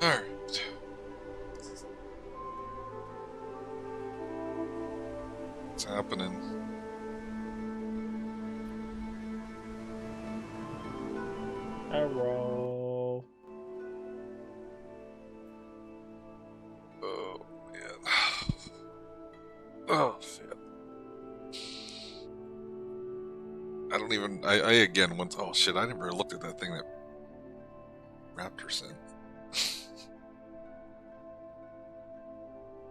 Alright. What's happening? Arrow. Oh, man. Oh, shit. I don't even. I again once. Oh, shit. I never looked at that thing that Raptor sent.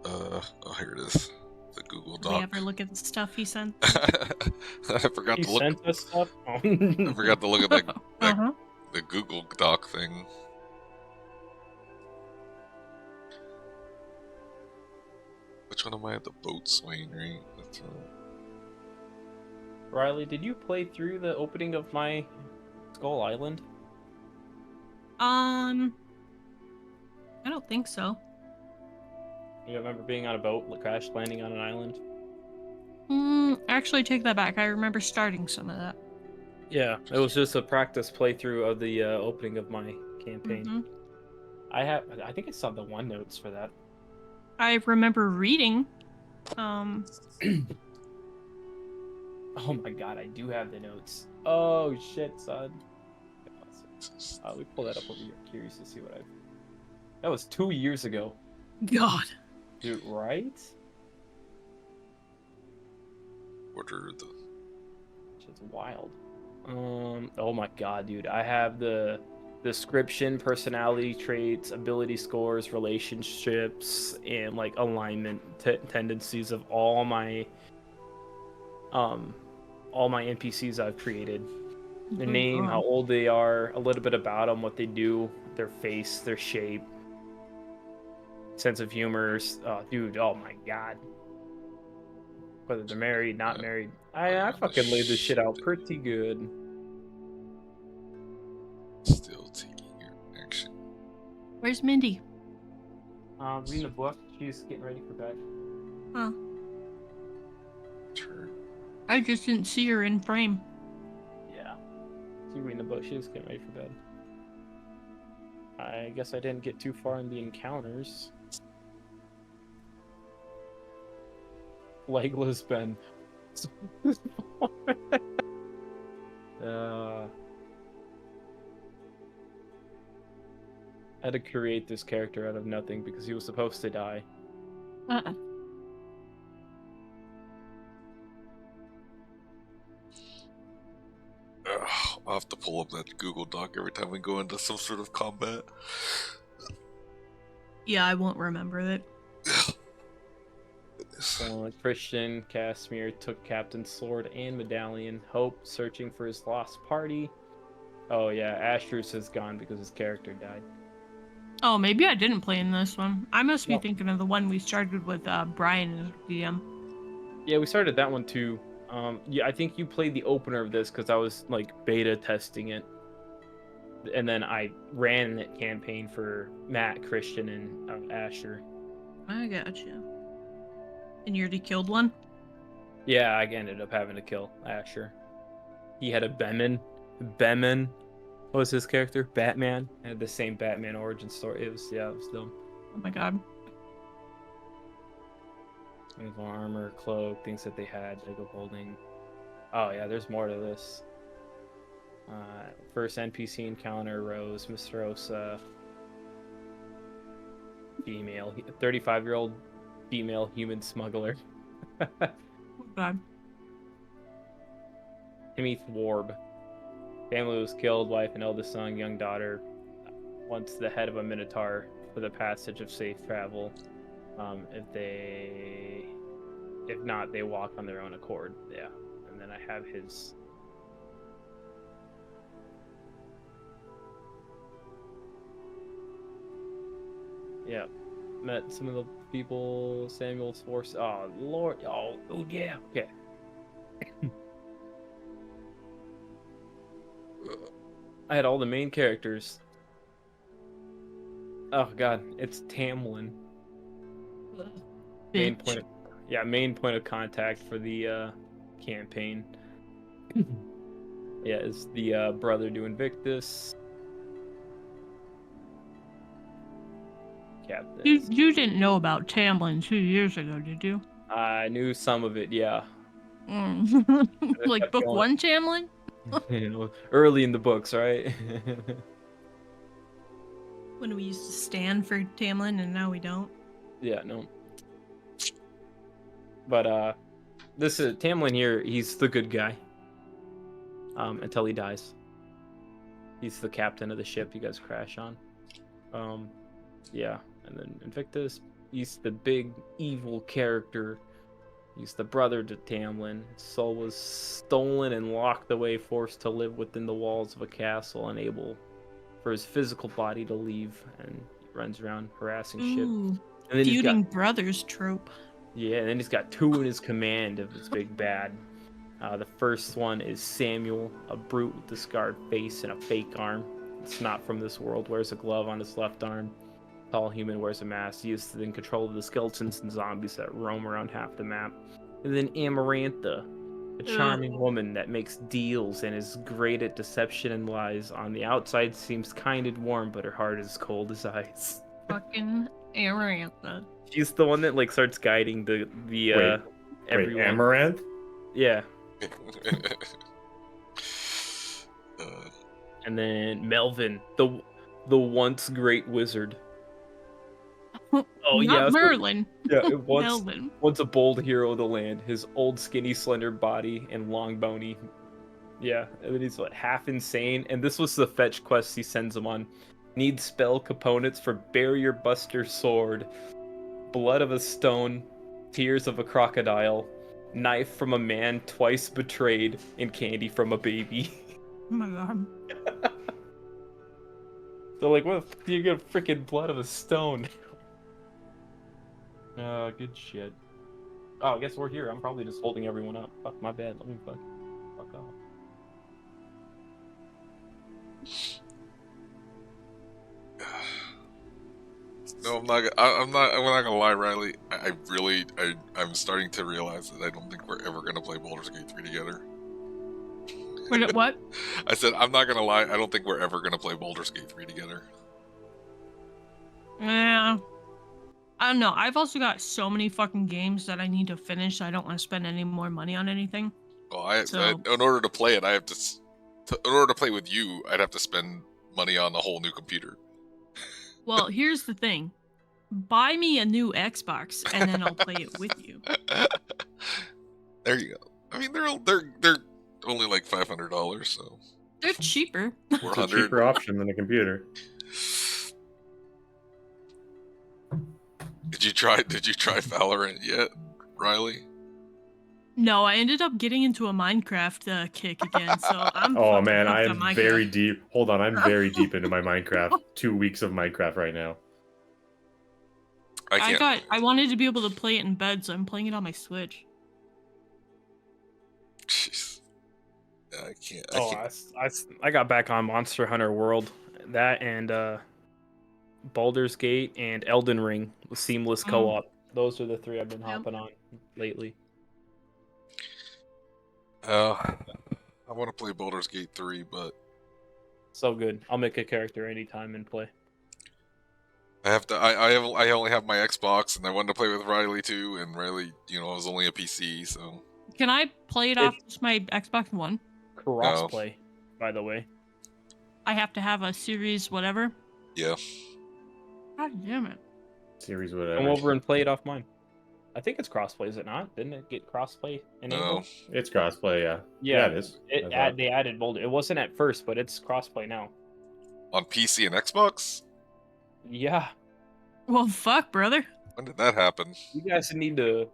Oh, here it is. The Google Did we Doc. ever look at the stuff he sent? I forgot He to look. sent us stuff? Oh. I forgot to look at that Uh-huh. the Google Doc thing. Which one am I at the boatswain, right? That's Riley, did you play through the opening of my Skull Island? I don't think so. You remember being on a boat, crash landing on an island? Actually, take that back. I remember starting some of that. Yeah, it was just a practice playthrough of the opening of my campaign. Mm-hmm. I think I saw the OneNotes for that. I remember reading. Um, Oh my god, I do have the notes. Oh shit, son. We pull that up over here. Curious to see what I've. That was 2 years ago, God. dude. Right? what are the. It's wild. Oh my god, dude. I have the description, personality traits, ability scores, relationships, and like alignment tendencies of um all my NPCs I've created. Their Oh, name, how God. old they are, a little bit about them, what they do, their face, their shape, sense of humor. Dude, oh my god. Whether they're married, not married. I On the fucking laid this shit out ship. pretty good. Still taking your action. Where's Mindy? Reading a book. She's getting ready for bed. Huh. Turn. I just didn't see her in frame. Yeah. She's reading a book. She's getting ready for bed. I guess I didn't get too far in the encounters. Legless Ben. I had to create this character out of nothing because he was supposed to die. Uh-uh. I'll have to pull up that Google Doc every time we go into some sort of combat. Yeah, I won't remember it. Christian Casimir took Captain's sword and medallion. Hope searching for his lost party. Oh yeah, Asher's has gone because his character died. Oh, maybe I didn't play in this one. I must be No. thinking of the one we started with Brian as DM. Yeah, we started that one too. Yeah, I think you played the opener of this because I was like beta testing it, and then I ran that campaign for Matt, Christian, and Asher. I gotcha. And you already killed one? Yeah, I ended up having to kill Asher. He had a Bemin. Bemin was his character. Batman had the same Batman origin story. It was dumb. Oh my god. Uniform armor, cloak, things that they had. Lego holding. Oh yeah, there's more to this. First NPC encounter: Rose, Mr. Osa, female, 35-year-old female human smuggler. Oh god. Timmy Warb. Family was killed, wife and eldest son, young daughter. Once the head of a minotaur for the passage of safe travel. If not, they walk on their own accord. Yeah, and then I have his. Yeah, met some of the people. Samuel's force. Oh Lord. Oh yeah. Okay. I had all the main characters. Oh god, it's Tamlin. Main Bitch. point main point of contact for the campaign. Yeah, is the brother to Invictus. captains. You didn't know about Tamlin 2 years ago, did you? I knew some of it, yeah. It Like kept book going. 1 Tamlin? Early in the books, right? When we used to stand for Tamlin and now we don't. Yeah, no. But this is Tamlin here. He's the good guy. Until he dies. He's the captain of the ship you guys crash on. Yeah, and then Invictus. He's the big evil character. He's the brother to Tamlin. His soul was stolen and locked away, forced to live within the walls of a castle, unable for his physical body to leave, and he runs around harassing ship. Ooh, And then he's got feuding brothers trope. yeah, and then he's got two in his command of his big bad. The first one is Samuel, a brute with a scarred face and a fake arm. It's not from this world. Wears a glove on his left arm. Tall human wears a mask. He is in control of the skeletons and zombies that roam around half the map. And then Amarantha, a charming woman that makes deals and is great at deception and lies. On the outside seems kind and warm, but her heart is cold as ice. Fucking Amarantha. She's the one that like starts guiding the Wait, everyone. Amaranth? Yeah. Uh, And then Melvin, the once great wizard. Oh Not yeah, Merlin. yeah. It Melvin. once a bold hero of the land. His old skinny slender body and long bony. Yeah, and then he's like half insane. And this was the fetch quest he sends him on. Need spell components for Barrier Buster Sword, Blood of a Stone, Tears of a Crocodile, Knife from a Man twice betrayed, and Candy from a Baby. Oh my god. So like, what? You get freaking Blood of a Stone. Good shit. Oh, I guess we're here. I'm probably just holding everyone up. Fuck, my bad. Let me fuck off. No, I'm not. I'm not gonna lie, Riley. I'm starting to realize that I don't think we're ever gonna play Baldur's Gate 3 together. What? I said I'm not gonna lie. I don't think we're ever gonna play Baldur's Gate 3 together. Yeah. I don't know. I've also got so many fucking games that I need to finish. I don't want to spend any more money on anything. Well, So- in order to play it, I have in order to play with you, I'd have to spend money on a whole new computer. Well, here's the thing. Buy me a new Xbox and then I'll play it with you. There you go. I mean, they're only like $500, so They're cheaper. we're It's a 100. cheaper option than a computer. Did you try Valorant yet, Riley? No, I ended up getting into a Minecraft kick again, so I'm Oh fucking man, hooked I on am Minecraft. very deep. Hold on, I'm very deep into my Minecraft. 2 weeks of Minecraft right now. I can't. I wanted to be able to play it in bed, so I'm playing it on my Switch. Jeez. I can't. Oh, I got back on Monster Hunter World. That and Baldur's Gate and Elden Ring with seamless co-op. Those are the three I've been hopping on lately. I want to play Baldur's Gate 3, but So good. I'll make a character anytime and play. I have to. I only have my Xbox, and I wanted to play with Riley too. And Riley, I was only a PC, so Can I play it off just my Xbox One? Crossplay, by the way. I have to have a series whatever? yeah. God damn it. Series whatever. Come over and play it off mine. I think it's crossplay, is it not? Didn't it get crossplay enabled? No. It's crossplay, yeah. Yeah, it is. They added Boulder. It wasn't at first, but it's crossplay now. On PC and Xbox? Yeah, Well, fuck, brother. When did that happen? you guys need to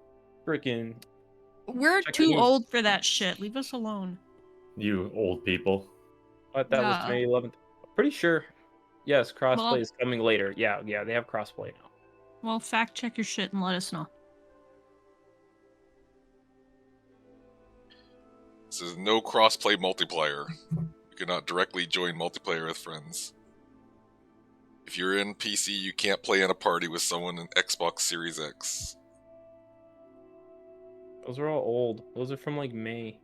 freaking. We're Check too it out. old for that shit. Leave us alone. You old people. But that was Yeah. May 11th. Pretty sure. Yes, crossplay Well- is coming later. Yeah, they have crossplay now. Well, fact check your shit and let us know. This is no crossplay multiplayer. You cannot directly join multiplayer with friends. If you're in PC, you can't play in a party with someone in Xbox Series X. Those are all old. Those are from like May.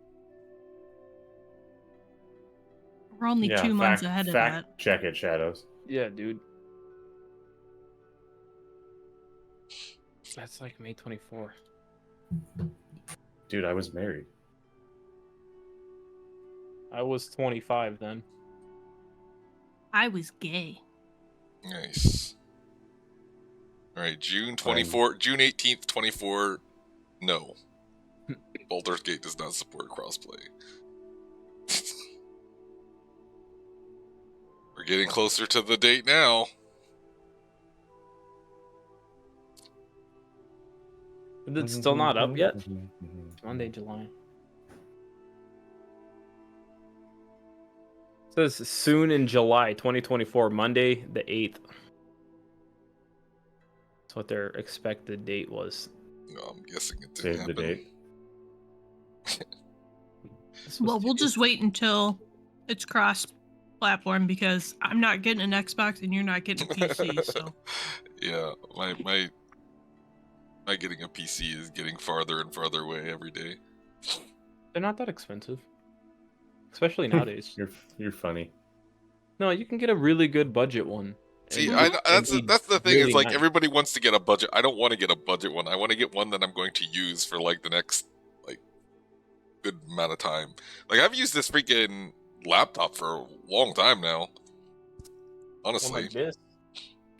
We're only 2 months ahead of that. Check it, Shadows. Yeah, dude. That's like May 24. Dude, I was married. I was 25 then. I was gay. Nice. All right, June 24, June 18th, 24. No, Baldur's Gate does not support crossplay. We're getting closer to the date now. Is it still not up yet? Monday, July. It says soon in July 2024, Monday the 8th. That's what their expected date was. No, I'm guessing it didn't Save the happen. date. Well, we'll just wait until it's cross-platform because I'm not getting an Xbox and you're not getting a PC. So Yeah, my getting a PC is getting farther and farther away every day. They're not that expensive, especially nowadays. You're funny. No, you can get a really good budget one. See, and that's be the thing. really Is like nice. everybody wants to get a budget. I don't want to get a budget one. I want to get one that I'm going to use for like the next like good amount of time. Like I've used this freaking laptop for a long time now. One Honestly, like this.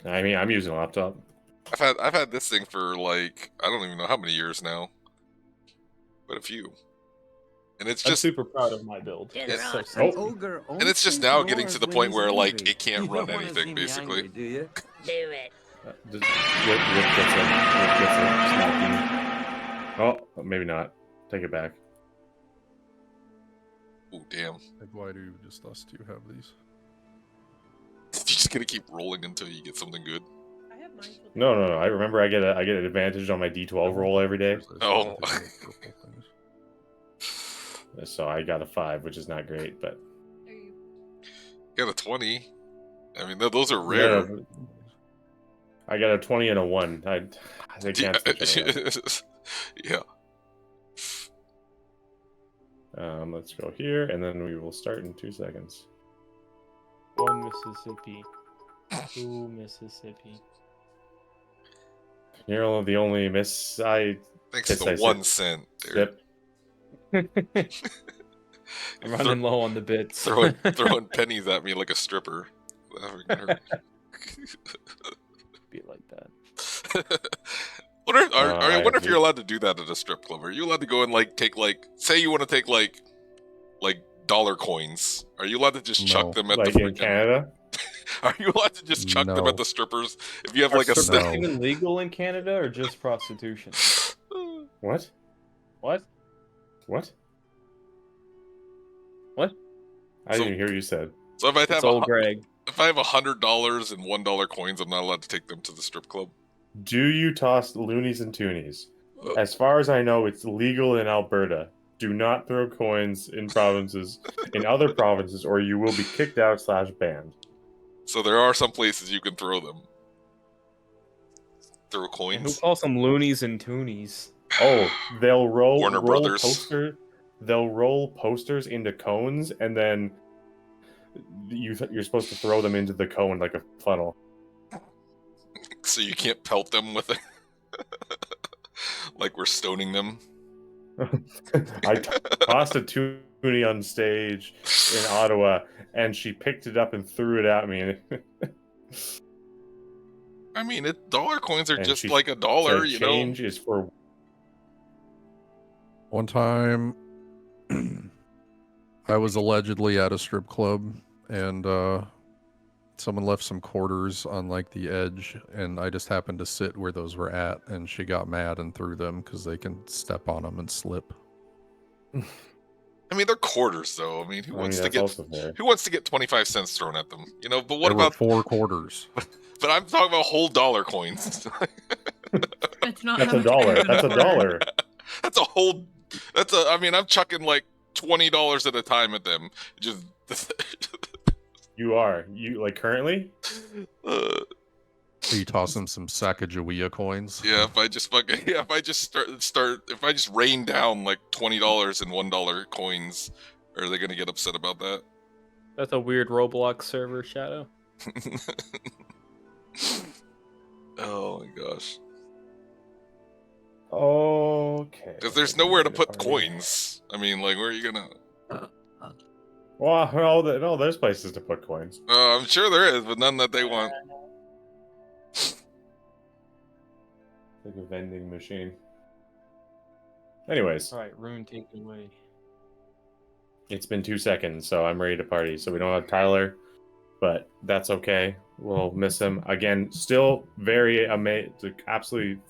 I mean, I'm using a laptop. I've had this thing for like I don't even know how many years now, but a few. And it's I'm just super proud of my build. Get It's it so on. simple. and it's just now getting to the point where like it can't run anything basically. Do you? Do it. Whip gets it. Whip gets it. Snappy. Oh, maybe not. Take it back. Oh damn! Like, why do just us two have these? You're just gonna keep rolling until you get something good. I have mine. No. I remember I get an advantage on my D12 roll every day. Oh. So I got a 5, which is not great, but You got a 20. I mean, those are rare. Yeah, I got a 20 and a 1. I can't switch it Yeah. around. Let's go here, and then we will start in 2 seconds. 1 Mississippi. 2 Mississippi. You're the only miss I Thanks Yes, to the I 1 sip. cent. There. sip. I'm running low on the bits. Throwing pennies at me like a stripper. That would hurt. Be like that. I wonder if you're allowed to do that at a strip club. Are you allowed to go and like take like say you want to take like dollar coins? Are you allowed to just chuck them at Like the in Canada? Are you allowed to just chuck them No. at the strippers if you have Are like a strippers No. even legal in Canada or just prostitution? What? What? What? What? I didn't even hear what you said. So if I It's have old Greg. if I have $100 and $1 coins, I'm not allowed to take them to the strip club. Do you toss loonies and toonies? As far as I know, it's legal in Alberta. Do not throw coins in other provinces, or you will be kicked out / banned. So there are some places you can throw them. Throw Who coins. calls them loonies and toonies? Oh, they'll Warner roll Brothers. They'll roll posters into cones, and then you're supposed to throw them into the cone like a funnel. So you can't pelt them with it. Like we're stoning them. I tossed a toonie on stage in Ottawa, and she picked it up and threw it at me. I mean, dollar coins are And just she like $1, said you know. change is for One time, I was allegedly at a strip club, and someone left some quarters on like the edge, and I just happened to sit where those were at, and she got mad and threw them because they can step on them and slip. I mean, they're quarters, though. I mean, who wants to get 25 cents thrown at them? You know. But what There were about 4 quarters. But I'm talking about whole dollar coins. It's not That's how a much dollar. you're That's a gonna dollar. That's a whole. That's a. I mean, I'm chucking like $20 at a time at them. Just. You are like currently. uh, Are you tossing some Sacagawea coins? yeah, if I just fucking. Yeah, if I just start. If I just rain down like $20 and $1 coins, are they gonna get upset about that? That's a weird Roblox server, Shadow. Oh my gosh. Okay. Because there's nowhere to put coins. I mean, like, where are you gonna? Well, no, there's places to put coins. I'm sure there is, but none that they want. Like a vending machine. Anyways, All right, rune taken away. it's been 2 seconds, so I'm ready to party. So we don't have Tyler, but that's okay. We'll miss him again. Still very amazed, absolutely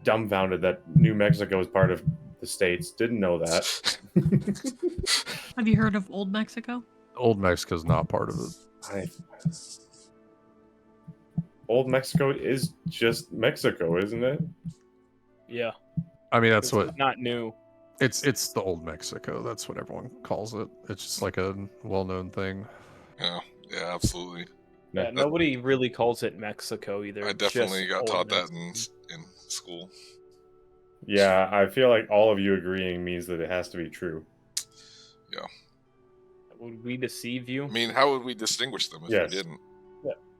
dumbfounded that New Mexico is part of the states. Didn't know that. Have you heard of Old Mexico? Old Mexico's not part of it. Old Mexico is just Mexico, isn't it? Yeah, I mean, that's it's what not new. it's the Old Mexico. That's what everyone calls it. It's just like a well-known thing. Yeah, absolutely. Yeah, nobody really calls it Mexico either. I It's definitely just got Old taught that Mexico. in school. Yeah, I feel like all of you agreeing means that it has to be true. Would we deceive you? I mean, how would we distinguish them if Yes. we didn't?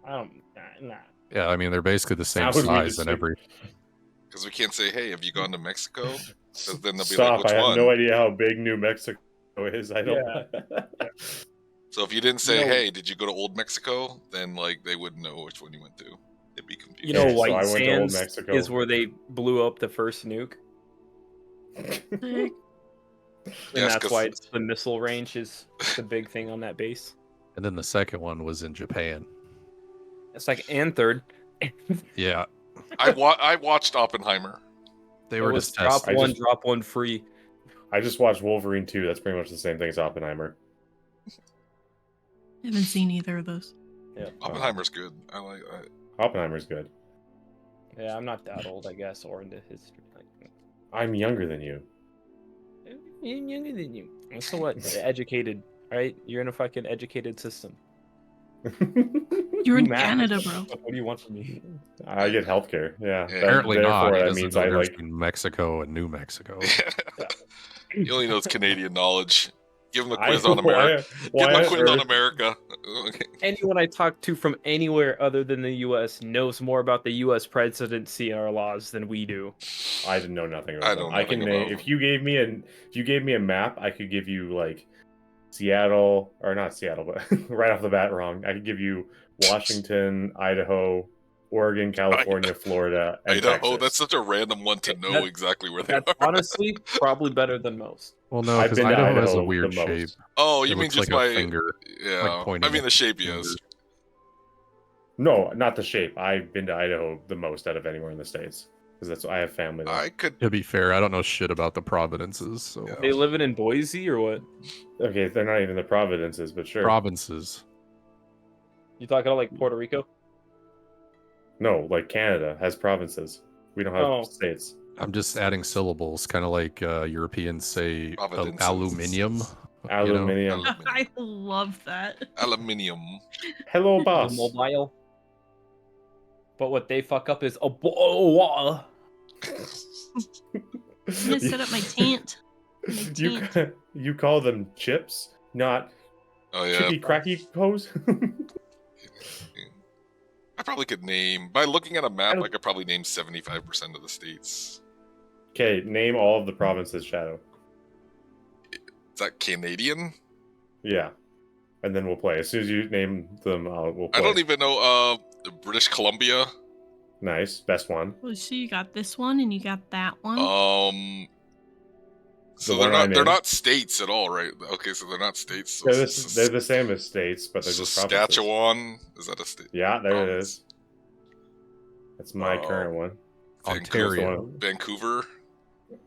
I don't. Nah. Yeah, I mean they're basically the same How would we size in deceive- every. Because we can't say, "Hey, have you gone to Mexico?" Because then they'll be Stop! like, "Which I have one?" no idea how big New Mexico is. I don't. So if you didn't say, No. "Hey, did you go to Old Mexico?" Then like they wouldn't know which one you went to. They'd be confused. You know, Okay, so White I went to Old Sands Mexico. is where they blew up the first nuke, Sick. and Yes, that's 'cause- why it's the missile range is the big thing on that base. And then the second one was in Japan. It's like and third. Yeah, I watched Oppenheimer. they It were was just drop testing. one, drop one free. I just watched Wolverine 2. That's pretty much the same thing as Oppenheimer. I haven't seen either of those. Oppenheimer's good. I like. Oppenheimer's good. Yeah, I'm not that old, I guess, or into history. Like, I'm younger than you. I'm younger than you. So what? Educated, right? You're in a fucking educated system. You're in Math. Canada, bro. What do you want from me? I get healthcare. Yeah. Yeah. Apparently not. Therefore, He that doesn't means know I there's like. Mexico and New Mexico. He only knows Canadian knowledge. Give him a I- quiz on America. why Give him a on quiz on earth- America. Anyone I talk to from anywhere other than the U.S. knows more about the U.S. presidency and our laws than we do. I didn't know nothing about I them. know I can nothing name about if you gave me a map, I could give you like Seattle or not Seattle, but right off the bat wrong. I could give you Washington, Idaho, Oregon, California, Florida, and Idaho. Texas. That's such a random one to know That- exactly where they That's are. honestly probably better than most. Well, no, I've because been to Idaho has a Idaho weird the most. shape. Oh, It you mean looks just like my a finger. Yeah, like pointing I mean the shape, finger. yes. No, not the shape. I've been to Idaho the most out of anywhere in the states because that's I have family there. I could. To be fair, I don't know shit about the provinces. So Yeah. They living in Boise or what? Okay, they're not even the provinces, but sure. provinces. You talking about like Puerto Rico? No, like Canada has provinces. We don't have Oh. states. I'm just adding syllables, kind of like Europeans say Providences. aluminium. Aluminium. I love that. Aluminium. Hello, The boss. mobile. But what they fuck up is oh, I'm gonna set up my tent. you call them chips, not Oh yeah. chippy cracky pose. I probably could name by looking at a map. I could probably name 75% of the states. Okay, name all of the provinces, Shadow. Is that Canadian? Yeah, and then we'll play. As soon as you name them, we'll play. I don't even know. British Columbia. Nice, best one. Well, so you got this one and you got that one. So The they're one I'm they're in. not states at all, right? Okay, so they're not states. So They're the same as states, but they're just provinces. Saskatchewan. Is that a state? Yeah, there it Province. is. That's my Oh. current one. Ontario, One. Vancouver.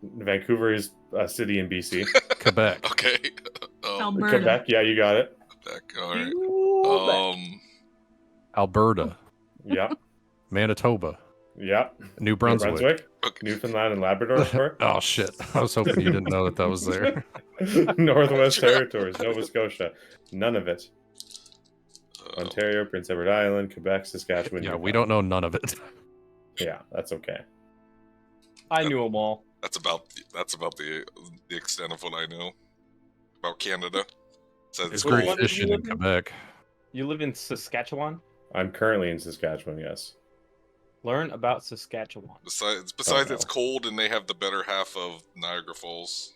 Vancouver is a city in BC. Quebec. Okay. Alberta. Quebec, yeah, you got it. Quebec. All right. Ooh, Alberta, Yeah, Manitoba, yeah. New New Brunswick. Okay. Newfoundland and Labrador. Oh shit! I was hoping you didn't know that was there. Northwest Territories, Nova Scotia. None of it. Uh, Ontario, Prince Edward Island, Quebec, Saskatchewan. Yeah, we Newfoundland. don't know none of it. Yeah, that's okay. I knew them all. that's about the extent of what I know about Canada. Says It's Well, great what did fishing you in live in? Quebec. You live in Saskatchewan? I'm currently in Saskatchewan, yes. Learn about Saskatchewan. Besides, no. it's cold and they have the better half of Niagara Falls.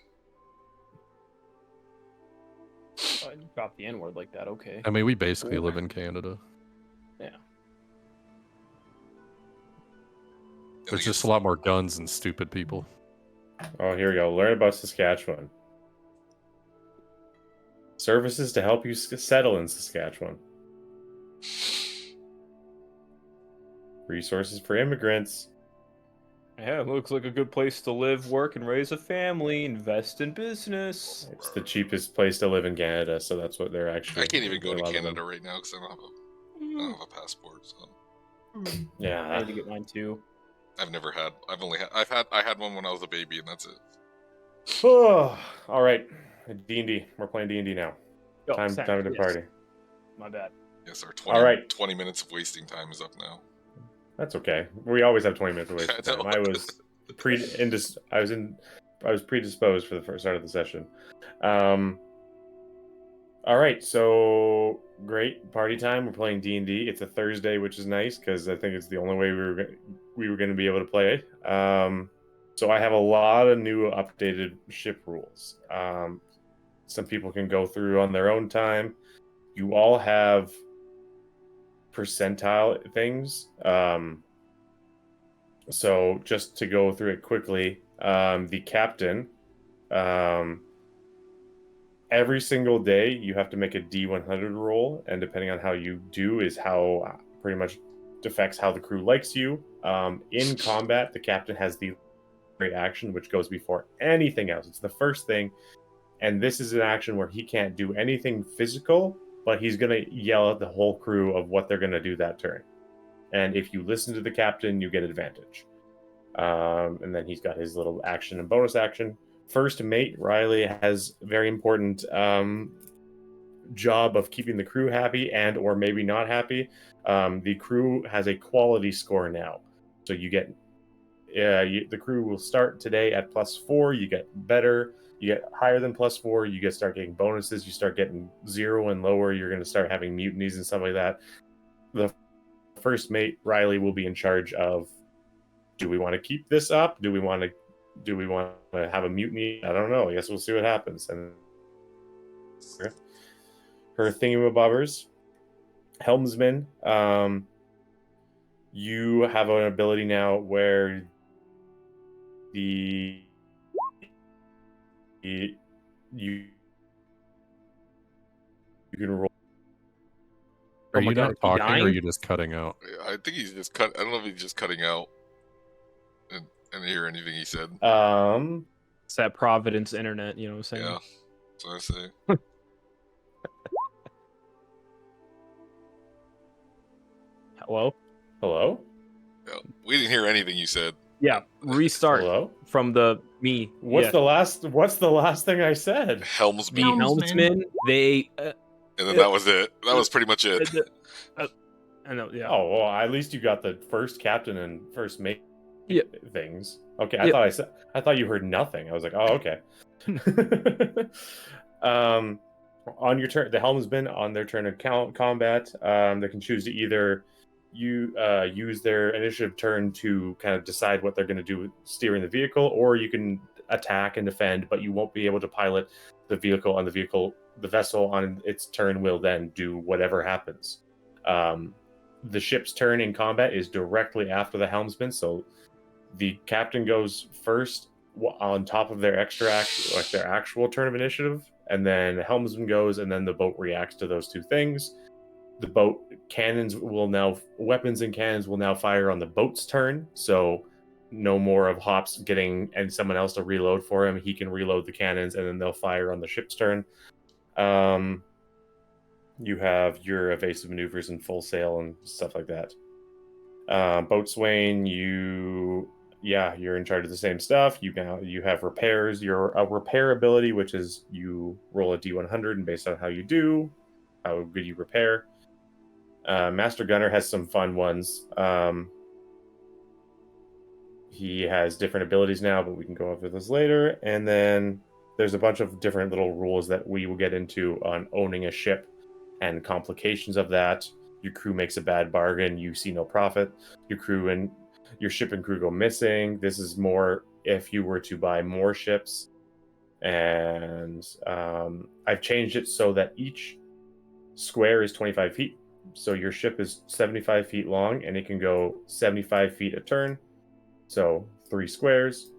Oh, you dropped the N word like that. Okay. I mean, we basically live in Canada. Yeah. There's just a lot more guns and stupid people. Oh, here we go. Learn about Saskatchewan. Services to help you settle in Saskatchewan. Resources for immigrants. Yeah, it looks like a good place to live, work, and raise a family. Invest in business. It's the cheapest place to live in Canada, so that's what they're actually. I can't even go a to lot of them. Canada right now because I don't have a passport. So I Yeah. need to get mine too. I've had one when I was a baby, and that's it. Oh, all right. D&D. We're playing D&D now. Oh, Time Sam, to yes. party. My bad. Yes, our All right. 20 minutes of wasting time is up now. That's okay. We always have 20 minutes to waste I time. know. I was predisposed for the first start of the session. All right, so great party time. We're playing D&D. It's a Thursday, which is nice because I think it's the only way we were going to be able to play. So I have a lot of new updated ship rules. Some people can go through on their own time. You all have percentile things. So just to go through it quickly, the captain, every single day you have to make a D100 roll, and depending on how you do is how pretty much affects how the crew likes you. In combat, the captain has the action, which goes before anything else. It's the first thing, and this is an action where he can't do anything physical, but he's going to yell at the whole crew of what they're going to do that turn. And if you listen to the captain, you get advantage. And then he's got his little action and bonus action. First mate, Riley, has a very important job of keeping the crew happy and or maybe not happy. The crew has a quality score now. So you get... the crew will start today at +4. You get better. You get higher than +4. You start getting bonuses. You start getting 0 and lower. You're going to start having mutinies and stuff like that. The first mate, Riley, will be in charge of, do we want to keep this up? Do we want to have a mutiny? I don't know. I guess we'll see what happens. And her thingamabobbers, helmsman, you have an ability now where you can roll. Are Oh my you God, not is he talking, or are dying? you just cutting out? I think he's just cut. I don't know if he's just cutting out. And I didn't hear anything he said. It's that Providence internet, you know what I'm saying? Yeah, that's what I say. Hello? Hello? Yeah, we didn't hear anything you said. Yeah, restart Hello? from the me. What's the last thing I said? Helmsman, Helm- helmsman? They and then that was it. That was pretty much it. I know, yeah. Oh, well, at least you got the first captain and first mate Yeah. things. Okay, Yeah. I thought you heard nothing. I was like, oh, okay. On your turn, the helmsman on their turn of combat, they can choose to either use their initiative turn to kind of decide what they're going to do with steering the vehicle, or you can attack and defend, but you won't be able to pilot the vehicle on the vehicle. The vessel on its turn will then do whatever happens. The ship's turn in combat is directly after the helmsman, so the captain goes first on top of their extra act, like their actual turn of initiative, and then the helmsman goes, and then the boat reacts to those two things. The boat weapons and cannons will now fire on the boat's turn, so no more of Hops getting and someone else to reload for him. He can reload the cannons, and then they'll fire on the ship's turn. You have your evasive maneuvers and full sail and stuff like that. Boatswain, you're in charge of the same stuff. You have repairs. Your repair ability, which is you roll a D100, and based on how you do, how good you repair. Master Gunner has some fun ones. He has different abilities now, but we can go over those later. And then there's a bunch of different little rules that we will get into on owning a ship and complications of that. your crew makes a bad bargain, you see no profit. Your ship and crew go missing. This is more if you were to buy more ships. And I've changed it so that each square is 25 feet. So your ship is 75 feet long, and it can go 75 feet a turn. So 3 squares.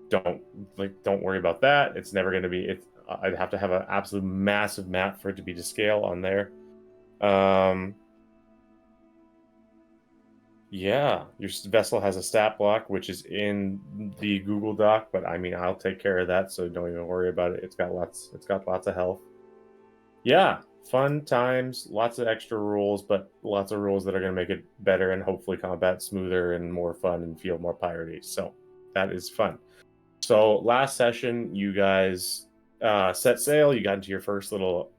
Don't worry about that. It's never going to be. I'd have to have an absolute massive map for it to be to scale on there. Yeah, your vessel has a stat block, which is in the Google Doc, but I mean, I'll take care of that, so don't even worry about it. It's got lots of health. Yeah, fun times, lots of extra rules, but lots of rules that are going to make it better and hopefully combat smoother and more fun and feel more piratey. So that is fun. So last session, you guys set sail. You got into your first little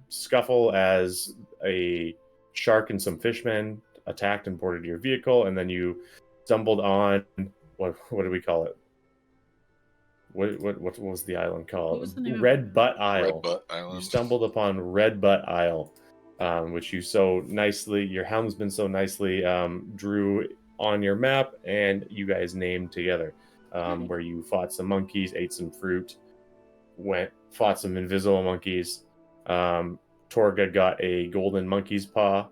scuffle as a shark and some fishmen attacked and boarded your vehicle, and then you stumbled on what do we call it? What was the island called? Red Butt Isle. Red Butt Island. You stumbled upon Red Butt Isle, which you so nicely, your helmsman so nicely drew on your map, and you guys named together. Where you fought some monkeys, ate some fruit, fought some invisible monkeys. Torga got a golden monkey's paw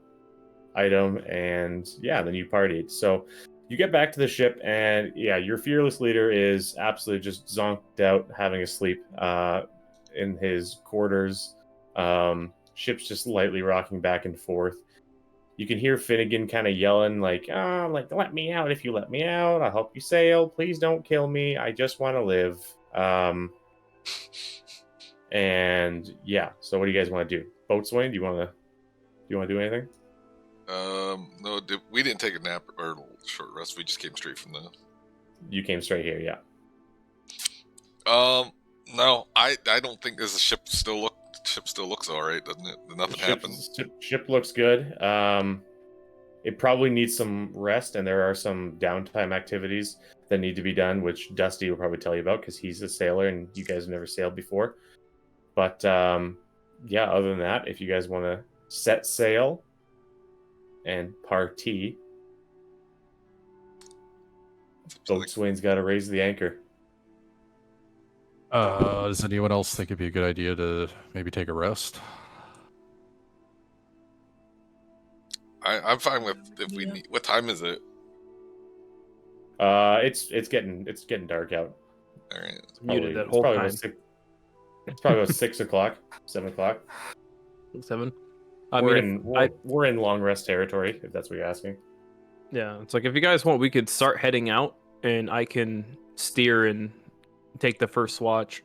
item, and yeah, then you partied. So you get back to the ship, and yeah, your fearless leader is absolutely just zonked out, having a sleep in his quarters. Ship's just lightly rocking back and forth. You can hear Finnegan kind of yelling, like, let me out if you let me out. I'll help you sail. Please don't kill me. I just want to live. And yeah, so what do you guys want to do? Boatswain, do you want to do anything? No, we didn't take a nap or short rest. We just came straight from the. You came straight here, yeah. No, I don't think there's a ship still looks all right, doesn't it? Nothing happens. Ship looks good. It probably needs some rest, and there are some downtime activities that need to be done, which Dusty will probably tell you about because he's a sailor and you guys have never sailed before. But yeah, other than that, if you guys want to set sail and party, Boatswain's got to raise the anchor. Does anyone else think it'd be a good idea to maybe take a rest? I'm fine with if we need. What time is it? It's getting dark out. All right. Muted that whole time. It's probably about 6 o'clock, 7 o'clock. 7. We're in long rest territory, if that's what you're asking. Yeah, it's like if you guys want, we could start heading out, and I can steer and take the first watch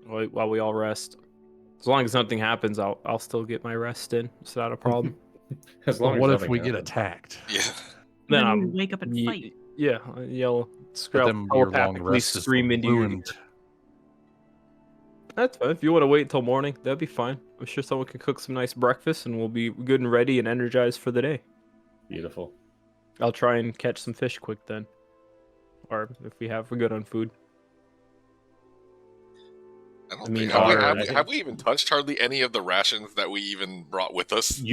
while we all rest. As long as nothing happens, I'll still get my rest in. It's not a problem. As long as what if nothing we happens. get attacked? Yeah. Then Then we wake up and fight. Yeah, yell, But then your long telepathically rest is scream into your ear. ruined. That's fine. If you want to wait till morning, that'd be fine. I'm sure someone can cook some nice breakfast, and we'll be good and ready and energized for the day. Beautiful. I'll try and catch some fish quick then, or if we're good on food. I mean, have we even touched hardly any of the rations that we even brought with us?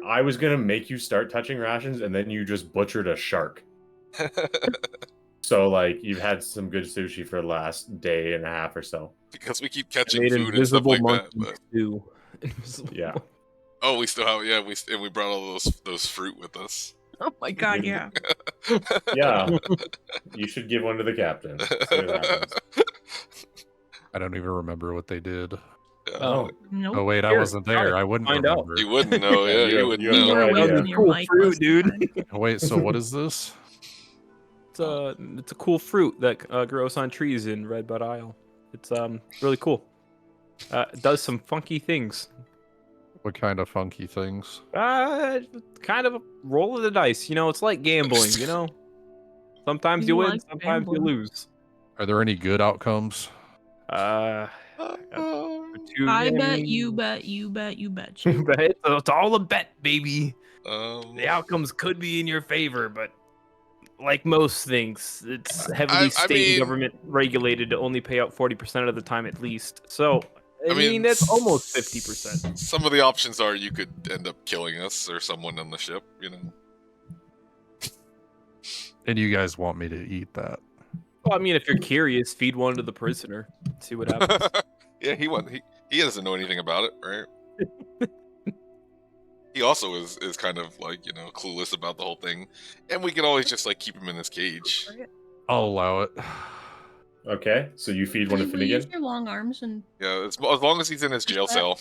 I was gonna make you start touching rations, and then you just butchered a shark. So, like, you've had some good sushi for the last day and a half or so. Because we keep I catching made food and stuff invisible like monkey that. But... stew. Yeah. Oh, we still have we brought all those fruit with us. Oh my god, yeah. Yeah. You should give one to the captain. See what happens. I don't even remember what they did. Oh. Nope. Oh wait, I Here, wasn't there. I wouldn't find out. remember. You wouldn't know, yeah, you wouldn't you have know. no You're idea. away from your Cool mic fruit, most of the dude. time. Wait, so what is this? It's a cool fruit that grows on trees in Red Bud Isle. It's really cool. It does some funky things. What kind of funky things? Kind of a roll of the dice. You know, it's like gambling. You know, sometimes you You win, like sometimes you gambling. lose. Are there any good outcomes? I bet, you bet, you bet, you bet. You. It's all a bet, baby. The I outcomes could be in your favor, but like most things, it's heavily state mean- and government regulated to only pay out 40% of the time at least. So I mean, that's almost 50%. Some of the options are you could end up killing us or someone on the ship, you know. And you guys want me to eat that? Well, I mean, if you're curious, feed one to the prisoner. See what happens. Yeah, he doesn't know anything about it, right? He also is kind of like, you know, clueless about the whole thing. And we can always just like keep him in this cage. I'll allow it. Okay, so you feed one to Will you use Finnegan. your long arms and Yeah, as long as he's in his jail that? cell.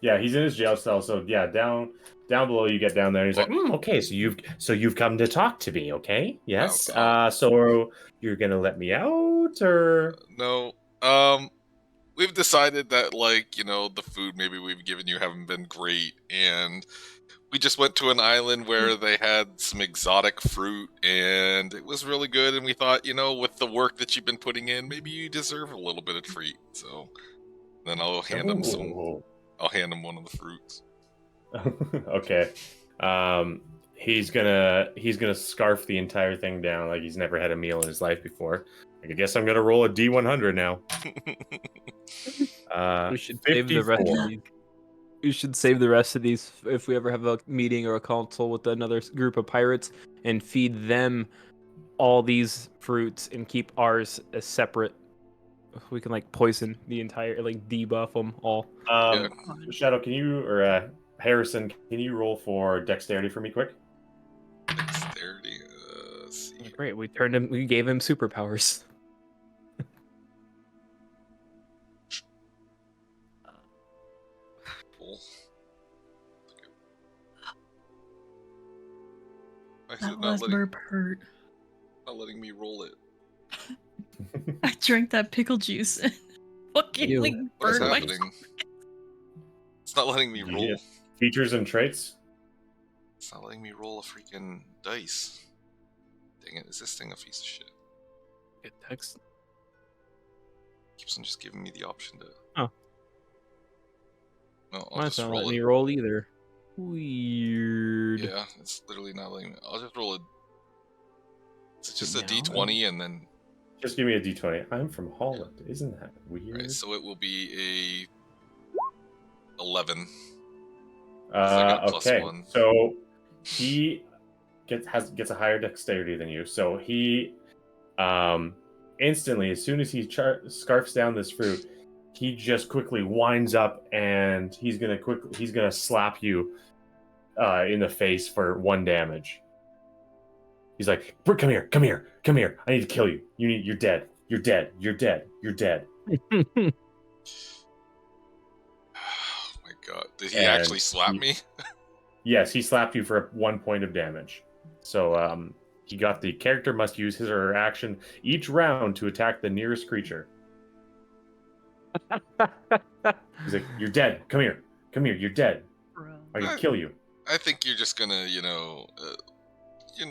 Yeah, he's in his jail cell. So yeah, down below, you get down there, and he's like, okay, so you've come to talk to me, okay? Yes. So you're gonna let me out, or No. We've decided that, like, you know, the food maybe we've given you haven't been great, and we just went to an island where they had some exotic fruit, and it was really good, and we thought, you know, with the work that you've been putting in, maybe you deserve a little bit of treat. So then I'll hand him one of the fruits. Okay. He's gonna scarf the entire thing down like he's never had a meal in his life before. Like, I guess I'm gonna roll a D100 now. We should save the rest 54. of these. We should save the rest of these if we ever have a meeting or a council with another group of pirates, and feed them all these fruits and keep ours as separate. We can like poison the entire, like debuff them all. Yeah. Shadow, can you or Harrison, can you roll for dexterity for me, quick? Dexterity. Let's see. Great, we gave him superpowers. Cool. Why is that it last burp hurt? not letting me roll it? I drank that pickle juice and fucking Ew. like What is burned my. happening? It's not letting me roll. Yeah. Features and traits. It's not letting me roll a freaking dice. Dang it, is this thing a piece of shit? Get text. Keeps on just giving me the option to... Oh. No, I'll Mine's just not roll letting me it. roll either. Weird. Yeah, it's literally not letting me... I'll just roll a... It's just a Now? D20 and then... Just give me a d20. I'm from Holland. Isn't that weird? Right, so it will be a 11. I got a Okay. +1. So he gets a higher dexterity than you. So he instantly, as soon as he scarfs down this fruit, he just quickly winds up and he's gonna slap you in the face for 1 damage. He's like, come here. I need to kill you. You're dead. You're dead. Oh my god. Did he actually slap me? Yes, he slapped you for 1 point of damage. So he got the character must use his or her action each round to attack the nearest creature. He's like, you're dead. Come here. You're dead. I can kill you. I think you're just gonna,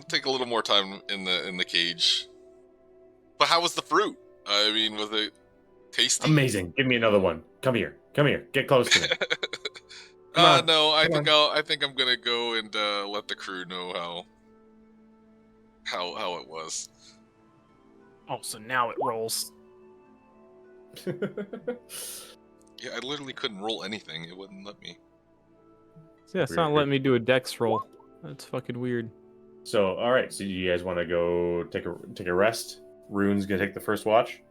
take a little more time in the cage. But how was the fruit? I mean, was it tasty? Amazing. Give me another one. Come here. Get close to me. Come on. No, I Come think I'm gonna go and let the crew know how it was. Oh, so now it rolls. Yeah, I literally couldn't roll anything. It wouldn't let me. Yeah, it's not letting me do a dex roll. That's fucking weird. So, all right. So, you guys want to go take a rest? Rune's gonna take the first watch.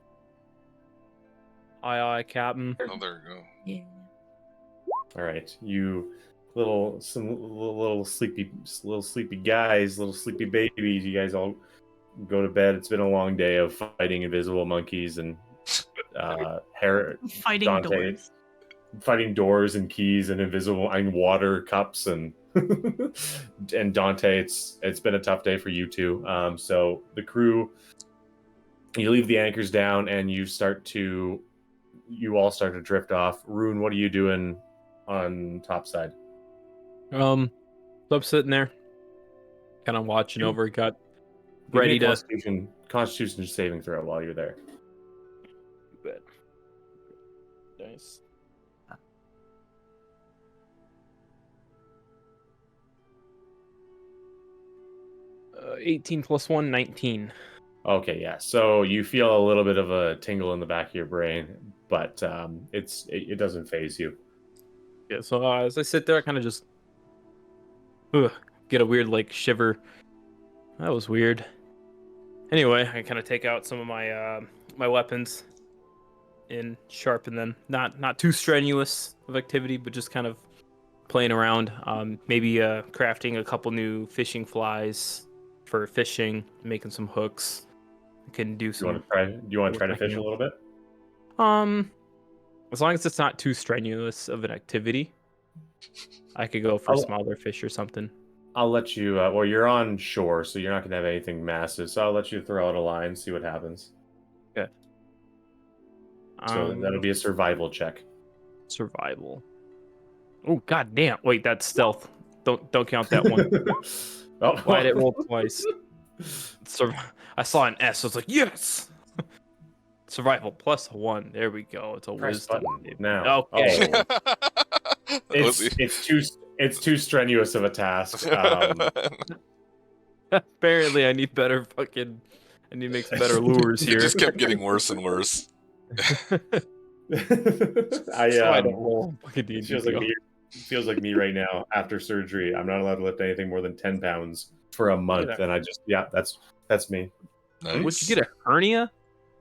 Aye, Captain. Oh, there you go. Yeah. All right, you little sleepy guys, little sleepy babies. You guys all go to bed. It's been a long day of fighting invisible monkeys and Fighting Dante. doors. Fighting doors and keys and invisible and water cups and and Dante. It's been a tough day for you two. So the crew, you leave the anchors down and you all start to drift off. Rune, what are you doing on top side? So I'm sitting there, kind of watching over. Got Give me ready a to. Constitution saving throw while you're there. Nice. 18 plus 1, 19. Okay, yeah. So you feel a little bit of a tingle in the back of your brain, but it doesn't phase you. Yeah, so as I sit there, I kind of just get a weird like shiver. That was weird. Anyway, I kind of take out some of my my weapons and sharpen them. Not too strenuous of activity, but just kind of playing around. Maybe crafting a couple new fishing flies for fishing, making some hooks. I can do Do some. you want to try to fish a little bit? As long as it's not too strenuous of an activity, I could go for smaller fish or something. I'll let you. Well, you're on shore, so you're not gonna have anything massive. So I'll let you throw out a line, see what happens. Okay. So that'll be a survival check. Survival. Oh god damn! Wait, that's stealth. Don't count that one. Oh, Why did it roll twice? I saw an S. So it's like yes. Survival +1. There we go. It's a Press wisdom button now. Okay. Oh. It's too strenuous of a task. Apparently, I need better fucking. I need to make some better lures It here. just kept getting worse and worse. So I don't roll fucking It D&D. feels like me right now after surgery. I'm not allowed to lift anything more than 10 pounds for a month, and I just that's me. Nice. Would you get a hernia?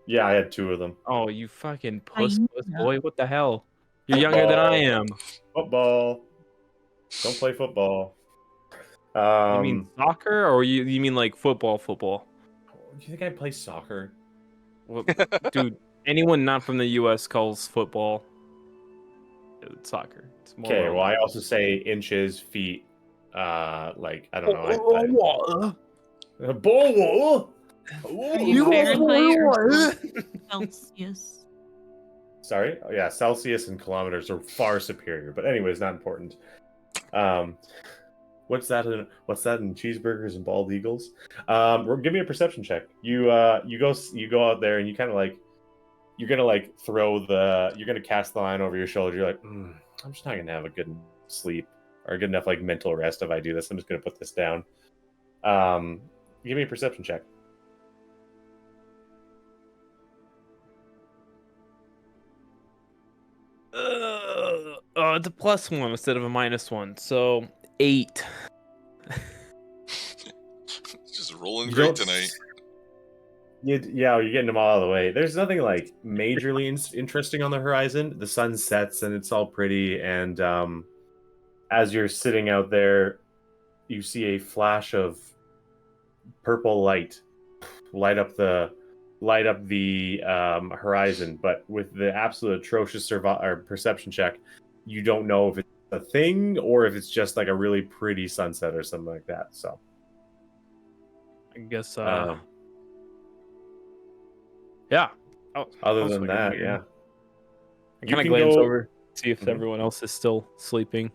Yeah, I had 2 of them. Oh, you fucking I puss know. boy! What the hell? You're younger than I am. Football. Don't play football. You mean soccer, or you mean like football? Do you think I play soccer? Well, dude, anyone not from the U.S. calls football soccer. It's more Okay, well, I also say inches, feet, like I don't know. Ball. Are you Fahrenheit or Celsius? Sorry. Oh, yeah, Celsius and kilometers are far superior. But anyways, not important. What's that in cheeseburgers and bald eagles? Give me a perception check. You go out there and you kind of like you're gonna cast the line over your shoulder. You're like, I'm just not gonna have a good sleep or a good enough like mental rest if I do this. I'm just gonna put this down. Give me a perception check. It's a +1 instead of a -1, so 8. Just rolling You great don't- tonight. Yeah, you're getting them all out of the way. There's nothing like majorly interesting on the horizon. The sun sets and it's all pretty. And as you're sitting out there, you see a flash of purple light up the horizon. But with the absolute atrocious perception check, you don't know if it's a thing or if it's just like a really pretty sunset or something like that. So I guess. yeah. Oh, Other also than like that, weird. yeah. I You kind of can glance go- over, see if Mhm. everyone else is still sleeping.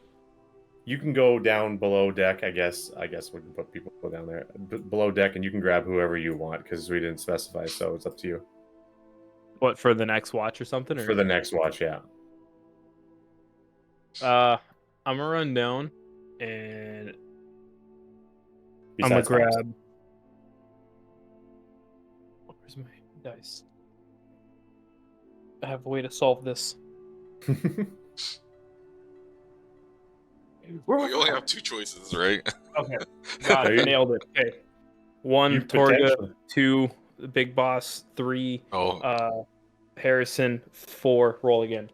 You can go down below deck. I guess we can put people down there below deck, and you can grab whoever you want because we didn't specify, so it's up to you What, for the next watch or something? Or? for the next watch. Yeah. I'm gonna run down and I'm Besides gonna grab. Where's my dice? I have a way to solve this. We only have 2 choices, right? Okay. God, There you- nailed it. Okay. 1, You Torga. potentially- 2, the Big Boss. 3, Oh, Harrison. 4, roll again.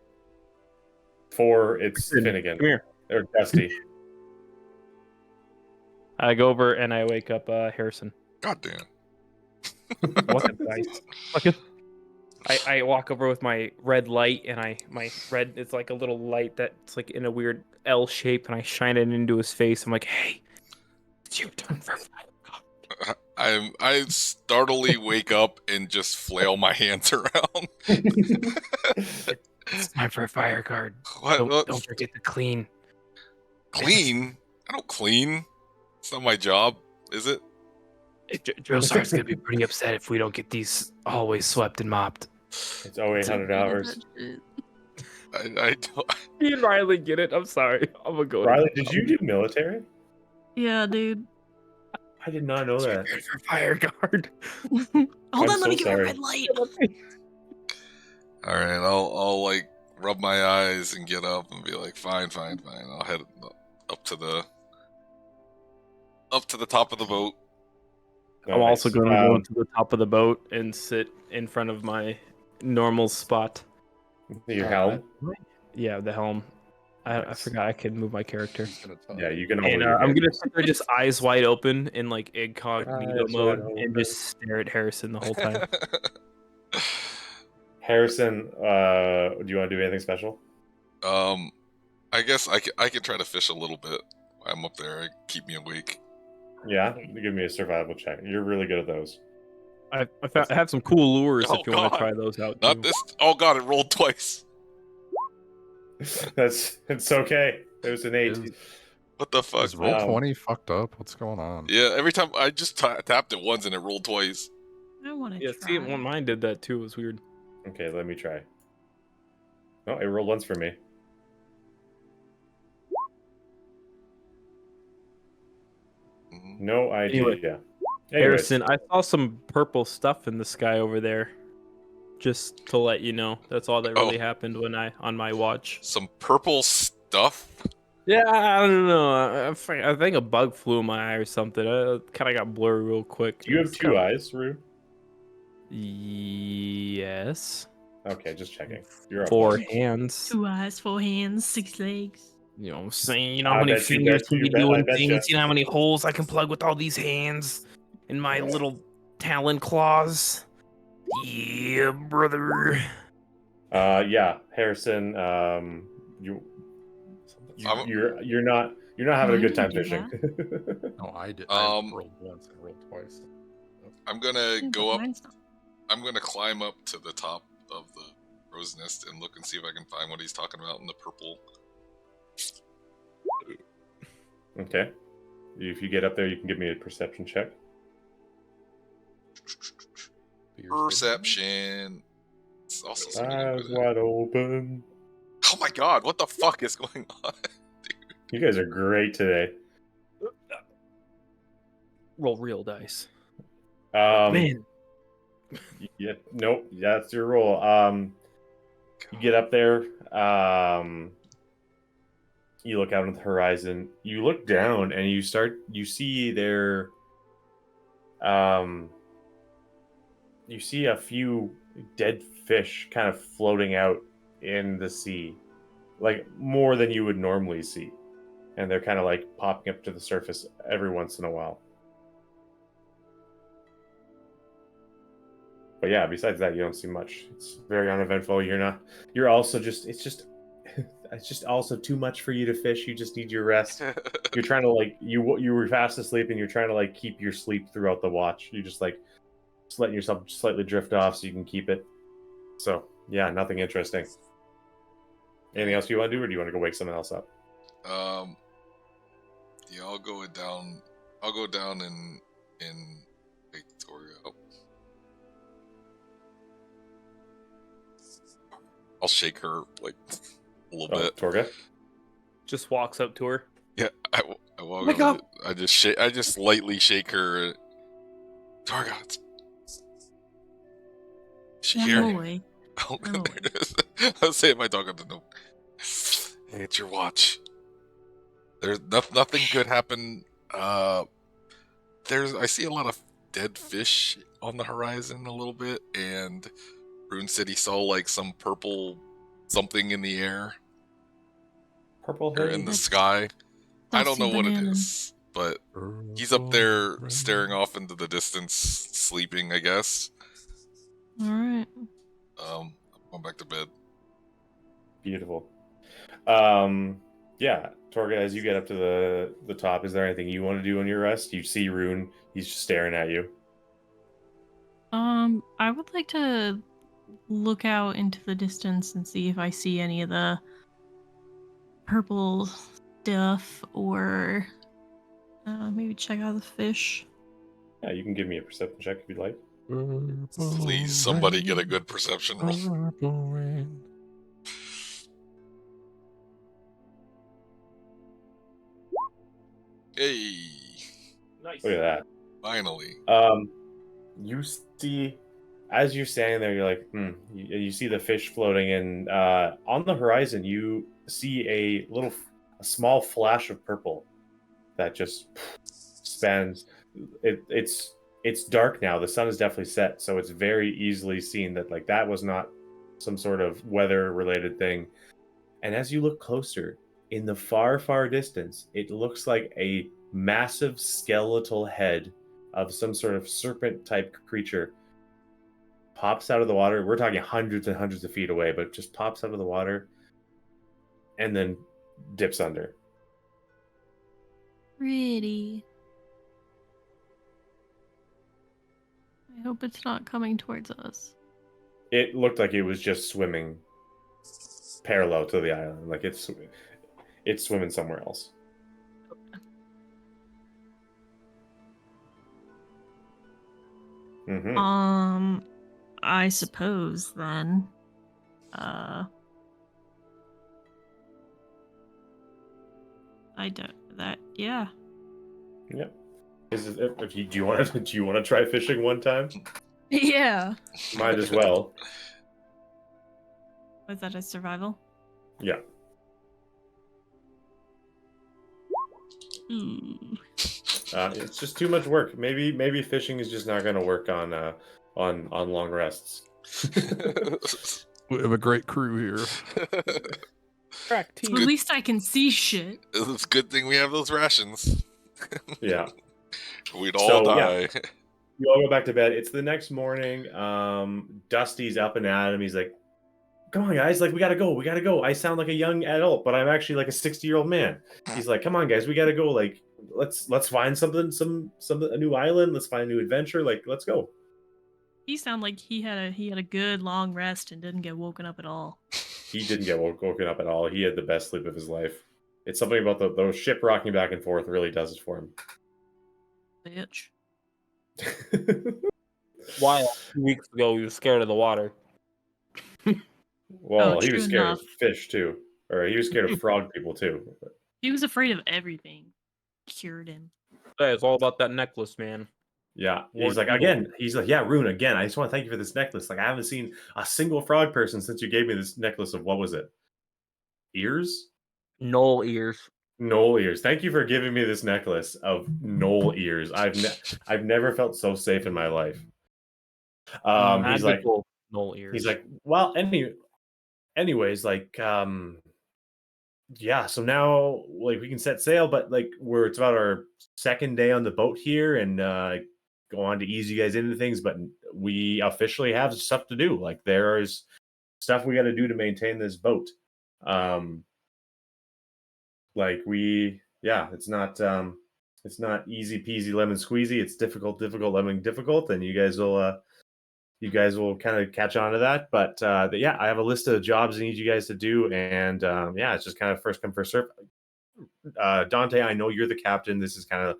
4, it's Finnegan Come here. or Dusty. I go over and I wake up Harrison. goddamn. What the dice? Fucking- I walk over with my red light and my red, it's like a little light that's like in a weird L shape, and I shine it into his face. I'm like, hey, it's your turn for I startlingly wake up and just flail my hands around. It's time for a fire card. What? Don't forget to clean. Clean? I don't clean. It's not my job, is it? Drillstar's gonna be pretty upset if we don't get these hallways swept and mopped. It's 800 hours. I don't. Me and Riley get it. I'm sorry. I'm gonna go. Riley, did you do military? Yeah, dude. I did not know that. For fire guard. Hold I'm on, let me so get my sorry. red light. All right, I'll like rub my eyes and get up and be like, fine. I'll head up to the top of the boat. I'm also Nice. going to go to the top of the boat and sit in front of my normal spot. Your helm. Yeah, the helm. I Nice. forgot I could move my character. Yeah, you can And hold your I'm hand. gonna sit there just eyes wide open in like incognito Eyes mode wide and open. just stare at Harrison the whole time. Harrison, do you want to do anything special? I guess I can try to fish a little bit. I'm up there. Keep me awake. Yeah, give me a survival check. You're really good at those. I have some cool lures Oh, if you want God. to try those out Not too. this. Oh God! It rolled twice. It's okay. It was an 8. Is, What the fuck? is roll Um, 20 fucked up? What's going on? Yeah, every time I just tapped it once and it rolled twice. I want to Yeah, try. see, when mine did that too. It was weird. Okay, let me try. Oh, it rolled once for me. Mhm. No idea. Anyway, Anyways, Harrison, I saw some purple stuff in the sky over there. Just to let you know, that's all that really happened when on my watch. Some purple stuff. Yeah, I don't know. I think a bug flew in my eye or something. I kind of got blurry real quick. do you have It's 2 eyes, Rue? Yes. Okay, just checking. You're up. 4 hands. 2 eyes, 4 hands, 6 legs. You know what I'm saying? You know how I many bet you, fingers bet can you, be bet- I doing betcha. things? You know how many holes I can plug with all these hands and my little talon claws? Yeah, brother. Yeah, Harrison. You, I'm- you're not having a When good did time you do fishing. No, I did. I Um, rolled once and rolled twice. I'm gonna Yeah, go but up. mine's not. I'm gonna climb up to the top of the rose nest and look and see if I can find what he's talking about in the purple. Okay. If you get up there, you can give me a perception check. Perception. It's also something I'm Eyes good at. wide open. Oh my God! What the fuck is going on? You guys are great today. Roll real dice. Man. Yeah, nope. That's your roll. You get up there. You look out on the horizon. You look down, and you see there. You see a few dead fish kind of floating out in the sea, like more than you would normally see, and they're kind of like popping up to the surface every once in a while. But yeah, besides that, you don't see much. It's very uneventful. You're also just. It's just. It's just also too much for you to fish. You just need your rest. You're trying to like you were fast asleep, and you're trying to like keep your sleep throughout the watch. You just like letting yourself slightly drift off so you can keep it. So yeah, nothing interesting. Anything else you want to do, or do you want to go wake someone else up? Yeah, I'll go down. I'll go down and wake Victoria up. I'll shake her like a little bit. Torga? Just walks up to her. Yeah, I walk Wake over. up! I just lightly shake her. Torga, she I'm here. awake. Oh, I'm there it is. I'll say it. My dog got the note. Hey, it's your watch. There's nothing good happened. I see a lot of dead fish on the horizon a little bit, and Rune said he saw like some purple something in the air Purple or haze? in the sky. I don't know what it Bananas. is, but he's up there staring off into the distance, sleeping, I guess. All right. I'm going back to bed. Beautiful. Yeah, Torga, as you get up to the top, is there anything you want to do on your rest? You see Rune, he's just staring at you. I would like to look out into the distance and see if I see any of the purple stuff, or maybe check out the fish. Yeah, you can give me a perception check if you'd like. Please, somebody get a good perception roll. Hey, Nice. Look at that. finally. You see, as you're standing there, you're like, you see the fish floating, and on the horizon, you see a small flash of purple that just spans. It's dark now. The sun is definitely set, so it's very easily seen that like that was not some sort of weather related thing. And as you look closer, in the far, far distance, it looks like a massive skeletal head of some sort of serpent type creature pops out of the water. We're talking hundreds and hundreds of feet away, but it just pops out of the water and then dips under. Pretty. I hope it's not coming towards us. It looked like it was just swimming parallel to the island, like it's swimming somewhere else. Mm-hmm. I suppose then. I don't. That yeah. Yep. Do you want to try fishing one time? Yeah. Might as well. Was that a survival? Yeah. Ooh. It's just too much work. Maybe fishing is just not going to work on long rests. We have a great crew here. Crack team. At least I can see shit. It's a good thing we have those rations. Yeah. We'd all die. Yeah. You all go back to bed. It's the next morning. Dusty's up and at him. He's like, "Come on, guys! Like, we gotta go. I sound like a young adult, but I'm actually like a 60-year-old man." He's like, "Come on, guys, we gotta go. Like, let's find something, a new island. Let's find a new adventure. Like, let's go." He sounded like he had a good long rest and didn't get woken up at all. He didn't get woken up at all. He had the best sleep of his life. It's something about those ship rocking back and forth really does it for him. Bitch. While 2 weeks ago, he was scared of the water. Well, he true was scared enough. of fish too, or he was scared of frog people too. He was afraid of everything. Cured him. Hey, it's all about that necklace, man. Yeah, Lord he's like, Evil. again, he's like, yeah, Rune, again, I just want to thank you for this necklace. Like, I haven't seen a single frog person since you gave me this necklace of, what was it? Ears? Knoll ears. Knoll ears. Thank you for giving me this necklace of knoll ears. I've never felt so safe in my life. He's like, Magical knoll ears. he's like, well, anyways, like, yeah, so now like we can set sail, but like it's about our second day on the boat here, and go on to ease you guys into things, but we officially have stuff to do. Like, there's stuff we got to do to maintain this boat. It's not easy peasy lemon squeezy. It's difficult lemon difficult, and you guys will kind of catch on to that. But yeah, I have a list of jobs I need you guys to do, and yeah, it's just kind of first come first serve. Dante, I know you're the captain. This is kind of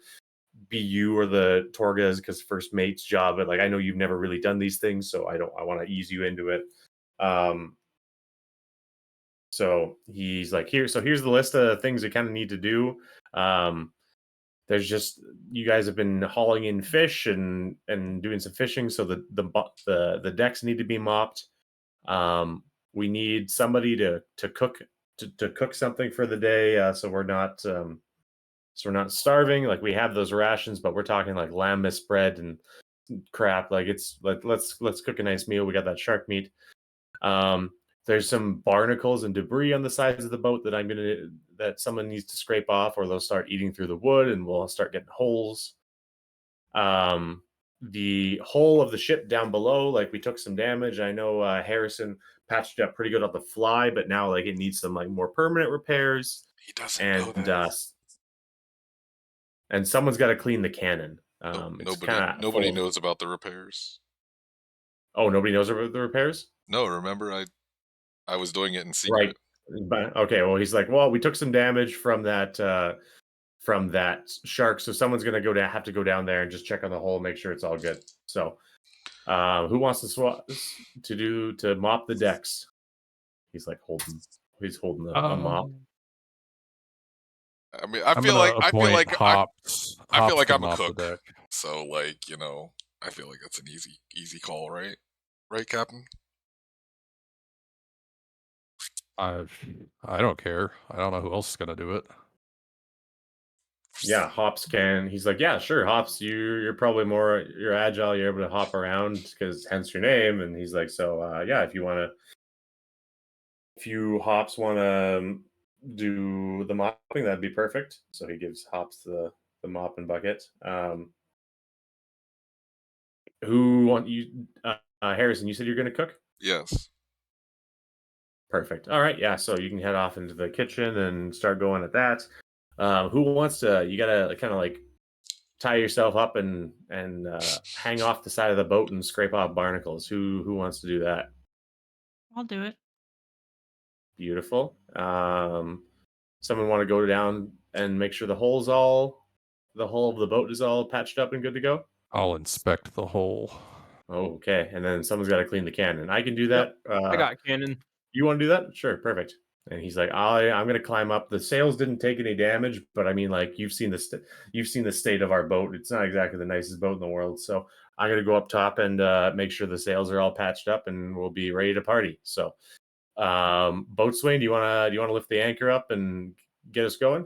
be you or the Torgas, because first mate's job, but like, I know you've never really done these things, so I want to ease you into it. So he's like, here's the list of things you kind of need to do. There's just, you guys have been hauling in fish and doing some fishing, so the decks need to be mopped. We need somebody to cook something for the day, so we're not starving. Like, we have those rations, but we're talking like lamb spread and crap. Like, it's like, let's cook a nice meal. We got that shark meat. There's some barnacles and debris on the sides of the boat that someone needs to scrape off, or they'll start eating through the wood and we'll start getting holes. The hull of the ship down below, like, we took some damage. I know Harrison patched it up pretty good on the fly, but now like it needs some like more permanent repairs. He doesn't know that. And someone's got to clean the cannon. Nobody knows about the repairs. Oh, nobody knows about the repairs? No, remember I was doing it in secret. Right. But okay, well, he's like, well, we took some damage from that shark, so someone's gonna have to go down there and just check on the hole, make sure it's all good. So, who wants to mop the decks? He's like holding a mop. I mean, I feel like I'm a cook. deck. So, like, I feel like that's an easy call, right? right, Captain? I I don't care. I don't know who else is gonna do it. Yeah, Hops can. He's like, yeah, sure, Hops. You're probably you're agile. You're able to hop around because hence your name. And he's like, so yeah, if you Hops want to do the mopping, that'd be perfect. So he gives Hops the mop and bucket. Who want you, Harrison? You said you're going to cook. Yes. Perfect. All right, yeah. So you can head off into the kitchen and start going at that. Who wants to? You gotta kind of like tie yourself up and hang off the side of the boat and scrape off barnacles. Who wants to do that? I'll do it. Beautiful. Someone want to go down and make sure the whole of the boat is all patched up and good to go. I'll inspect the hole. Oh, okay. And then someone's got to clean the cannon. I can do Yep, that. I got cannon. You want to do that? Sure, perfect. And he's like, I'm going to climb up. The sails didn't take any damage, but I mean, like you've seen the state of our boat. It's not exactly the nicest boat in the world. So I'm going to go up top and make sure the sails are all patched up, and we'll be ready to party. So, boatswain, do you want to lift the anchor up and get us going?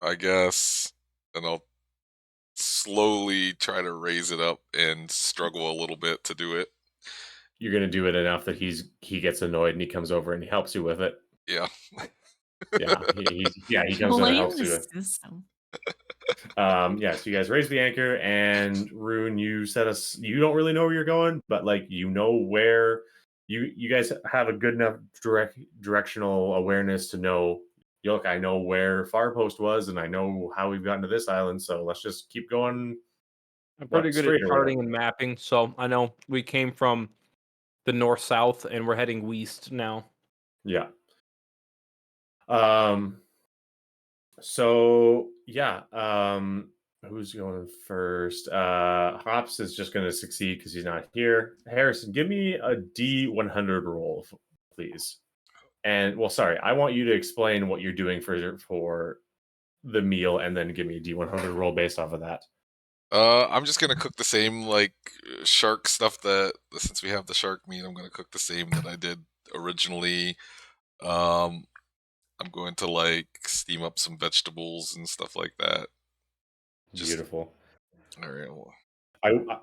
I guess, and I'll slowly try to raise it up and struggle a little bit to do it. You're going to do it enough that he gets annoyed and he comes over and he helps you with it. Yeah. Yeah, he comes in and Blame helps the you. system. Yeah, so you guys raise the anchor, and Rune, you don't really know where you're going, but like you know where you guys have a good enough directional awareness to know, look, I know where Farpost was and I know how we've gotten to this island, so let's just keep going. I'm pretty good at Straight or charting whatever. and mapping, so I know we came from the north-south and we're heading west now. Yeah. So yeah, who's going first? Hops is just going to succeed because he's not here. Harrison, give me a D100 roll, please. And well, sorry, I want you to explain what you're doing for the meal, and then give me a D100 roll based off of that. I'm just gonna cook the same like shark stuff that since we have the shark meat, I'm gonna cook the same that I did originally. Um, I'm going to like steam up some vegetables and stuff like that. Just Beautiful. all right. Well,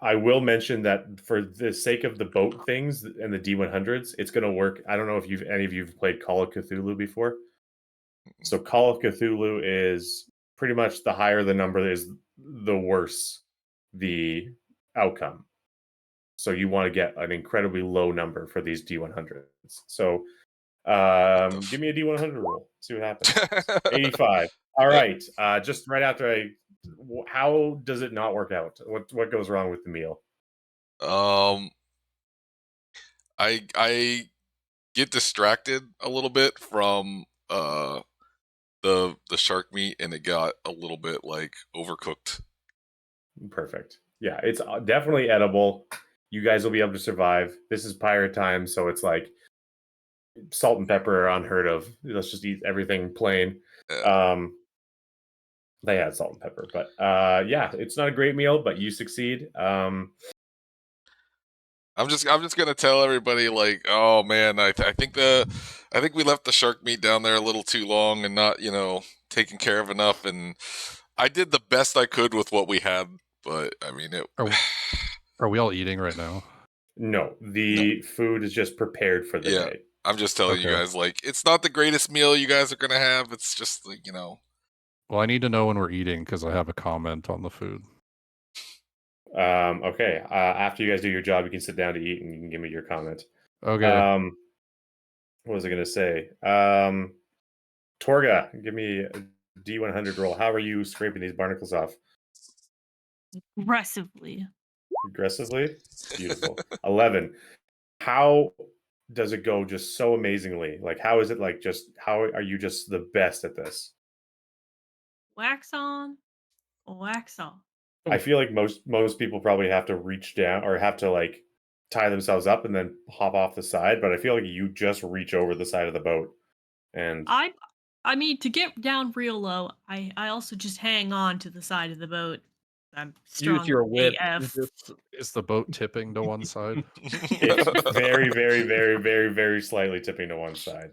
I will mention that for the sake of the boat things and the D100s, it's going to work. I don't know if any of you've played Call of Cthulhu before. So Call of Cthulhu is pretty much the higher the number is, the worse the outcome. So you want to get an incredibly low number for these D100s. So give me a D100 roll. See what happens. 85. All right. Just right after how does it not work out? What goes wrong with the meal? I get distracted a little bit from the shark meat, and it got a little bit like overcooked. Perfect. Yeah, it's definitely edible. You guys will be able to survive. This is pirate time, so it's like salt and pepper are unheard of. Let's just eat everything plain. They had salt and pepper, but yeah, it's not a great meal, but you succeed. I'm just gonna tell everybody like, oh man, I think we left the shark meat down there a little too long and not taken care of enough, and I did the best I could with what we had, but I mean it. Are we all eating right now? No, the food is just prepared for the day. I'm just telling you Okay. guys, like, it's not the greatest meal you guys are gonna have. It's just like Well, I need to know when we're eating because I have a comment on the food. Okay. After you guys do your job, you can sit down to eat and you can give me your comment. Okay. What was I going to say? Torga, give me a D100 roll. How are you scraping these barnacles off? Aggressively. Aggressively? Beautiful. 11. How does it go just so amazingly? Like, how is it like just, how are you just the best at this? Wax on, wax off. I feel like most people probably have to reach down or have to like tie themselves up and then hop off the side, but I feel like you just reach over the side of the boat and I mean, to get down real low, I also just hang on to the side of the boat. I'm strong. Use your whip. AF. Is the boat tipping to one side? It's very, very, very, very, very slightly tipping to one side.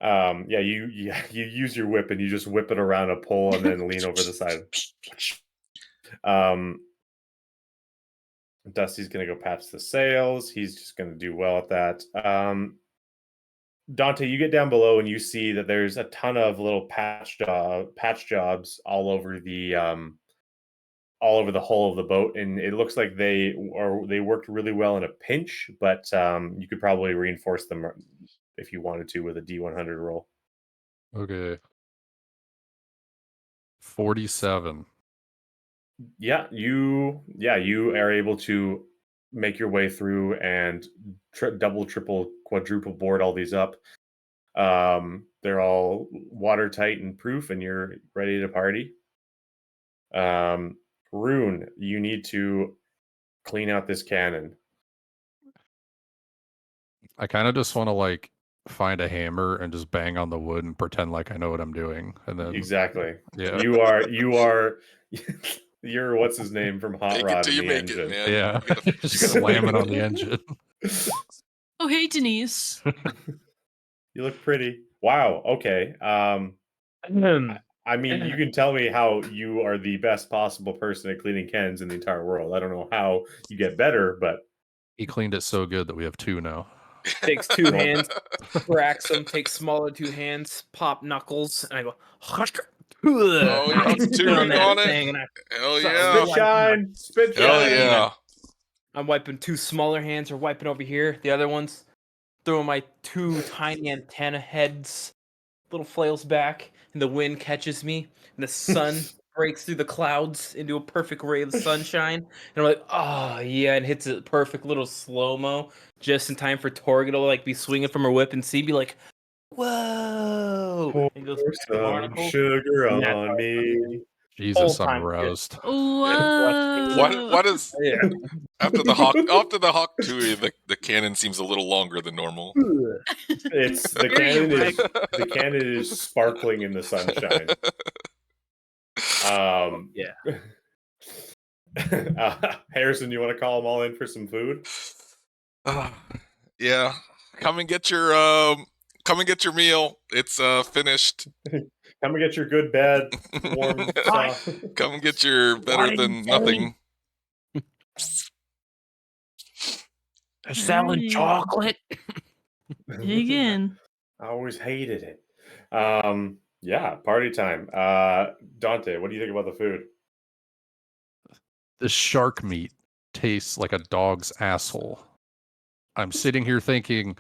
You use your whip and you just whip it around a pole and then lean over the side. Dusty's gonna go patch the sails. He's just gonna do well at that. Dante, you get down below and you see that there's a ton of little patch jobs all over the hull of the boat, and it looks like they worked really well in a pinch, but you could probably reinforce them if you wanted to with a D100 roll. Okay. 47. You are able to make your way through and double, triple, quadruple board all these up. They're all watertight and proof, and you're ready to party. Rune, you need to clean out this cannon. I kind of just want to like find a hammer and just bang on the wood and pretend like I know what I'm doing, and then Exactly. yeah, You are you're what's his name from Hot Take it Rod till in you the make engine. it, man. yeah, You gotta- just slam it on the engine. Oh, hey, Denise. You look pretty. Wow. Okay. I mean, you can tell me how you are the best possible person at cleaning cans in the entire world. I don't know how you get better, but He cleaned it so good that we have 2 now. Takes 2 hands, cracks them, takes smaller 2 hands, pop knuckles, and I go, Oh, yeah, spit tuning that on it. thing, and Hell So- yeah. spit shine, spit Hell shine. yeah. I'm wiping 2 smaller hands are wiping over here. The other ones throwing my 2 tiny antenna heads, little flails back, and the wind catches me, and the sun breaks through the clouds into a perfect ray of sunshine. And I'm like, oh yeah, and hits a perfect little slow-mo just in time for Torga to like be swinging from her whip and see be like, whoa. Pour And goes back to some barnacle. sugar And that's on how me. Jesus, Whole I'm time, aroused. Whoa. What is Yeah. after the Hawk Tui, the cannon seems a little longer than normal. It's the Very cannon erect. the cannon is sparkling in the sunshine. Yeah. Harrison, you want to call them all in for some food? Yeah. Come and get your meal. It's finished. Come and get your good bed, warm stuff. Come and get your better than nothing. They're selling Hey. chocolate. Dig in. I always hated it. Yeah, party time. Dante, what do you think about the food? This shark meat tastes like a dog's asshole. I'm sitting here thinking,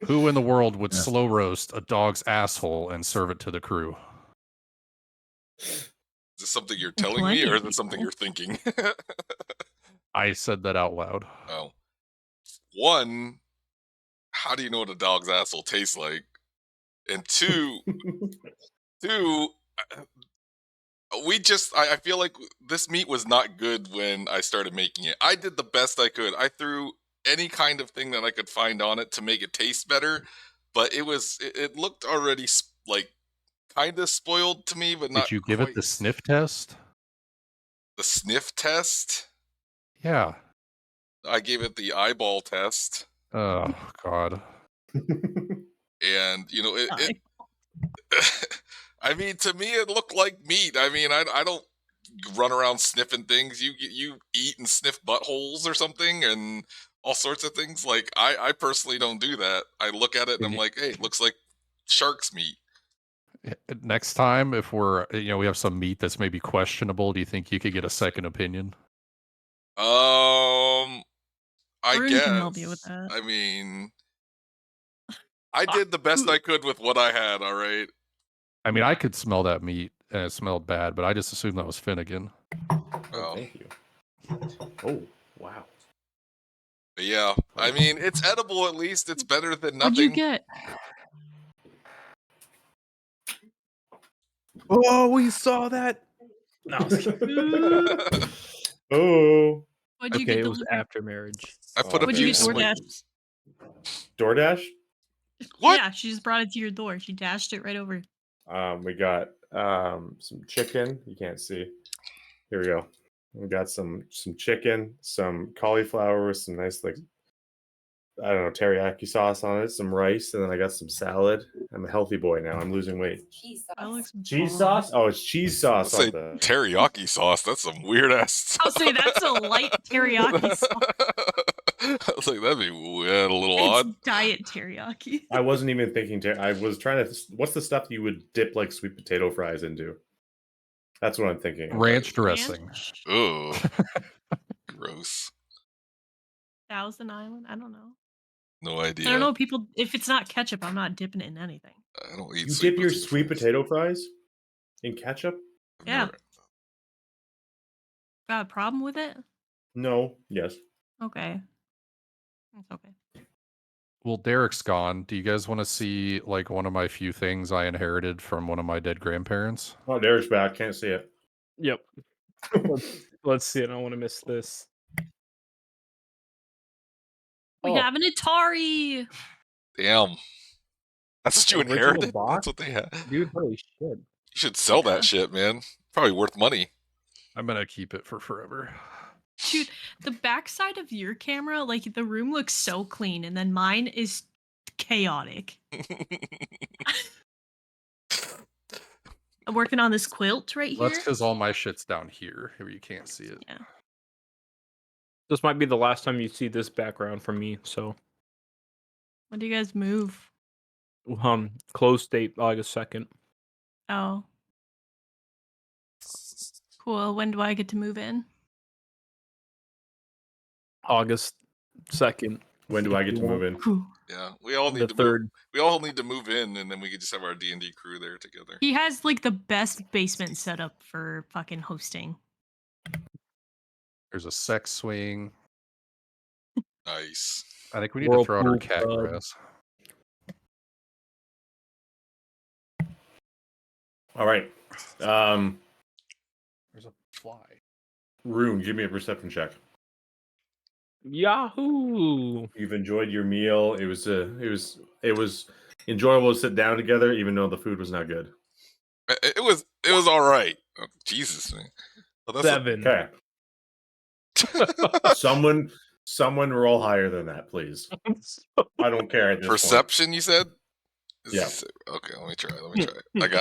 who in the world would slow roast a dog's asshole and serve it to the crew? Is this something you're telling me, or is it something people. you're thinking? I said that out loud. Oh. One, how do you know what a dog's asshole tastes like? And two, I feel like this meat was not good when I started making it. I did the best I could. I threw any kind of thing that I could find on it to make it taste better, but it looked already like kind of spoiled to me, but not. Did you give it quite. the sniff test? The sniff test? Yeah. I gave it the eyeball test, Oh, God. and you know it Hi. I mean, to me, it looked like meat. I mean, I don't run around sniffing things. You eat and sniff buttholes or something, and all sorts of things. Like I personally don't do that. I look at it and I'm like, hey, looks like shark's meat. Next time, if we have some meat that's maybe questionable, do you think you could get a second opinion? I Arun guess. can help you with that. I mean, I did the best I could with what I had. All right. I mean, I could smell that meat, and it smelled bad, but I just assumed that was Finnegan. Oh. Thank you. Oh, wow. But yeah, I mean, it's edible at least. It's better than What'd you nothing. get? Oh, we saw that. No, I was kidding. Oh. What'd you Okay, get it was delivered? after marriage. I put a What'd you few get sweet. DoorDash? DoorDash? What? Yeah, she just brought it to your door. She dashed it right over. We got some chicken. You can't see. Here we go. We got some chicken, some cauliflower with some nice like I don't know teriyaki sauce on it, some rice, and then I got some salad. I'm a healthy boy now. I'm losing weight. That looks Cheese bomb. sauce? Oh, it's cheese sauce Let's on say the. teriyaki sauce. That's some weird ass. I'll say that's a light teriyaki sauce. I was like, that'd be weird, a little It's odd. diet teriyaki. I wasn't even thinking. I was trying to. What's the stuff you would dip like sweet potato fries into? That's what I'm thinking. Ranch dressing. Ranch? Ugh, gross. Thousand Island? I don't know. No idea. I don't know. People, if it's not ketchup, I'm not dipping it in anything. I don't eat. You sweet dip your potato sweet fries. potato fries in ketchup? I've Yeah. never- Got a problem with it? No. Yes. Okay. It's okay. Well, Derek's gone. Do you guys want to see like one of my few things I inherited from one of my dead grandparents? Oh, Derek's back. Can't see it. Yep. Let's see. I don't want to miss this. We Oh. have an Atari. Damn. That's what you Original inherited? box? That's what they had. Dude, holy shit. You should sell Yeah. that shit, man. Probably worth money. I'm gonna keep it for forever. Dude, the backside of your camera, like the room looks so clean, and then mine is chaotic. I'm working on this quilt right here. That's because all my shit's down here where you can't see it. Yeah. This might be the last time you see this background from me, so When do you guys move? close date August 2nd. Oh. Cool. When do I get to move in? August 2nd. When do I get to move in? Whew. Yeah, we all The need to move. 3rd. We all need to move in, and then we could just have our D&D crew there together. He has like the best basement setup for fucking hosting. There's a sex swing. Nice. I think we need to throw out our Whirlpool cat club. grass. All right. There's a fly. Rune, give me a perception check. Yahoo! You've enjoyed your meal. It was enjoyable to sit down together, even though the food was not good. It was all right. Oh, Jesus, man. Oh, that's 7. Okay. Someone roll higher than that, please. I don't care at this point. perception. You said. Yeah. Okay, let me try.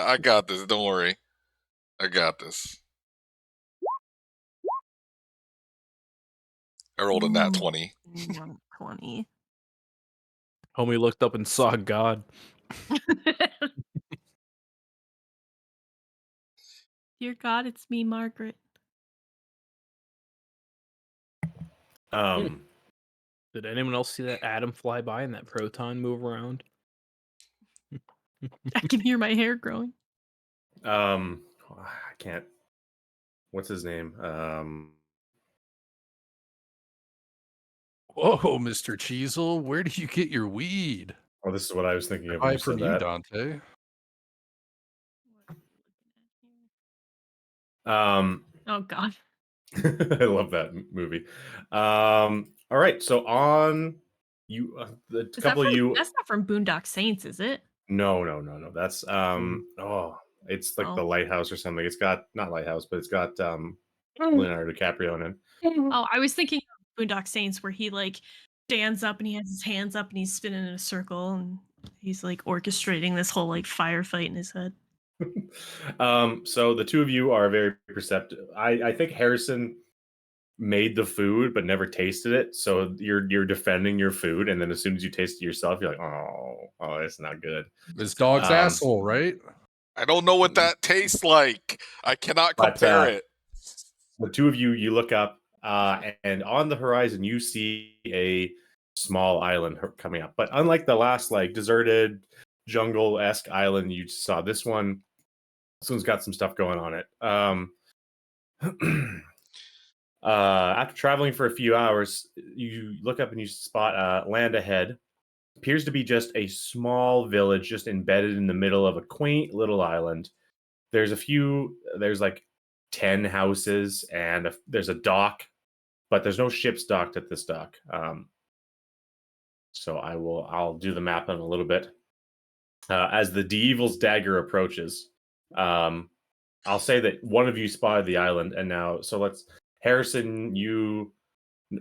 I got this. Don't worry. I got this. I rolled a nat Ooh. 20. 20. Homie looked up and saw God. Dear God, it's me, Margaret. Did anyone else see that atom fly by and that proton move around? I can hear my hair growing. I can't. What's his name? Whoa, Mr. Cheezel, where do you get your weed? Oh, this is what I was thinking of when Buy you from said you, that. Dante. Oh God. I love that movie. All right, so on you, the Is couple that of from, you. that's not from Boondock Saints, is it? No. That's it's like the Oh. Lighthouse or something. It's got not Lighthouse, but it's got Leonardo DiCaprio in it. Oh, I was thinking of Boondock Saints where he like stands up and he has his hands up and he's spinning in a circle and he's like orchestrating this whole like firefight in his head. So the two of you are very perceptive. I think Harrison made the food but never tasted it, so you're defending your food, and then as soon as you taste it yourself, you're like, oh, it's not good. This dog's asshole, right? I don't know what that tastes like. I cannot But, compare it. The two of you look up, and on the horizon you see a small island coming up. But unlike the last like deserted jungle-esque island you saw, this one's got some stuff going on it. After traveling for a few hours, you look up and you spot land ahead. Appears to be just a small village, just embedded in the middle of a quaint little island. There's like 10 houses, and there's a dock, but there's no ships docked at this dock. So I'll do the map in a little bit. As the Devil's Dagger approaches, I'll say that one of you spotted the island, and now Harrison,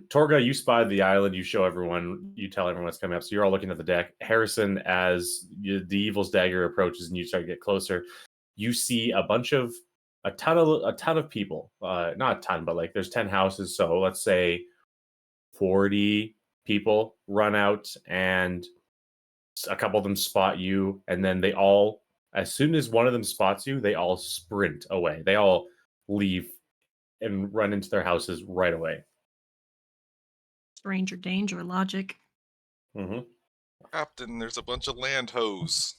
Torga, you spotted the island. You show everyone. You tell everyone what's coming up. So you're all looking at the deck. Harrison, as the evil's dagger approaches and you start to get closer, you see a ton of people. Not a ton, but like there's 10 houses. So let's say 40 people run out, and a couple of them spot you, and then they all, as soon as one of them spots you, they all sprint away. They all leave and run into their houses right away. Stranger danger logic. Mm-hmm. Captain, there's a bunch of land hoes.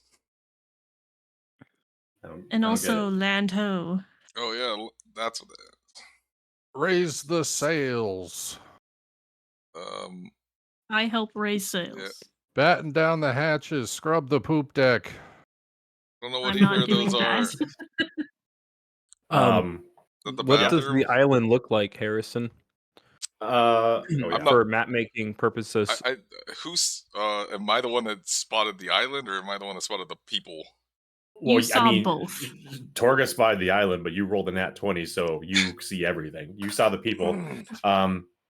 And also land ho. Oh yeah, that's what that is. Raise the sails. I help raise sails. Yeah. Batten down the hatches. Scrub the poop deck. I don't know what I'm not either of doing those are. that. The What does bathroom? the island look like, Harrison? For map making purposes. Who's am I the one that spotted the island, or am I the one that spotted the people? Well, you saw both. Torga spotted the island, but you rolled a nat 20, so you see everything. You saw the people.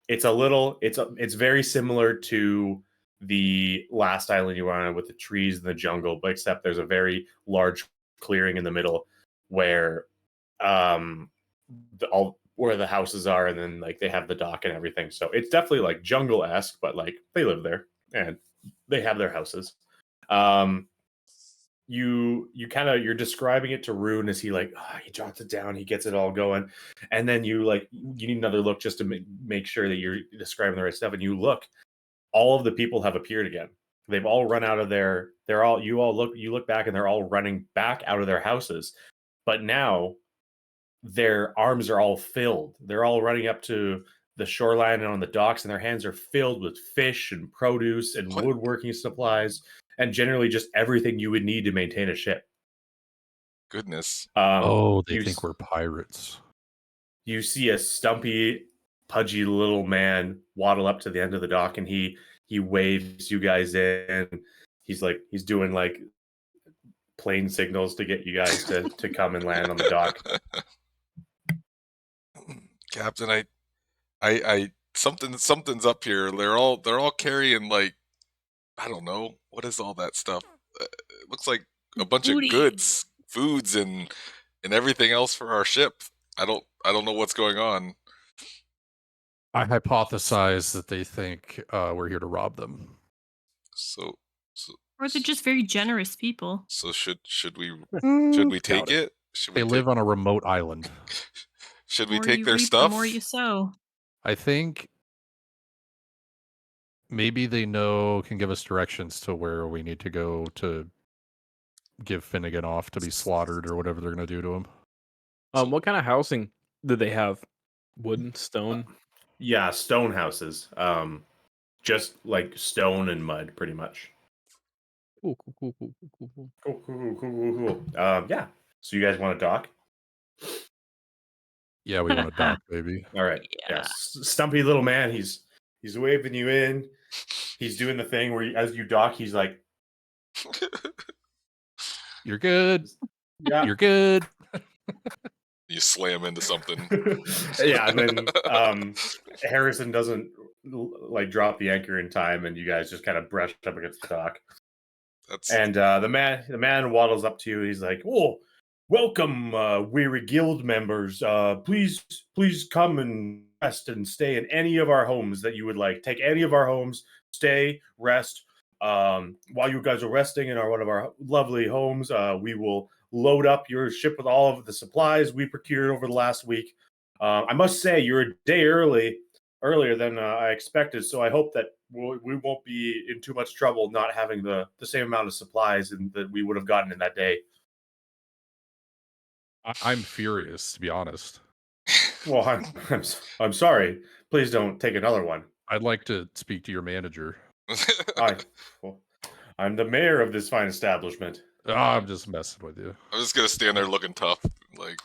It's very similar to the last island you were on with the trees and the jungle, but except there's a very large clearing in the middle where where the houses are, and then like they have the dock and everything. So it's definitely like jungle-esque, but like they live there and they have their houses. You're describing it to Rune as he he jots it down, he gets it all going, and then you need another look just to make sure that you're describing the right stuff. And you look, all of the people have appeared again. They've all run out of their. You look back, and they're all running back out of their houses, but now their arms are all filled. They're all running up to the shoreline and on the docks, and their hands are filled with fish and produce and woodworking supplies, and generally just everything you would need to maintain a ship. Goodness. They think we're pirates. You see a stumpy, pudgy little man waddle up to the end of the dock, and he waves you guys in. He's doing like plane signals to get you guys to come and land on the dock. Captain, I something's up here. They're all carrying like, I don't know, what is all that stuff? It looks like a bunch of goods, foods, and everything else for our ship. I don't know what's going on. I hypothesize that they think we're here to rob them. Or they're just very generous people. So should we take it? They live on a remote island. Should we take their stuff? The more you sow. I think maybe they can give us directions to where we need to go to give Finnegan off to be slaughtered or whatever they're going to do to him. What kind of housing do they have? Wooden, stone? Yeah, stone houses. Just like stone and mud, pretty much. Cool. Cool. Yeah. So you guys want to dock? Yeah, we want to dock, baby. All right. Yeah. Stumpy little man. He's waving you in. He's doing the thing where as you dock, he's like, "You're good. Yeah, you're good." You slam into something. Yeah, and then Harrison doesn't drop the anchor in time, and you guys just kind of brush up against the dock. And the man waddles up to you. He's like, "Oh, welcome, weary guild members. Please come and rest and stay in any of our homes that you would like. Take any of our homes, stay, rest. While you guys are resting in one of our lovely homes, we will load up your ship with all of the supplies we procured over the last week. I must say, you're a day earlier than I expected, so I hope that we won't be in too much trouble not having the same amount of supplies that we would have gotten in that day." I'm furious, to be honest. Well, I'm sorry. Please don't take another one. I'd like to speak to your manager. I'm the mayor of this fine establishment. Oh, I'm just messing with you. I'm just gonna stand there looking tough, like.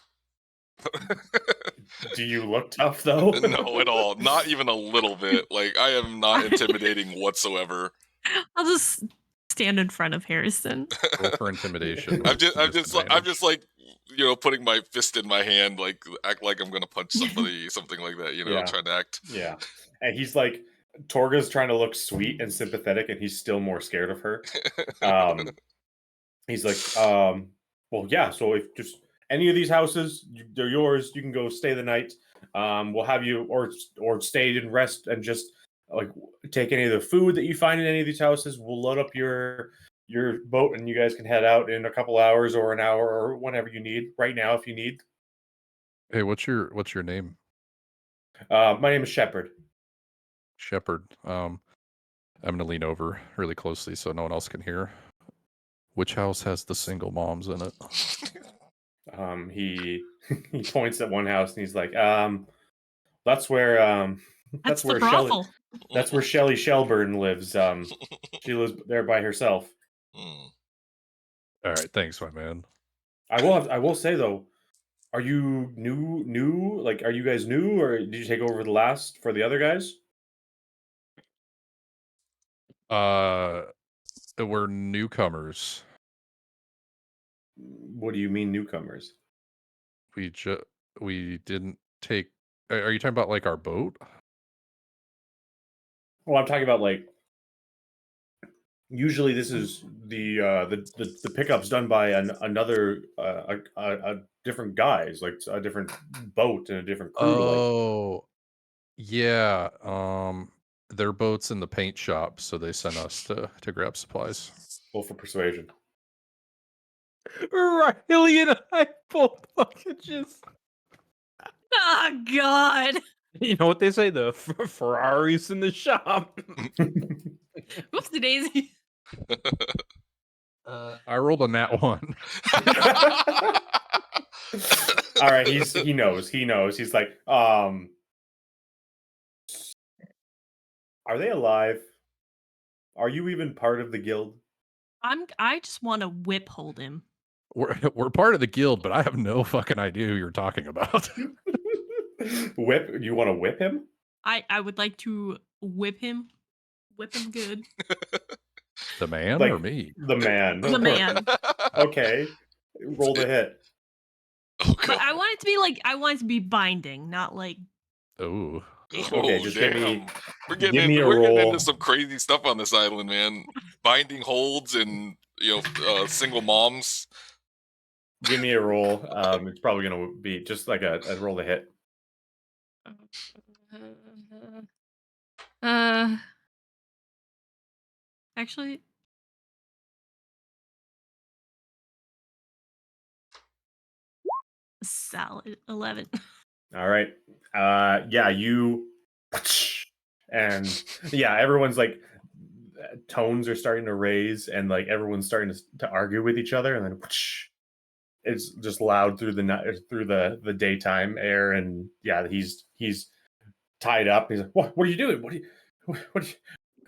Do you look tough though? No, at all. Not even a little bit. Like, I am not intimidating whatsoever. I'll just stand in front of Harrison. Roll for intimidation. I'm just like, putting my fist in my hand, like act like I'm gonna punch somebody, something like that. Yeah. Trying to act. Yeah. And he's like, Torga's trying to look sweet and sympathetic, and he's still more scared of her. He's like, well, yeah, so if just any of these houses, they're yours. You can go stay the night. We'll have you, or stay and rest and just like take any of the food that you find in any of these houses. We'll load up your boat, and you guys can head out in a couple hours or an hour or whenever you need. Right now, if you need. Hey, what's your name? My name is Shepard. Shepherd. I'm gonna lean over really closely so no one else can hear. Which house has the single moms in it? He he points at one house and he's like, that's where That's the where brothel. that's where Shelley Shelburne lives. She lives there by herself. Mm. All right, thanks, my man. I will say though, are you new? Like, are you guys new, or did you take over the last for the other guys? We're newcomers. What do you mean newcomers? We didn't take. Are you talking about like our boat? Well, I'm talking about like. Usually, this is the pickups done by another a different guys, like a different boat and a different crew. Oh, yeah. Their boat's in the paint shop, so they sent us to grab supplies. Roll for persuasion. Riley and I both fucking just. Oh God. You know what they say? The Ferrari's in the shop. Whoopsie daisy. I rolled a nat 1. All right, he knows. He's like, are they alive? Are you even part of the guild? I just want to whip hold him. We're part of the guild, but I have no fucking idea who you're talking about. Whip? You want to whip him? I would like to whip him. Whip him good. The man Like or me? the man. The man. Okay, roll the hit. Oh, But God. I want it to be binding, not like Oh, Okay, just give me- We're give getting me a we're getting roll. into some crazy stuff on this island, man. Binding holds and single moms. Give me a roll. It's probably gonna be just like a roll to hit. Actually, solid 11. All right. Yeah, you and yeah, everyone's like tones are starting to raise and like everyone's starting to argue with each other and then it's just loud through the night through the daytime air and yeah, he's tied up. He's like, "What are you doing?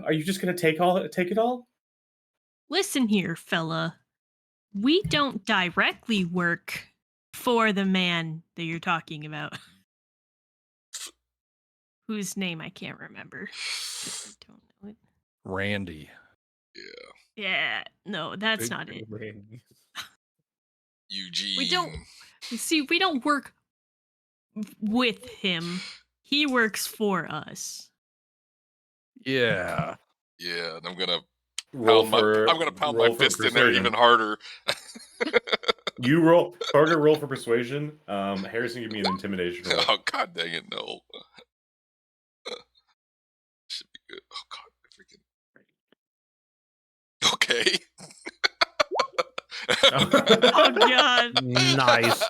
Are you just going to take it all?" Listen here, fella. We don't directly work for the man that you're talking about. Whose name I can't remember. I don't know it. Randy. Yeah, no, that's not it. Eugene. We don't. You see, we don't work with him. He works for us. Yeah. Yeah, and I'm gonna Roll pound my fist in there even harder. You roll, Parker. Roll for persuasion. Harrison, give me an intimidation roll. Oh, God dang it, no. Should be good. Oh, God, I freaking. Okay. Oh God, Nice.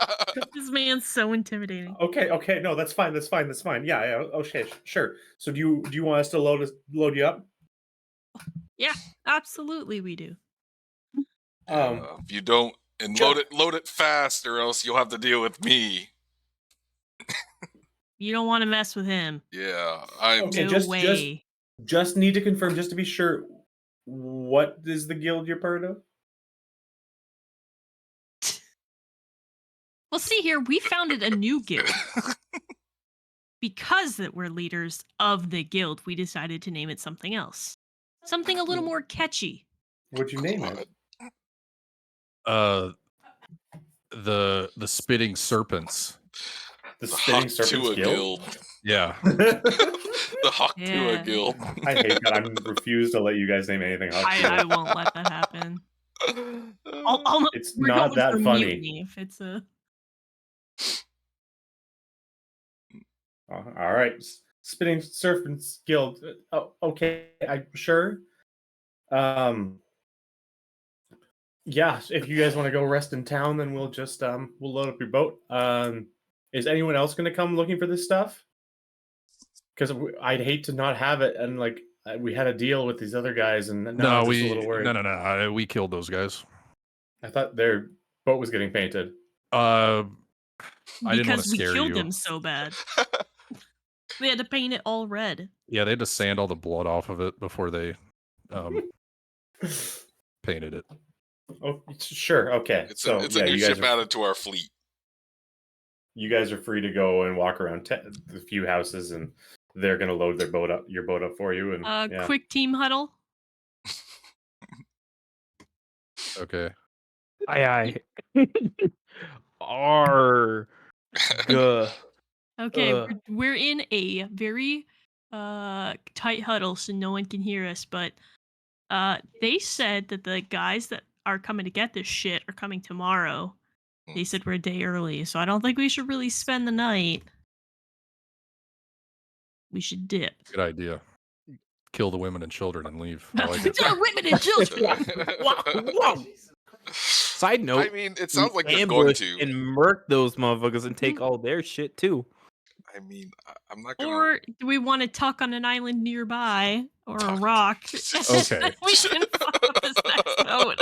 this man's so intimidating. Okay. No, that's fine. Yeah. Okay, sure. So do you want us to load you up? Yeah, absolutely, we do. If you don't, and load it fast, or else you'll have to deal with me. You don't want to mess with him. Yeah, I'm. Okay, No way. Just need to confirm, just to be sure. What is the guild you're part of? Well, see here, we founded a new guild. Because that we're leaders of the guild, we decided to name it something else. Something a little more catchy. What'd you name it? the spitting serpents. The Spitting Serpents Hawktua Guild? Yeah. The Hawktua Yeah. Guild. I hate that. I refuse to let you guys name anything Hawktua. I won't let that happen. I'll It's we're not going that for funny. mutiny if it's a. All right, Spitting Serpents Guild. Oh, okay, I sure. Yeah, if you guys want to go rest in town, then we'll just we'll load up your boat. Is anyone else going to come looking for this stuff? Because I'd hate to not have it, and like we had a deal with these other guys, and now I'm just a little worried. No. We killed those guys. I thought their boat was getting painted. I didn't want Because to we scare killed you. them so bad. They had to paint it all red. Yeah, they had to sand all the blood off of it before they painted it. Oh, sure, okay. It's So a yeah, new you guys ship added to our fleet. are free to go and walk around the few houses, and they're gonna load your boat up for you. And yeah. Quick team huddle. Okay. Aye. Arr. Guh. Okay, Ugh. we're in a very tight huddle, so no one can hear us. But they said that the guys that are coming to get this shit are coming tomorrow. They said we're a day early, so I don't think we should really spend the night. We should dip. Good idea. Kill the women and children and leave. I like it. Our women and children. Whoa. Side note, I mean, it sounds like they're going ambush to. and murk those motherfuckers and take all their shit too. I mean, I'm not gonna. Or do we want to tuck on an island nearby or a Tuck. rock? Okay. We can fuck up this next boat.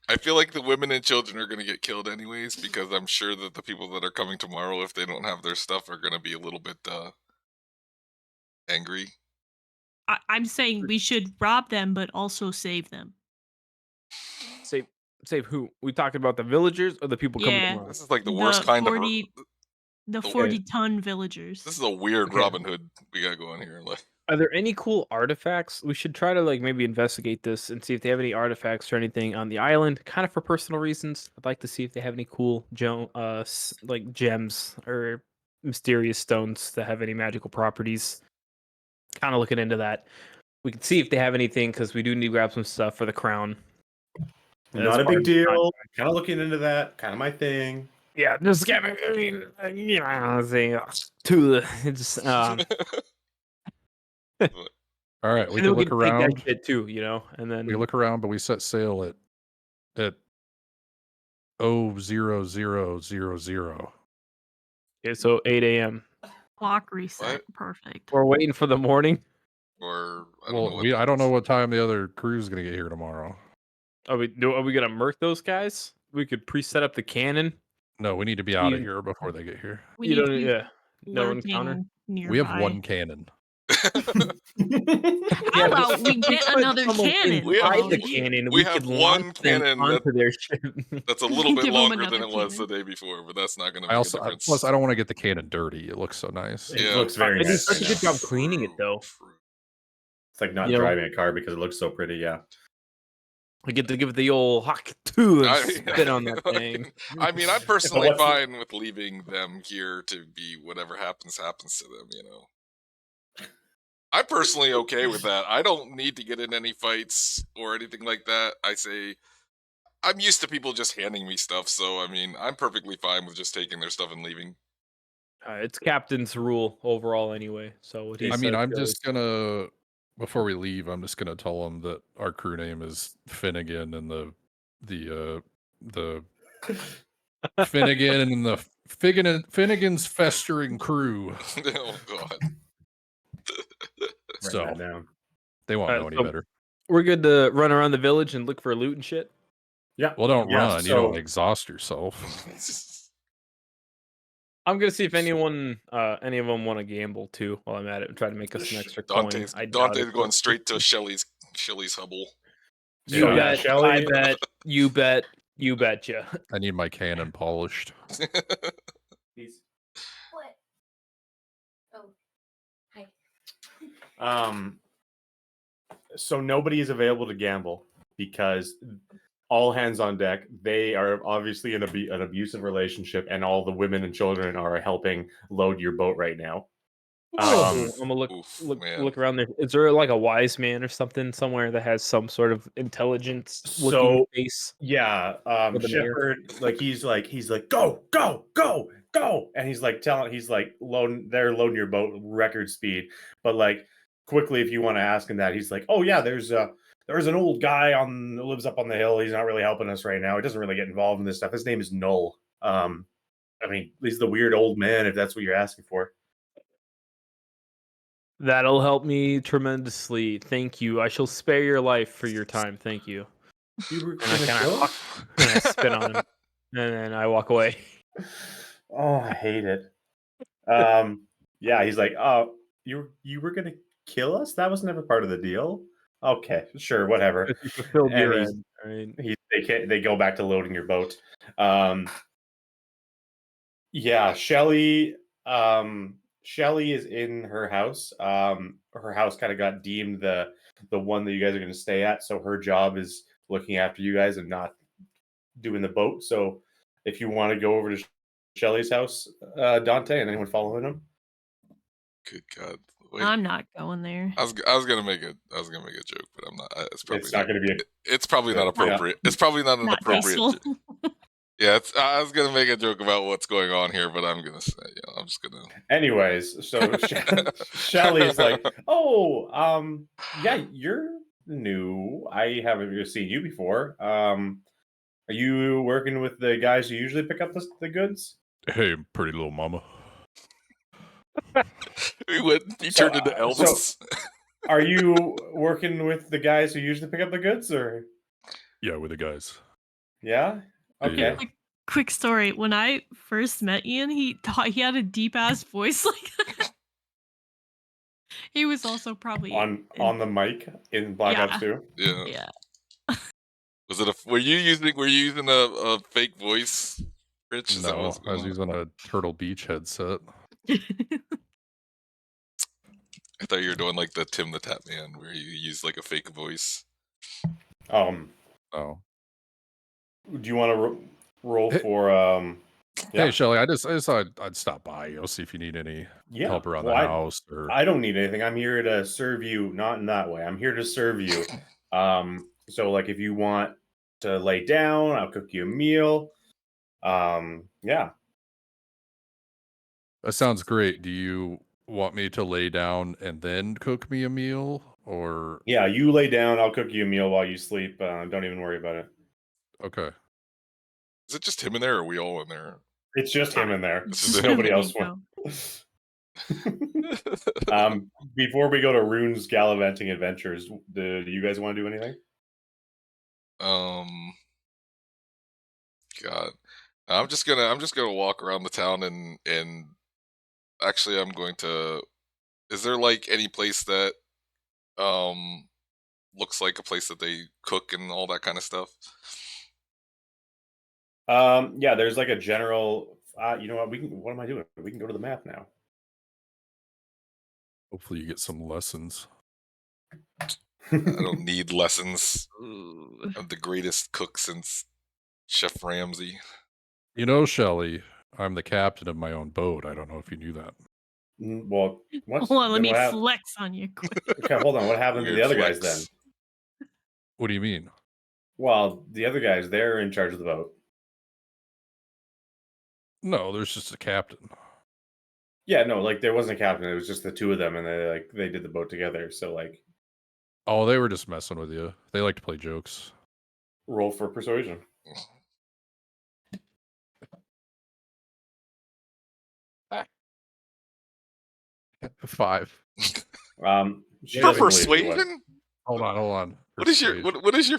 I feel like the women and children are going to get killed anyways, because I'm sure that the people that are coming tomorrow, if they don't have their stuff, are going to be a little bit angry. I'm saying we should rob them, but also save them. Save who? We talking about the villagers or the people coming Yeah. tomorrow? This is like the worst kind of. The 40-ton villagers. This is a weird Okay. Robin Hood we got going here. Like, Are there any cool artifacts? We should try to like maybe investigate this and see if they have any artifacts or anything on the island, kind of for personal reasons. I'd like to see if they have any cool like gems or mysterious stones that have any magical properties. Kind of looking into that. We can see if they have anything because we do need to grab some stuff for the crown. Not a big deal. Kind of looking into that. Kind of my thing. Yeah, just get me. I mean, you know, to just All right, we and then can look can take that around. shit too, you know, and then We look around, but we set sail at 00000. okay, so 8 a.m. Clock reset. What? Perfect. We're waiting for the morning. or I don't know. Well, What I don't know what time the other crew's gonna get here tomorrow. Are we gonna murk those guys? We could pre-set up the cannon. No, we need to be out of You- here before they get here. We You need don't, to yeah. No lurking encounter. nearby. We have one cannon. How Yeah, about we could get put another someone cannon? We have- inside the we- cannon. we We have could one launch them cannon onto their ship. That's a little bit Give 'em longer than another it was the cannon. day before, but that's not going to I make also a difference. plus I don't want to get the cannon dirty. It looks so nice. It Yeah. looks very They do nice. such a I good know. job cleaning it, though. True. It's like not You know? driving a car because it looks so pretty. Yeah. I get to give it the old hock too and I- spit on that thing. I mean, I'm personally What's the- fine with leaving them here to be whatever happens to them, you know. I'm personally okay with that. I don't need to get in any fights or anything like that. I say I'm used to people just handing me stuff, so I mean, I'm perfectly fine with just taking their stuff and leaving. It's captain's rule overall, anyway. So what he I mean, says I'm goes. just gonna before we leave, I'm just gonna tell them that our crew name is Finnegan and the Finnegan and the Finnegan's festering crew. Oh god. Write So that down. they won't Alright, know any so- better. We're good to run around the village and look for loot and shit. Yeah. Well, don't Yeah, run. You so- don't exhaust yourself. I'm gonna see if any of them want to gamble too while I'm at it and try to make us some extra coin. Dante's I doubt it. going straight to Shelly's hubble. You So, yeah, bet. Shelley- I bet. You bet. You betcha. I need my cannon polished. What? Oh, hi. So nobody is available to gamble because all hands on deck. They are obviously in an abusive relationship, and all the women and children are helping load your boat right now. I'm gonna Oof, look man. around there. Is there like a wise man or something somewhere that has some sort of intelligence looking So face? yeah, For the mayor? Shepard, he's like, go, go, go, go, and he's like loading, they're loading your boat record speed, but like quickly, if you want to ask him that, he's like, oh yeah, there's an old guy who lives up on the hill. He's not really helping us right now. He doesn't really get involved in this stuff. His name is Null. I mean, he's the weird old man, if that's what you're asking for. That'll help me tremendously. Thank you. I shall spare your life for your time. Thank you. You were And I gonna kind kill of us? and I spit on him, and then I walk away. Oh, I hate it. Yeah, he's like, oh, you were gonna kill us? That was never part of the deal. Okay, sure, whatever. Because you fulfilled And your he's end. Right? they go back to loading your boat. Yeah, Shelly is in her house. Her house kind of got deemed the one that you guys are going to stay at, so her job is looking after you guys and not doing the boat. So if you want to go over to Shelly's house, Dante, and anyone following him, Good God. Wait. I'm not going there. I was gonna make a joke, but I'm not. it's not going to be It's probably not Yeah. appropriate. It's probably not an Not appropriate. tasteful. Yeah, I was gonna make a joke about what's going on here, but I'm gonna say, I'm just gonna. Anyways, so Shelly's like, "Oh, yeah, you're new. I haven't really seen you before. Are you working with the guys who usually pick up the goods?" Hey, pretty little mama. He So, turned into Elvis. Are you working with the guys who usually pick up the goods, or Yeah, with the guys. yeah? Okay. Yeah. Quick story. When I first met Ian, he thought he had a deep ass voice like that. He was also probably On the mic in Black Yeah. Ops 2. Yeah. Yeah. Was it were you using a fake voice, Rich? Is that No, what's I going was on? using a Turtle Beach headset. I thought you were doing like the Tim the Tap Man, where you use like a fake voice. Oh. Do you want to roll Hey- for Yeah. Hey, Shelly, I just thought I'd stop by, see if you need any help around the house or I don't need anything. I'm here to serve you, not in that way. I'm here to serve you. So like if you want to lay down, I'll cook you a meal. Yeah. That sounds great. Do you want me to lay down and then cook me a meal or Yeah, you lay down, I'll cook you a meal while you sleep. Don't even worry about it. okay. Is it just him in there, or are we all in there? It's just him in there. This is Nobody There else you went. go. Before we go to Rune's gallivanting adventures, do you guys want to do anything? God, I'm just gonna walk around the town and actually I'm going to. Is there like any place that looks like a place that they cook and all that kind of stuff? Yeah, there's like a general. You know what? What am I doing? We can go to the map now. Hopefully you get some lessons. I don't need lessons. Ooh. I'm the greatest cook since Chef Ramsay. You know, Shelly, I'm the captain of my own boat. I don't know if you knew that. Well, Hold on, let me flex on you quick. Okay, hold on. What happened to Weird the other flex. guys then? What do you mean? Well, the other guys, they're in charge of the boat. No, there's just a captain. Yeah, no, like there wasn't a captain. It was just the two of them, and they did the boat together. So like, Oh, they were just messing with you. They like to play jokes. roll for persuasion. 5. She For doesn't believe you. persuasion? Hold on. What is your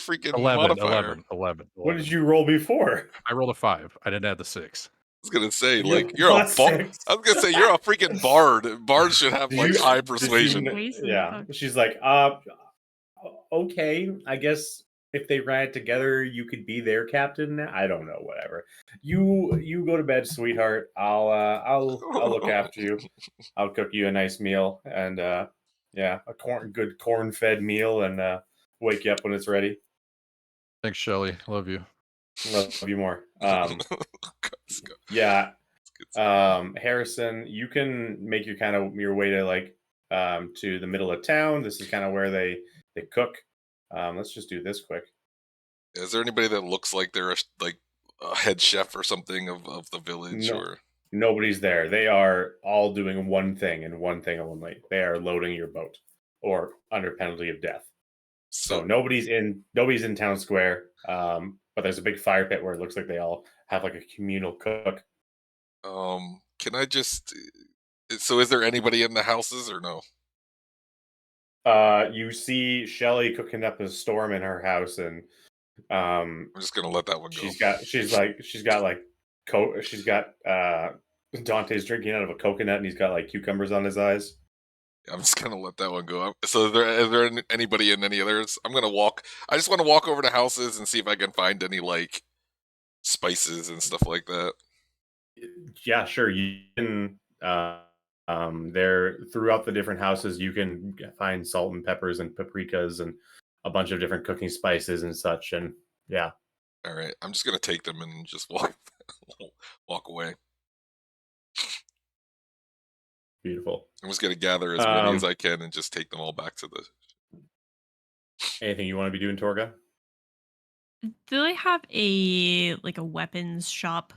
freaking 11, modifier? 11. What did you roll before? I rolled a 5. I didn't add the 6. I was gonna say, You like, you're a got bard. 6. I was gonna say you're a freaking bard. Bards should have Did like you- high did you persuasion. kn- Yeah, she's like, okay, I guess if they ran it together, you could be their captain. I don't know, whatever. You go to bed, sweetheart. I'll look after you. I'll cook you a nice meal and yeah, good corn fed meal and wake you up when it's ready. Thanks, Shelly. Love you. Love you more. Let's go. Yeah. Let's get Harrison, you can make your way to to the middle of town. This is kind of where they cook. Let's just do this quick. Is there anybody that looks like they're like a head chef or something of the village? No, Or nobody's there. They are all doing one thing and one thing only. They are loading your boat, or under penalty of death. So so nobody's in town square. But there's a big fire pit where it looks like they all have like a communal cook. can I just? So is there anybody in the houses or no? You see Shelly cooking up a storm in her house, and I'm just gonna let that one go. she's got Dante's drinking out of a coconut, and he's got like cucumbers on his eyes. I'm just gonna let that one go. So is there anybody in any others? I'm gonna walk. I just want to walk over to houses and see if I can find any like spices and stuff like that. Yeah, sure. You can there throughout the different houses you can find salt and peppers and paprikas and a bunch of different cooking spices and such. And yeah, All right, I'm just gonna take them and just walk away. beautiful. I'm just gonna gather as many as Um, I can and just take them all back to the. Anything you want to be doing, Torga? Do they have a weapons shop?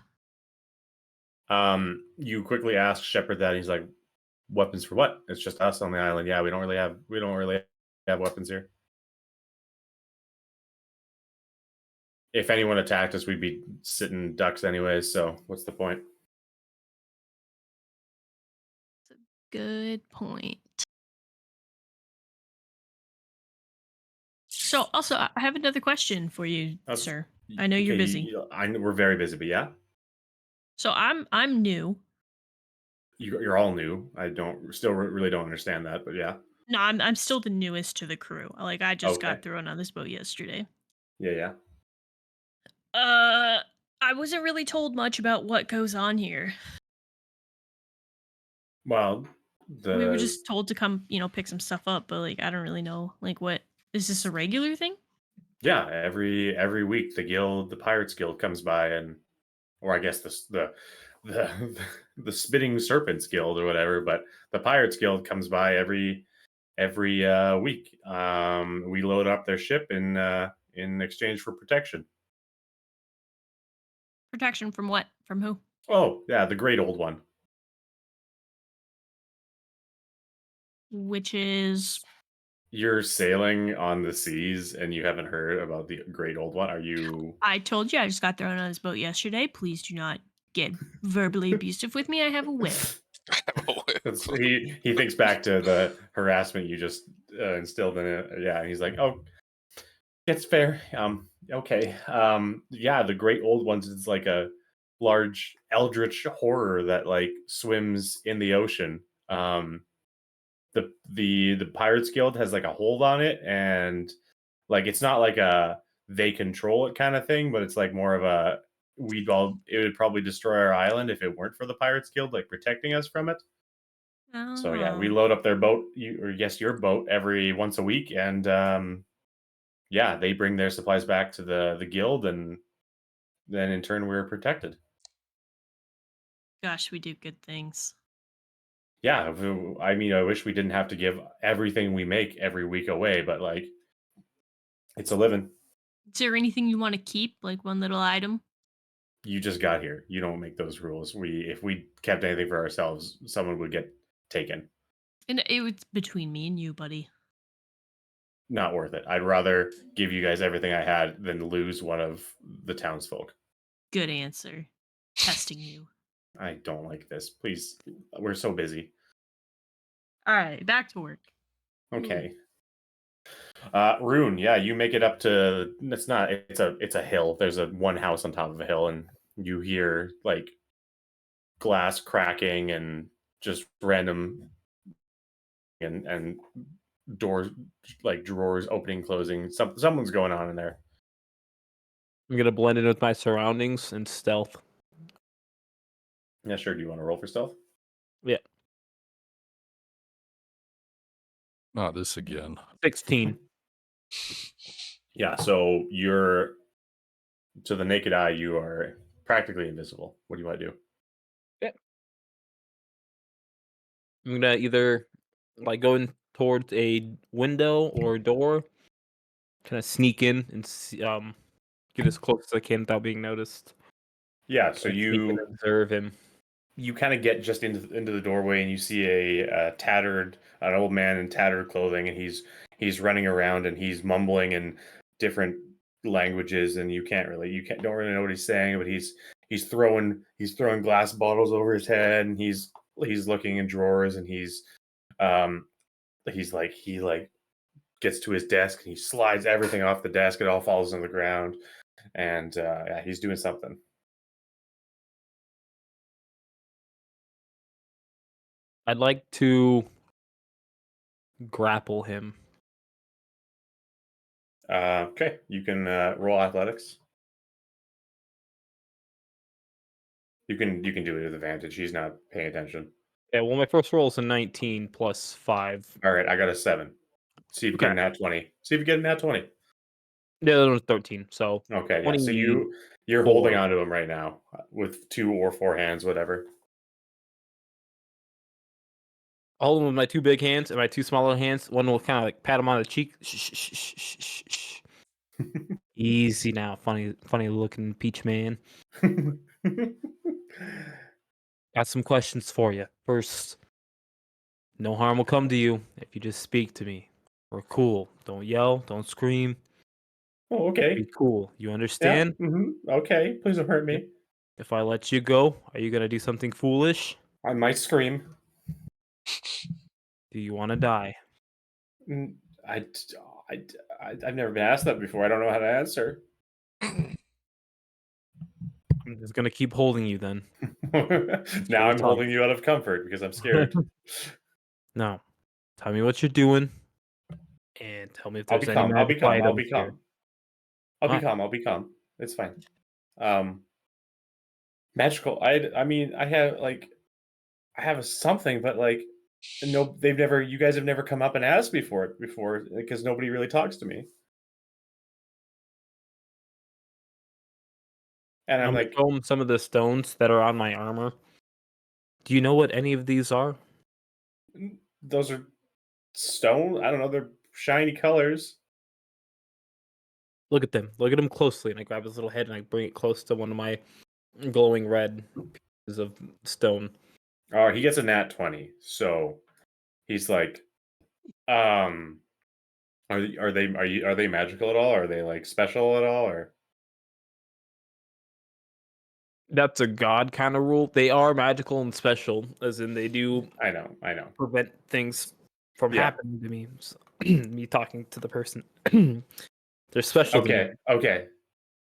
You quickly ask Shepard that, and he's like, "Weapons for what? It's just us on the island. Yeah, we don't really have weapons here. If anyone attacked us, we'd be sitting ducks anyways. So what's the point?" Good point. So, also, I have another question for you, That's- sir. I know you're busy. We're very busy, but yeah, So I'm new. you're all new. I really don't understand that, but yeah, No, I'm still the newest to the crew. Like I just okay, got thrown on this boat yesterday. yeah. Uh, I wasn't really told much about what goes on here. Well, We were the just told to come, pick some stuff up, but like I don't really know. Like, what is this a regular thing? yeah, every week the Pirates Guild comes by, and or I guess the the Spitting Serpents Guild or whatever, but the Pirates Guild comes by every week. We load up their ship in exchange for protection. Protection from what? From who? Oh, yeah, the great old one. Which is You're sailing on the seas and you haven't heard about the great old one. Are you? I told you I just got thrown on this boat yesterday. Please do not get verbally abusive with me. I have a whip. He thinks back to the harassment you just instilled in it. Yeah, and he's like, "Oh, it's fair. Okay. Yeah, the great old ones is like a large eldritch horror that like swims in the ocean. The Pirates Guild has like a hold on it, and like it's not like a they control it kind of thing, but it's like more of a it would probably destroy our island if it weren't for the Pirates Guild like protecting us from it. So yeah, we Oh, load up their boat, your boat every once a week, and yeah, they bring their supplies back to the guild, and then in turn we're protected. gosh, we do good things. Yeah, I mean, I wish we didn't have to give everything we make every week away, but like, it's a living. Is there anything you want to keep? Like one little item? You just got here. You don't make those rules. If we kept anything for ourselves, someone would get taken. And it was between me and you, buddy. Not worth it. I'd rather give you guys everything I had than lose one of the townsfolk. Good answer. Testing you. I don't like this. Please, we're so busy. All right, back to work. Okay. Rune, yeah, you make it up to it's a hill. There's a one house on top of a hill, and you hear like glass cracking and just random and doors like drawers opening, closing. Someone's going on in there. I'm gonna blend in with my surroundings and stealth. Yeah, sure. Do you want to roll for stealth? Yeah, Not this again. 16. Yeah, so you're to the naked eye, you are practically invisible. What do you want to do? I'm gonna either like go in towards a window or a door, kind of sneak in and get as close as I can without being noticed. Yeah, so And sneak and observe him. you kind of get just into the doorway and you see an old man in tattered clothing, and he's running around and he's mumbling in different languages, and you can't don't really know what he's saying, but he's throwing glass bottles over his head, and he's looking in drawers, and um he gets to his desk and he slides everything off the desk. It all falls on the ground, and yeah, he's doing something. I'd like to grapple him. Okay, you can roll athletics. You can do it with advantage. He's not paying attention. Yeah, well, my first roll is a 19 plus 5. All right, I got a 7. See if you get a Okay. nat 20. See if you get a nat 20. Yeah, that was 13. So Okay, yeah. So 24. you're holding onto him right now with 2 or 4 hands, whatever. I'll hold him with my 2 big hands and my 2 smaller hands. One will kind of like pat him on the cheek. Shh, shh, shh, shh, shh, shh, shh. Easy now, funny looking peach man. Got some questions for you. First, no harm will come to you if you just speak to me. We're cool. Don't yell. Don't scream. Oh, Be okay. cool. You Yeah. understand? Okay. Please don't hurt Yep. me. If I let you go, are you gonna do something foolish? I might scream. Do you want to die? Mm, I, I've never been asked that before. I don't know how to answer. I'm just gonna keep holding you then. Now I'm tough. holding you out of comfort because I'm scared. No. Tell me what you're doing, and tell me if I'll be there's any calm. I'll be magical calm. I'll items be here. calm. I'll be Alright. calm. I'll be calm. It's fine. Magical. I mean, I have something, but no, they've never. You guys have never come up and asked me for it before because nobody really talks to me. And I'm I'm gonna like, show him some of the stones that are on my armor. Do you know what any of these are? those are stone. I don't know. They're shiny colors. Look at them. Look at them closely. And I grab his little head and I bring it close to one of my glowing red pieces of stone. Oh, he gets a nat 20. So he's like, um, are they magical at all? Are they like special at all? Or That's a god kind of rule. They are magical and special, as in they do I know. prevent things from Yeah. happening to me. So, me talking to the person. They're special to me. Okay.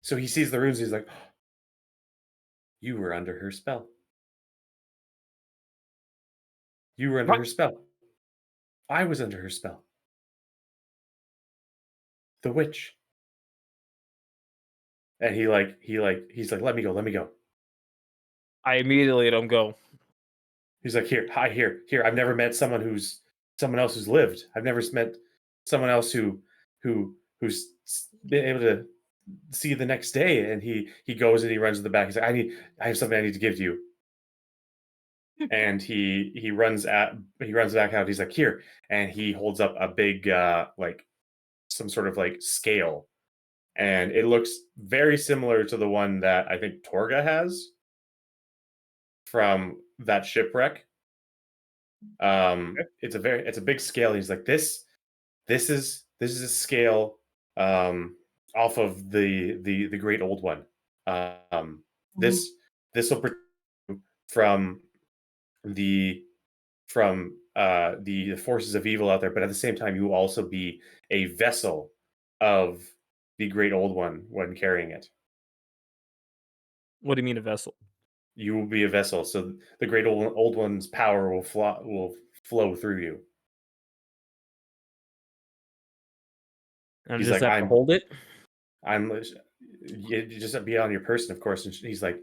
So he sees the runes. He's like, you were under her spell. You were under What? her spell. I was under her spell. The witch. And he's like, let me go. I immediately let him go. He's like, here. I've never met someone else who's lived. I've never met someone else who's been able to see the next day. And he goes and he runs to the back. He's like, I have something I need to give to you. And he runs back out. He's like, here, and he holds up a big like some sort of like scale, and it looks very similar to the one that I think Torga has from that shipwreck. It's a big scale. He's like, this is a scale off of the great old one. This will protect you from the the forces of evil out there, but at the same time, you will also be a vessel of the great old one when carrying it. What do you mean a vessel? You will be a vessel, so the great old one's power will flow through you. And I He's just like, have to hold it? you just be on your person, of course. And he's like,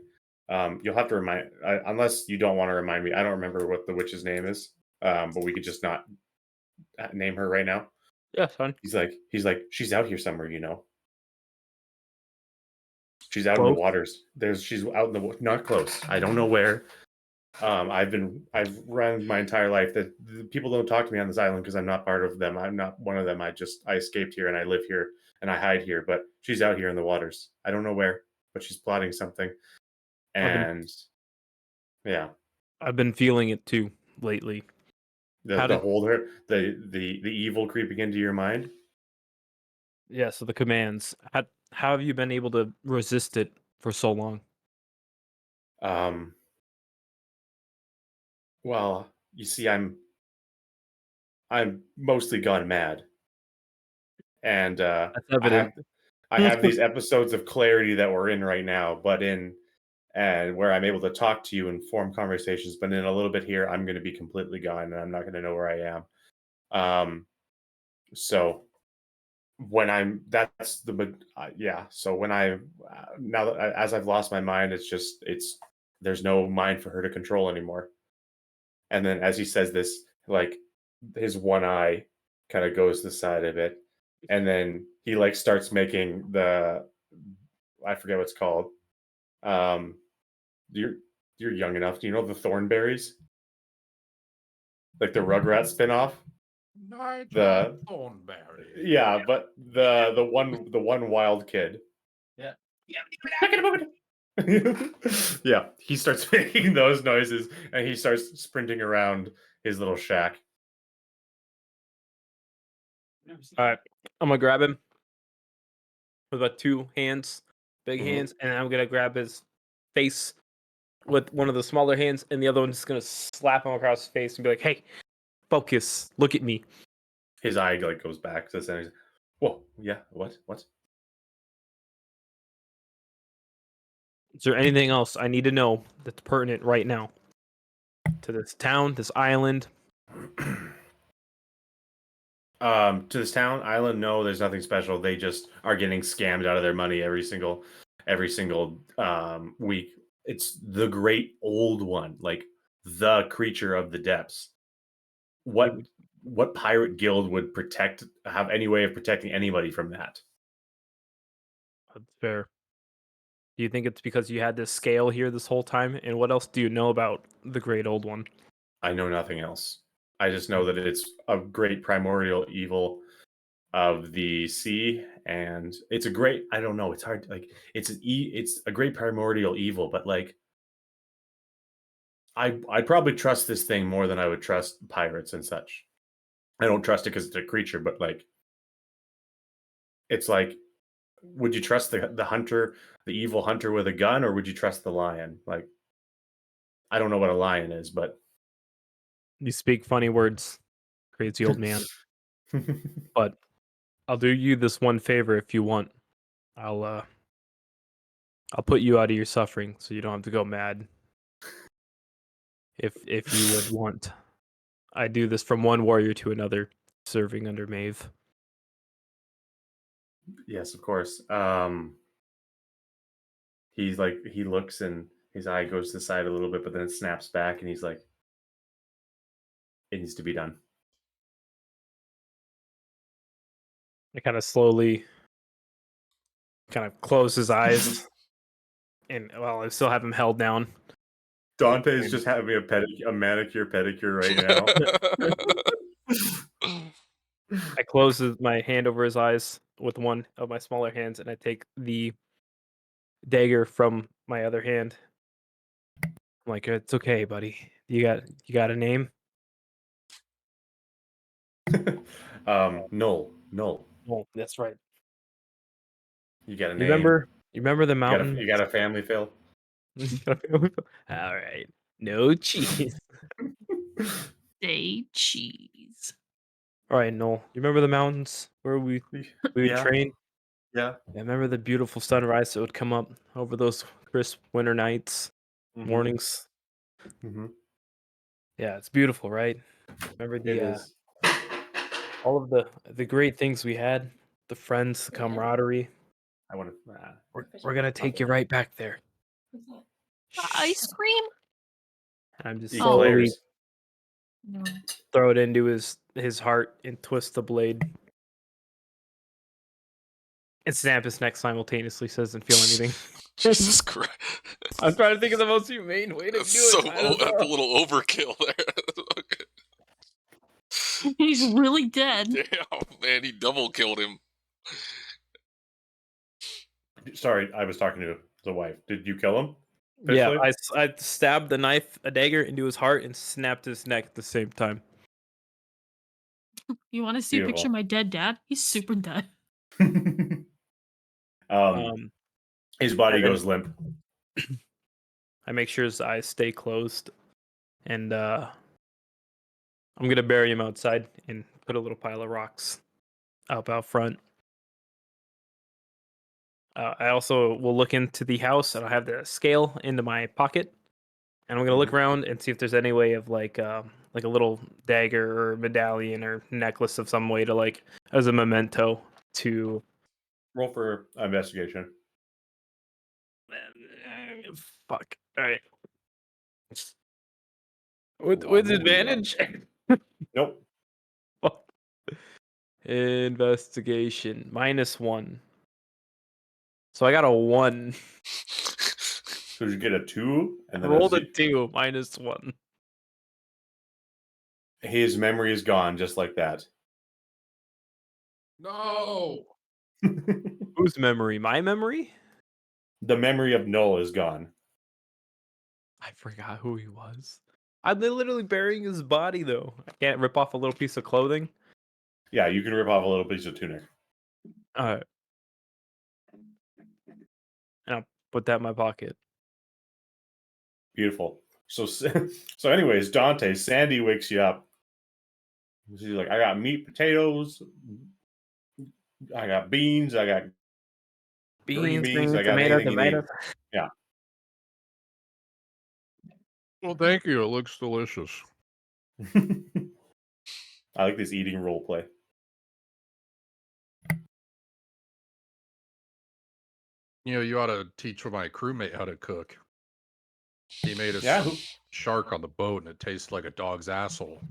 you'll have to unless you don't want to remind me. I don't remember what the witch's name is, but we could just not name her right now. Yeah, fine. He's like, she's out here somewhere, you know. She's out in the waters. She's out in the not close. I don't know where. I've run my entire life that people don't talk to me on this island because I'm not part of them. I'm not one of them. I escaped here and I live here and I hide here. But she's out here in the waters. I don't know where, but she's plotting something. And yeah, I've been feeling it too lately. the hold her the evil creeping into your mind. Yeah, so the commands. How have you been able to resist it for so long? Well, you see, I'm mostly gone mad, and That's evident. I have these episodes of clarity that we're in right now, but in and where I'm able to talk to you and form conversations. But in a little bit here, I'm going to be completely gone, and I'm not going to know where I am. So when I'm that's the yeah. So when now that as I've lost my mind, it's there's no mind for her to control anymore. And then as he says this, like his one eye kind of goes to the side of it, and then he like starts making the I forget what it's called. Um, you're you're young enough. Do you know the Thornberries? Like the Rugrats spinoff? The Thornberry. yeah, but the one wild kid. Yeah. Yeah, he starts making those noises and he starts sprinting around his little shack. All right, I'm gonna grab him with about 2 hands, big Mhm. hands, and I'm gonna grab his face with one of the smaller hands, and the other one's just gonna slap him across his face and be like, "Hey, focus, look at me." His eye like goes back to the center. Whoa, yeah, what? Is there anything else I need to know that's pertinent right now to this town, this island? To this town, island, no, there's nothing special. They just are getting scammed out of their money every single week. It's the great old one, like the creature of the depths. What pirate guild would have any way of protecting anybody from that? That's fair. Do you think it's because you had this scale here this whole time? And what else do you know about the Great Old One? I know nothing else. I just know that it's a great primordial evil of the sea, and it's a great. I don't know. It's hard. Like it's a great primordial evil, but like I'd probably trust this thing more than I would trust pirates and such. I don't trust it because it's a creature, but like it's like, would you trust the hunter, the evil hunter with a gun, or would you trust the lion? Like, I don't know what a lion is, but You speak funny words, crazy old man. But I'll do you this one favor if you want. I'll put you out of your suffering so you don't have to go mad. If you would want. I do this from one warrior to another, serving under Maeve. yes, of course. He's like he looks and his eye goes to the side a little bit, but then it snaps back, and he's like, "It needs to be done." I kind of slowly kind of close his eyes. And well, I still have him held down. Dante is just having a manicure pedicure right now. I close my hand over his eyes with one of my smaller hands, and I take the dagger from my other hand. I'm like, "It's okay, buddy. You got a name?" Null. Oh, that's right. You got a You name. remember the mountain? You got a family, Phil. All right. No cheese. Say cheese. All right, Noel. You remember the mountains where we would Yeah. train? Yeah. I remember the beautiful sunrise that would come up over those crisp winter nights, mornings. Mm-hmm. Yeah, it's beautiful, right? Remember It the is. all of the great things we had, the friends, the camaraderie. I want to. We're gonna take you right back there. Ice cream? And I'm just Eat Oh. slowly flavors. No. throw it into his heart and twist the blade. and snap his neck simultaneously so doesn't feel anything. Jesus Christ. I'm trying to think of the most humane way to do That's it. I don't that's a know. little overkill there. Okay. He's really dead. Damn, man, he double killed him. Sorry, I was talking to the wife. Did you kill him? Yeah, Officially? I stabbed a dagger into his heart and snapped his neck at the same time. You want to see a picture of Beautiful. my dead dad? He's super dead. His body and then- goes limp. I make sure his eyes stay closed, and I'm gonna bury him outside and put a little pile of rocks up out front. I also will look into the house, and I'll have the scale into my pocket, and I'm gonna look around and see if there's any way of like a little dagger or medallion or necklace of some way to like as a memento to. Roll for investigation. Fuck. All right. With Wow, advantage. Nope. Fuck. Investigation -1. So I got a 1. So you get a 2 and I then rolled a 2 -1. his memory is gone just like that. No. Whose memory? My memory? The memory of Null is gone. I forgot who he was. I'm literally burying his body though. I can't rip off a little piece of clothing. Yeah, you can rip off a little piece of tunic. Alright. And I'll put that in my pocket. Beautiful. So, so anyways, Dante, Sandy wakes you up. She's like, I got meat, potatoes, I got beans, I got green beans, I got tomato, anything you need. tomato. Well, thank you. It looks delicious. I like this eating role play. You know, you ought to teach my crewmate how to cook. He made a Yeah. shark on the boat, and it tastes like a dog's asshole.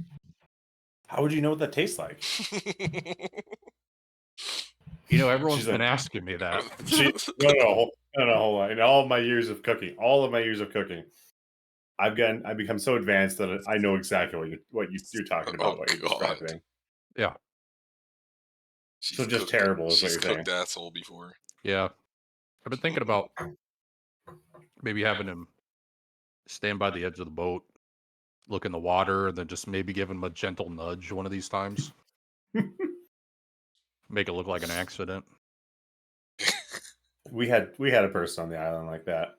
How would you know what that tastes like? You know, everyone's She's been like- asking me that. No, hold on. In all of my years of cooking, I've become so advanced that I know exactly what you're talking about, Oh, what you're God. describing. Yeah, She's So just cooked- terrible is what She's you're cooked asshole before. yeah. I've been thinking about maybe having him stand by the edge of the boat, look in the water, and then just maybe give him a gentle nudge one of these times. Make it look like an accident. We had a person on the island like that.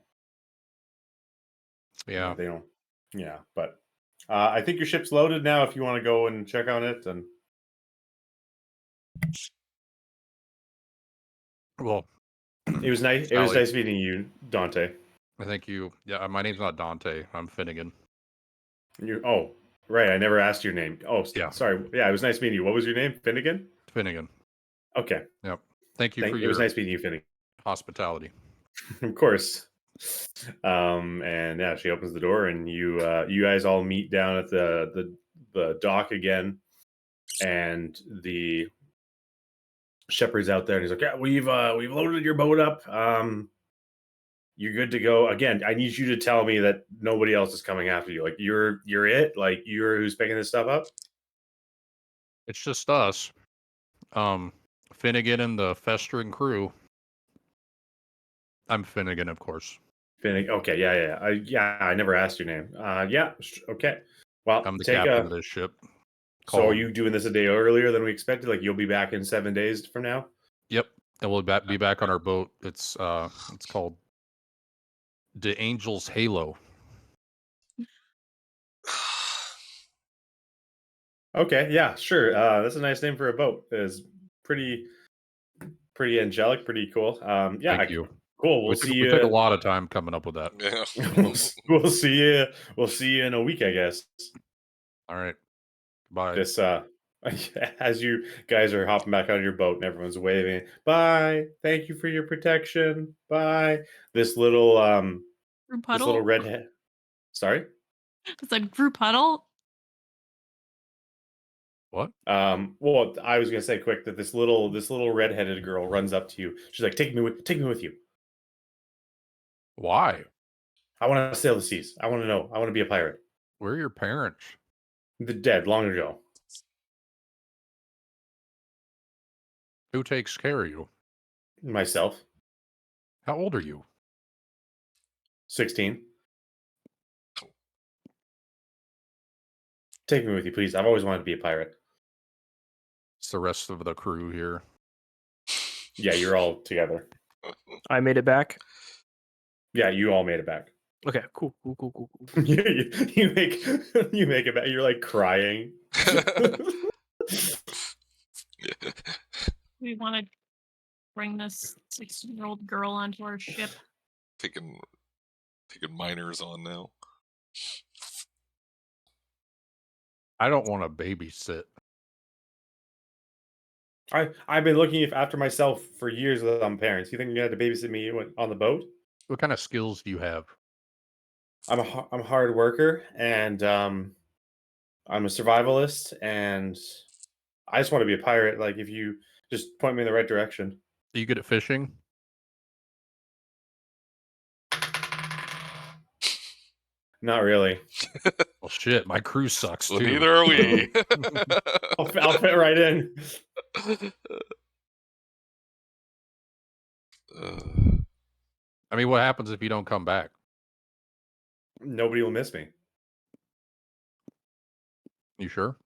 Yeah. They don't. Yeah, but I think your ship's loaded now. If you want to go and check on it, and Well, it was nice. It was Sally. nice meeting you, Dante. I think you. Yeah, my name's not Dante. I'm Finnegan. Oh, right. I never asked your name. Oh, Yeah. sorry. Yeah, it was nice meeting you. What was your name? Finnegan. Finnegan. Okay. Yep. Thank you for It your was nice meeting you, Finnegan. hospitality. Of course. And yeah, she opens the door, and you guys all meet down at the dock again, and the shepherd's out there, and he's like, "Yeah, we've loaded your boat up. You're good to go. Again, I need you to tell me that nobody else is coming after you. Like you're it. Like you're who's picking this stuff up." It's just us. Finnegan and the festering crew. I'm Finnegan, of course. Finnegan. Okay, yeah. I never asked your name. Yeah. Okay. Well, I'm the take captain of a. this ship. So are called- you doing this a day earlier than we expected? Like you'll be back in 7 days from now? Yep. And we'll be back on our boat. It's called the Angel's Halo. Okay, yeah, sure. That's a nice name for a boat. It's pretty angelic, pretty cool. Yeah, Thank you. cool. We'll We see took a you. lot of time coming up with that. Yeah. We'll see you. We'll see you in a week, I guess. All right. Bye. This as you guys are hopping back on your boat and everyone's waving, bye. Thank you for your protection. Bye. This little Group this little huddle. redhead. Sorry. It's like group huddle. What? What? Well, I was gonna say quick that this little redheaded girl runs up to you. She's like, take me with you. Why? I want to sail the seas. I want to know. I want to be a pirate. Where are your parents? The dead long ago. Who takes care of you? Myself, How old are you? 16. Take me with you, please. I've always wanted to be a pirate. It's the rest of the crew here. Yeah, you're all together. I made it back. Yeah, you all made it back. Okay, cool. you make it back. You're like crying. We want to bring this 16-year-old girl onto our ship. taking minors on now. I don't want to babysit. I've been looking after myself for years without parents. You think you had to babysit me on the boat? What kind of skills do you have? I'm a hard worker, and I'm a survivalist, and I just want to be a pirate. Like, if you just point me in the right direction. Are you good at fishing? Not really. Well, shit, my crew sucks Well, too. neither are we. I'll fit right in. I mean, what happens if you don't come back? Nobody will miss me. You sure?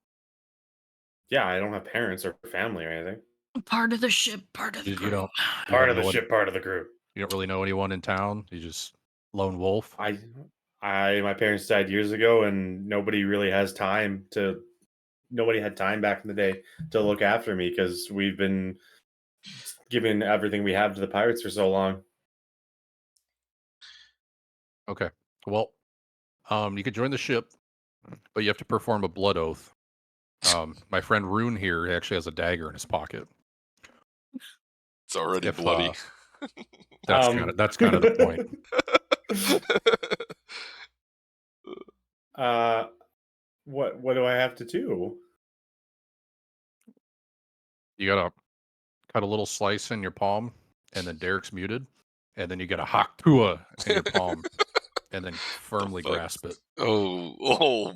Yeah, I don't have parents or family or anything. Part of the ship, part of the You crew. don't. Part of the know ship, part of the crew. You don't really know anyone in town. You just lone wolf. My parents died years ago, and nobody really has time to. Nobody had time back in the day to look after me because we've been giving everything we have to the pirates for so long. Okay. Well, you could join the ship, but you have to perform a blood oath. My friend Rune here actually has a dagger in his pocket. It's already If, bloody. That's kind of the point. What do I have to do? You gotta cut a little slice in your palm, and then Derek's muted, and then you got a haktua in your palm, and then firmly fuck? grasp it. Oh,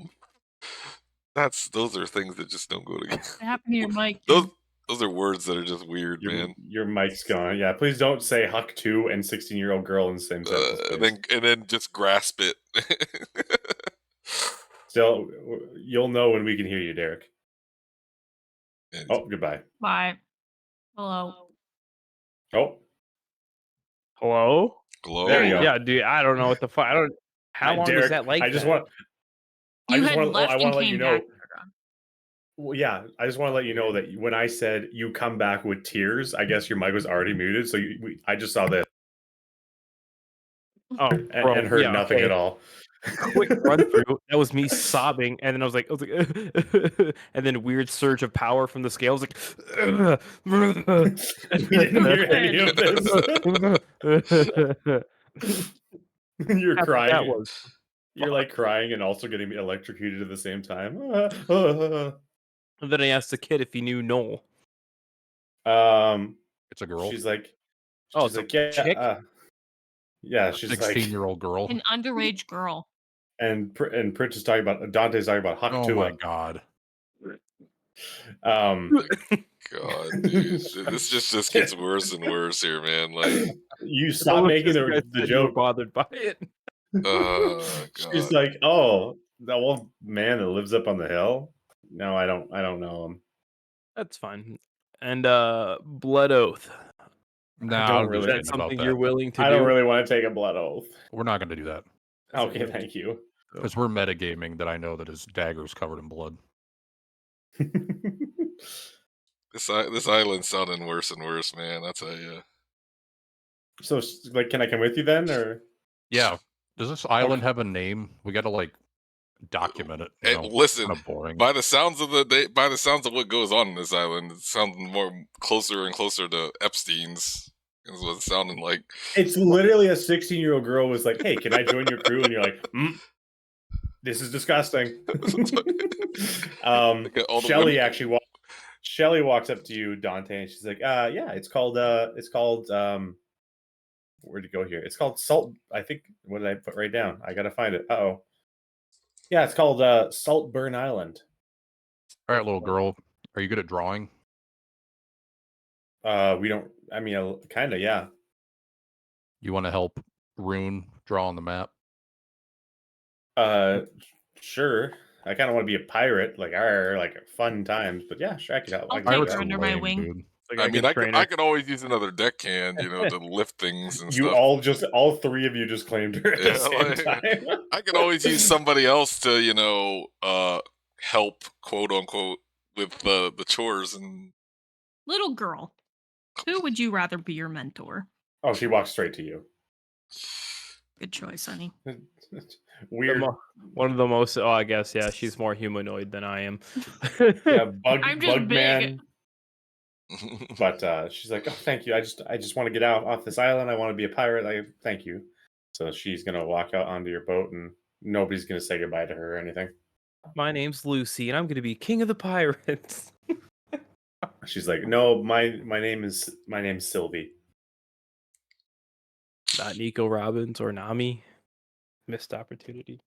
those are things that just don't go together. What happened to your mic? Those are words that are just weird, man. Your mic's gone. Yeah, please don't say Huck 2 and 16-year-old girl in the same sentence. And then just grasp it. Still, you'll know when we can hear you, Derek. Oh, goodbye. Bye. Hello. Oh, Hello? Glow. There you go. Yeah, dude, I don't know what the fuck. How long Derek, was that like? I just that? want. You had left I and want to let came you know. back. Well, yeah, I just want to let you know that when I said you come back with tears, I guess your mic was already muted. So I just saw this Oh, and heard nothing at all. Quick run through. That was me sobbing, and then I was like, and then weird surge of power from the scales. Like, We didn't hear any of this. You're That's what crying. that was. You're like crying and also getting electrocuted at the same time. And then I asked the kid if he knew Noel. It's a girl. She's like, Oh, it's a chick? Yeah, she's 16-year-old girl. An underage girl. and Pritch is talking about Dante's talking about Huck Oh my god. God, dude. This just gets worse and worse here, man. Like, you stop making the joke. Bothered by it. God. She's like, oh, that old man that lives up on the hill. No, I don't know him. That's fine. And blood oath. No, I don't really- Is that something you're willing to do? I don't really want to take a blood oath. We're not going to do that Okay, thank you. because we're metagaming that I know that his dagger's covered in blood. This island's sounding worse and worse, man. I tell you. So, like, can I come with you then, or? Yeah. Does this island have a name? We got to like document it. Hey, listen. Kind of boring. By the sounds of what goes on in this island, it sounds more closer and closer to Epstein's. Is what it's sounding like. It's literally a 16-year-old girl was like, "Hey, can I join your crew?" And you're like, This is disgusting. Like, all the Shelly women- actually Shelly walks up to you, Dante, and she's like, yeah, it's called where'd you go here? It's called Salt. I think, what did I put right down? I gotta find it. Uh-oh. Yeah, it's called Saltburn Island. All right, little girl. Are you good at drawing? We don't, I mean, kind of, yeah. You want to help Rune draw on the map? Sure. I kind of want to be a pirate, like fun times, but yeah, sure, I could help. I'll I can take do Pirates her are that. under my lame, wing. dude. Like I a mean, good I trainer. could always use another deckhand, to lift things and You stuff. all three of you just claimed her at Yeah, the same like- time. I could always use somebody else to, help, quote unquote, with the chores and. Little girl, who would you rather be your mentor? Oh, she walks straight to you. Good choice, honey. Weird. One of the most. Oh, I guess yeah. She's more humanoid than I am. Yeah, bug I'm just big. man. But she's like, oh, thank you. I just want to get out off this island. I want to be a pirate. Thank you. So she's gonna walk out onto your boat, and nobody's gonna say goodbye to her or anything. My name's Lucy, and I'm gonna be king of the pirates. She's like, no, my name's Sylvie. Not Nico Robbins or Nami. Missed opportunity.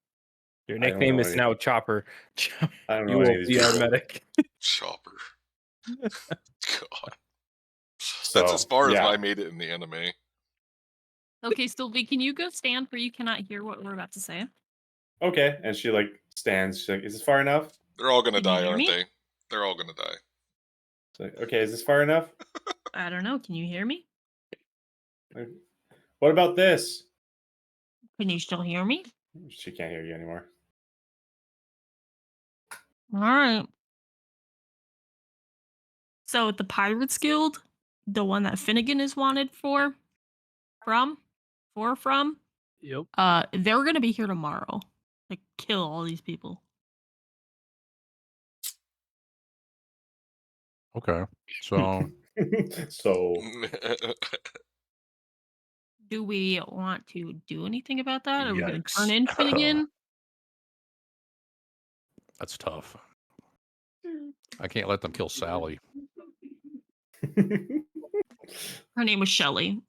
Your I don't nickname know is any- now Chopper. I don't know You any will of these be our people. medic. Chopper. God. So, That's as far yeah. as I made it in the anime. Okay, Sylvie, can you go stand where you cannot hear what we're about to say? Okay, and she stands. She's like, is this far enough? They're all gonna Can you die, hear aren't me? they? They're all gonna die. She's like, okay, is this far enough? I don't know. Can you hear me? What about this? Can you still hear me? She can't hear you anymore. All right. So at the Pirates Guild, the one that Finnegan is wanted from, Yep. they're gonna be here tomorrow. Like kill all these people. Okay. So So Do we want to do anything about that? Are we gonna Yikes. turn in Finnegan? that's tough. I can't let them kill Sally. Her name was Shelly.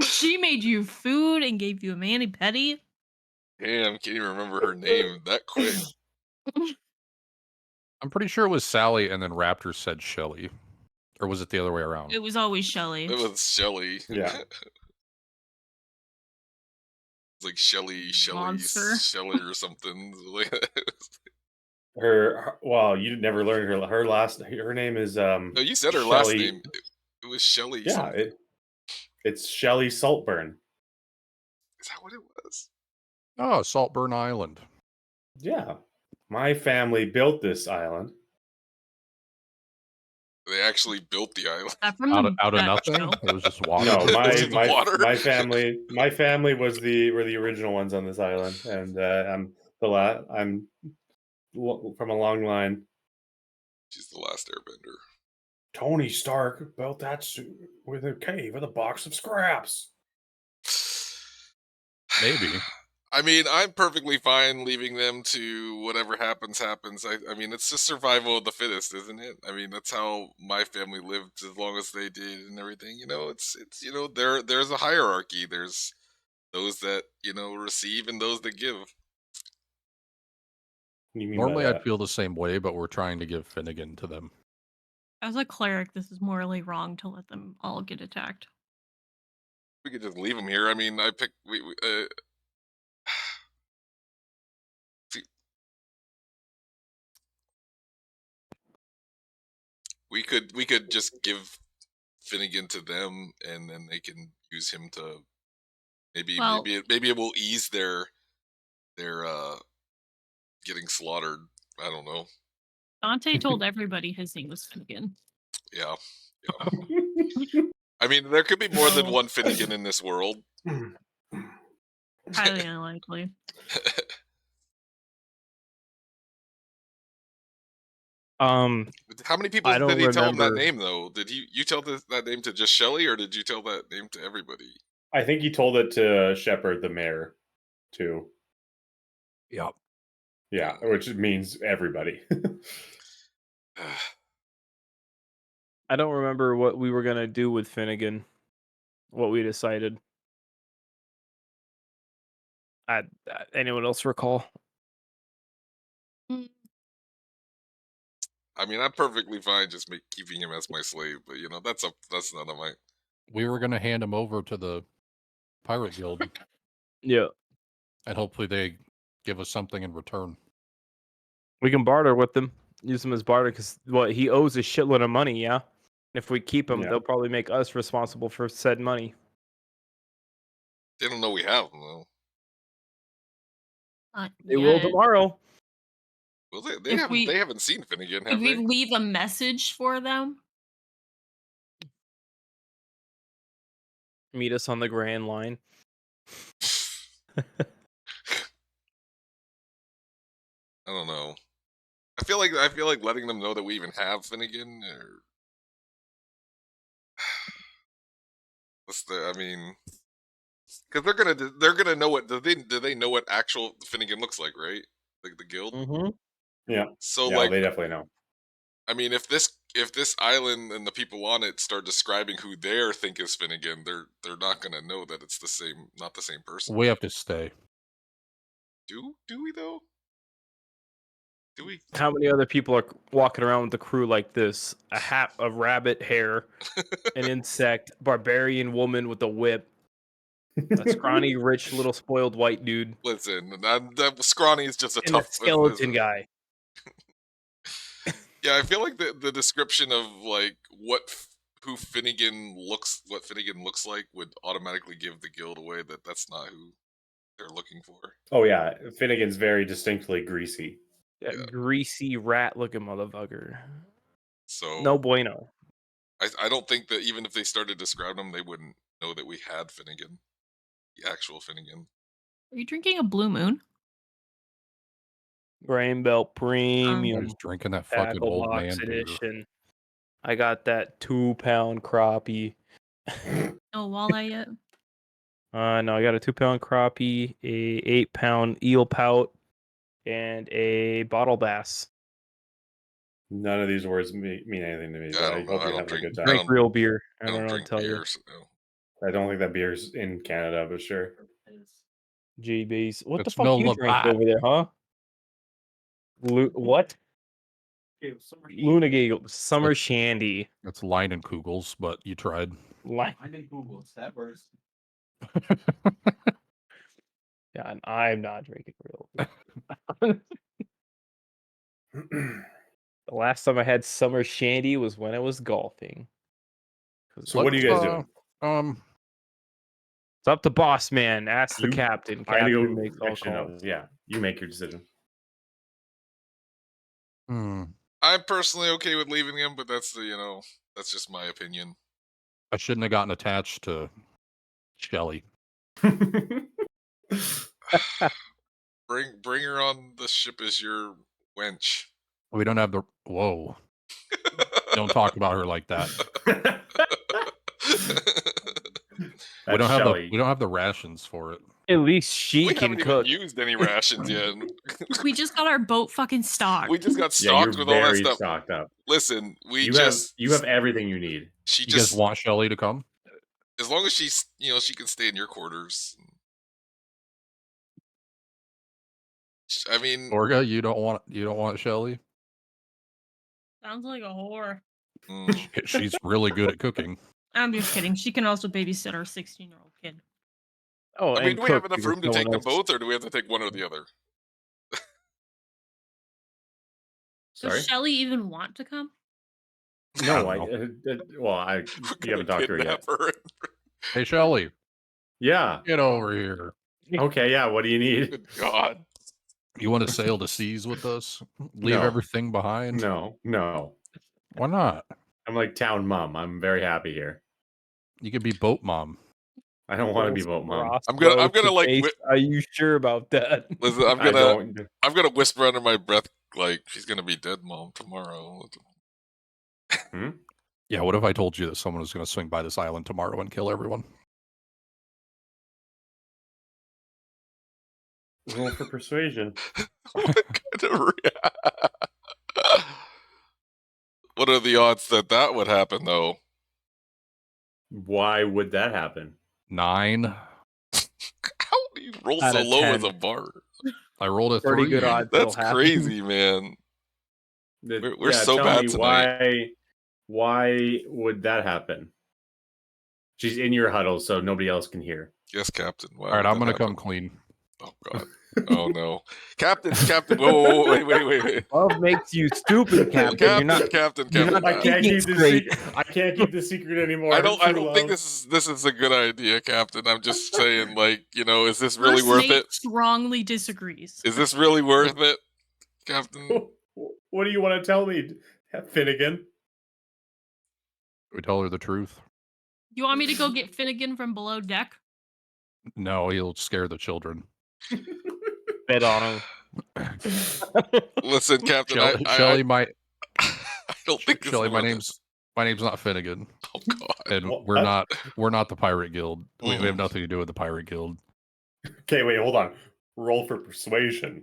She made you food and gave you a mani-pedi. Damn, can't even remember her name that quick. I'm pretty sure it was Sally, and then Raptor said Shelly, or was it the other way around? It was always Shelly. It was Shelly. Yeah. It's like Shelly, Monster. Shelly or something. Well, you never learned her name is No, you said her last Shelley- name. It was Shelly. Yeah, something. it's Shelly Saltburn. Is that what it was? Oh, Saltburn Island. Yeah. My family built this island. They actually built the island. Is that from Out the of, out of that nothing? show? It was just water. No, Was it the water? my family were the original ones on this island, and I'm from a long line. She's the last airbender. Tony Stark built that suit with a cave with a box of scraps. Maybe. I mean, I'm perfectly fine leaving them to whatever happens. I mean, it's just survival of the fittest, isn't it? I mean, that's how my family lived as long as they did and everything. It's there's a hierarchy. There's those that receive and those that give. What do you mean Normally by I'd that? feel the same way, but we're trying to give Finnegan to them. As a cleric, this is morally wrong to let them all get attacked. We could just leave them here. I mean, we could just give Finnegan to them, and then they can use him to maybe it will ease their getting slaughtered. I don't know. Dante told everybody his name was Finnegan. Yeah. I mean, there could be more than So- one Finnegan in this world. Highly unlikely. How many people I did don't he tell him that remember. name though? Did you tell that name to just Shelly, or did you tell that name to everybody? I think he told it to Shepard, the mayor, too. Yep. Yeah, which means everybody. I don't remember what we were gonna do with Finnegan. What we decided. Anyone else recall? I mean, I'm perfectly fine just keeping him as my slave, but that's none of my. We were gonna hand him over to the pirate guild, Yeah, and hopefully they give us something in return. we can barter with them. Use them as barter because he owes a shitload of money. Yeah, if we keep him, Yeah. they'll probably make us responsible for said money. They don't know we have him though. They will tomorrow. Well, they If haven't. we- They haven't seen Finnegan, Could have we they? leave a message for them? Meet us on the Grand Line. I don't know. I feel like letting them know that we even have Finnegan, or what's the? I mean, because they're gonna know what do they know what actual Finnegan looks like, right? Like the guild. Mm-hmm. Yeah. So Yeah, like, they definitely know. I mean, if this island and the people on it start describing who they think is Finnegan, they're not gonna know that it's not the same person. We have to stay. Do we though? Do we? How many other people are walking around with the crew like this? A hat, a rabbit hair, an insect, barbarian woman with a whip, a scrawny, rich, little spoiled white dude, Listen, that Scrawny is just a and a tough skeleton guy. Yeah, I feel like the description of like what Finnegan looks like would automatically give the guild away that that's not who they're looking for. Oh yeah, Finnegan's very distinctly greasy. That Yeah. greasy rat-looking motherfucker. So No bueno. I don't think that even if they started describing him, they wouldn't know that we had Finnegan, the actual Finnegan. Are you drinking a Blue Moon? Grain Belt I Premium was drinking that fucking Tackle old Box man beer. Edition. I got that 2-pound crappie. No walleye yet. No, I got a 2-pound crappie, a 8-pound eel pout, and a bottle bass. None of these words mean anything to me, but I don't know. hope I you're don't having a drink- good I time. Drink real beer. I I don't don't know what drink to tell beer. you. So. I don't think that beer's in Canada, but sure. GBs. What the It's fuck no you drink Labatt. over there, huh? What? Luna Giggle. Summer Shandy. It's Leinenkugels, but you tried. That works. Yeah, and I'm not drinking real beer. The last time I had Summer Shandy was when I was golfing. So what are you guys doing? It's up to boss man. Ask the You- captain. I gotta Captain go makes all actually, calls. no, yeah, you make your decision. I'm personally okay with leaving him, but that's that's just my opinion. I shouldn't have gotten attached to Shelly. Bring her on the ship as your wench. We don't have the whoa. Don't talk about her like that. We don't have the rations for it. At least she We can haven't cook. even used any rations yet. We just got our boat fucking stocked. We just got Yeah, stocked you're with all that very stuff. stocked up. Listen, You have everything you need. She You guys just want Shelly to come? as long as she's she can stay in your quarters. I mean, Orga, you don't want Shelly? Sounds like a whore. She's really good at cooking. I'm just kidding. She can also babysit our 16-year-old kid. Oh, I mean, and do we have cook enough because room to no take one them else- both, or do we have to take one or the other? Does Sorry? Shelly even want to come? No, I you We're haven't talked to her yet. kidnap her. Hey, Shelly, Yeah. get over here. Okay. Yeah. What do you need? Good God. You want to sail the seas with us? Leave No. everything behind? No. Why not? I'm like town mom. I'm very happy here. You could be boat mom. I don't want to be boat mom. I'm gonna like. Are you sure about that? Listen, I don't. I'm gonna whisper under my breath like she's gonna be dead, Mom, tomorrow. Yeah, what if I told you that someone was going to swing by this island tomorrow and kill everyone? Roll for persuasion. What kind of What are the odds that that would happen, though? Why would that happen? 9. How do you roll Out so of low with 10. a bar? I rolled a Pretty 3. good odds it'll That's happen. crazy, man. We're so tell bad me tonight. why would that happen? She's in your huddle, so nobody else can hear. Yes, Captain. Why All right, would I'm that gonna happen? come clean. Oh God. Oh no, Captain. Whoa, wait. Love makes you stupid, Captain. Captain, You're not. Captain. you're not I can't thinking keep this straight. secret. I can't keep this secret anymore. I don't True think love. this is a good idea, Captain. I'm just saying, like, is this really First worth mate it? strongly disagrees. Is this really worth it, Captain? What do you want to tell me, Finnegan? We tell her the truth. You want me to go get Finnegan from below deck? No, he'll scare the children. Bet on him. Listen, Captain. Shelly might. I don't think this Shelly, is my worth it. name's not Finnegan, Oh God. and What? we're not the pirate guild. We have Mhm. nothing to do with the pirate guild. Okay, wait, hold on. Roll for persuasion.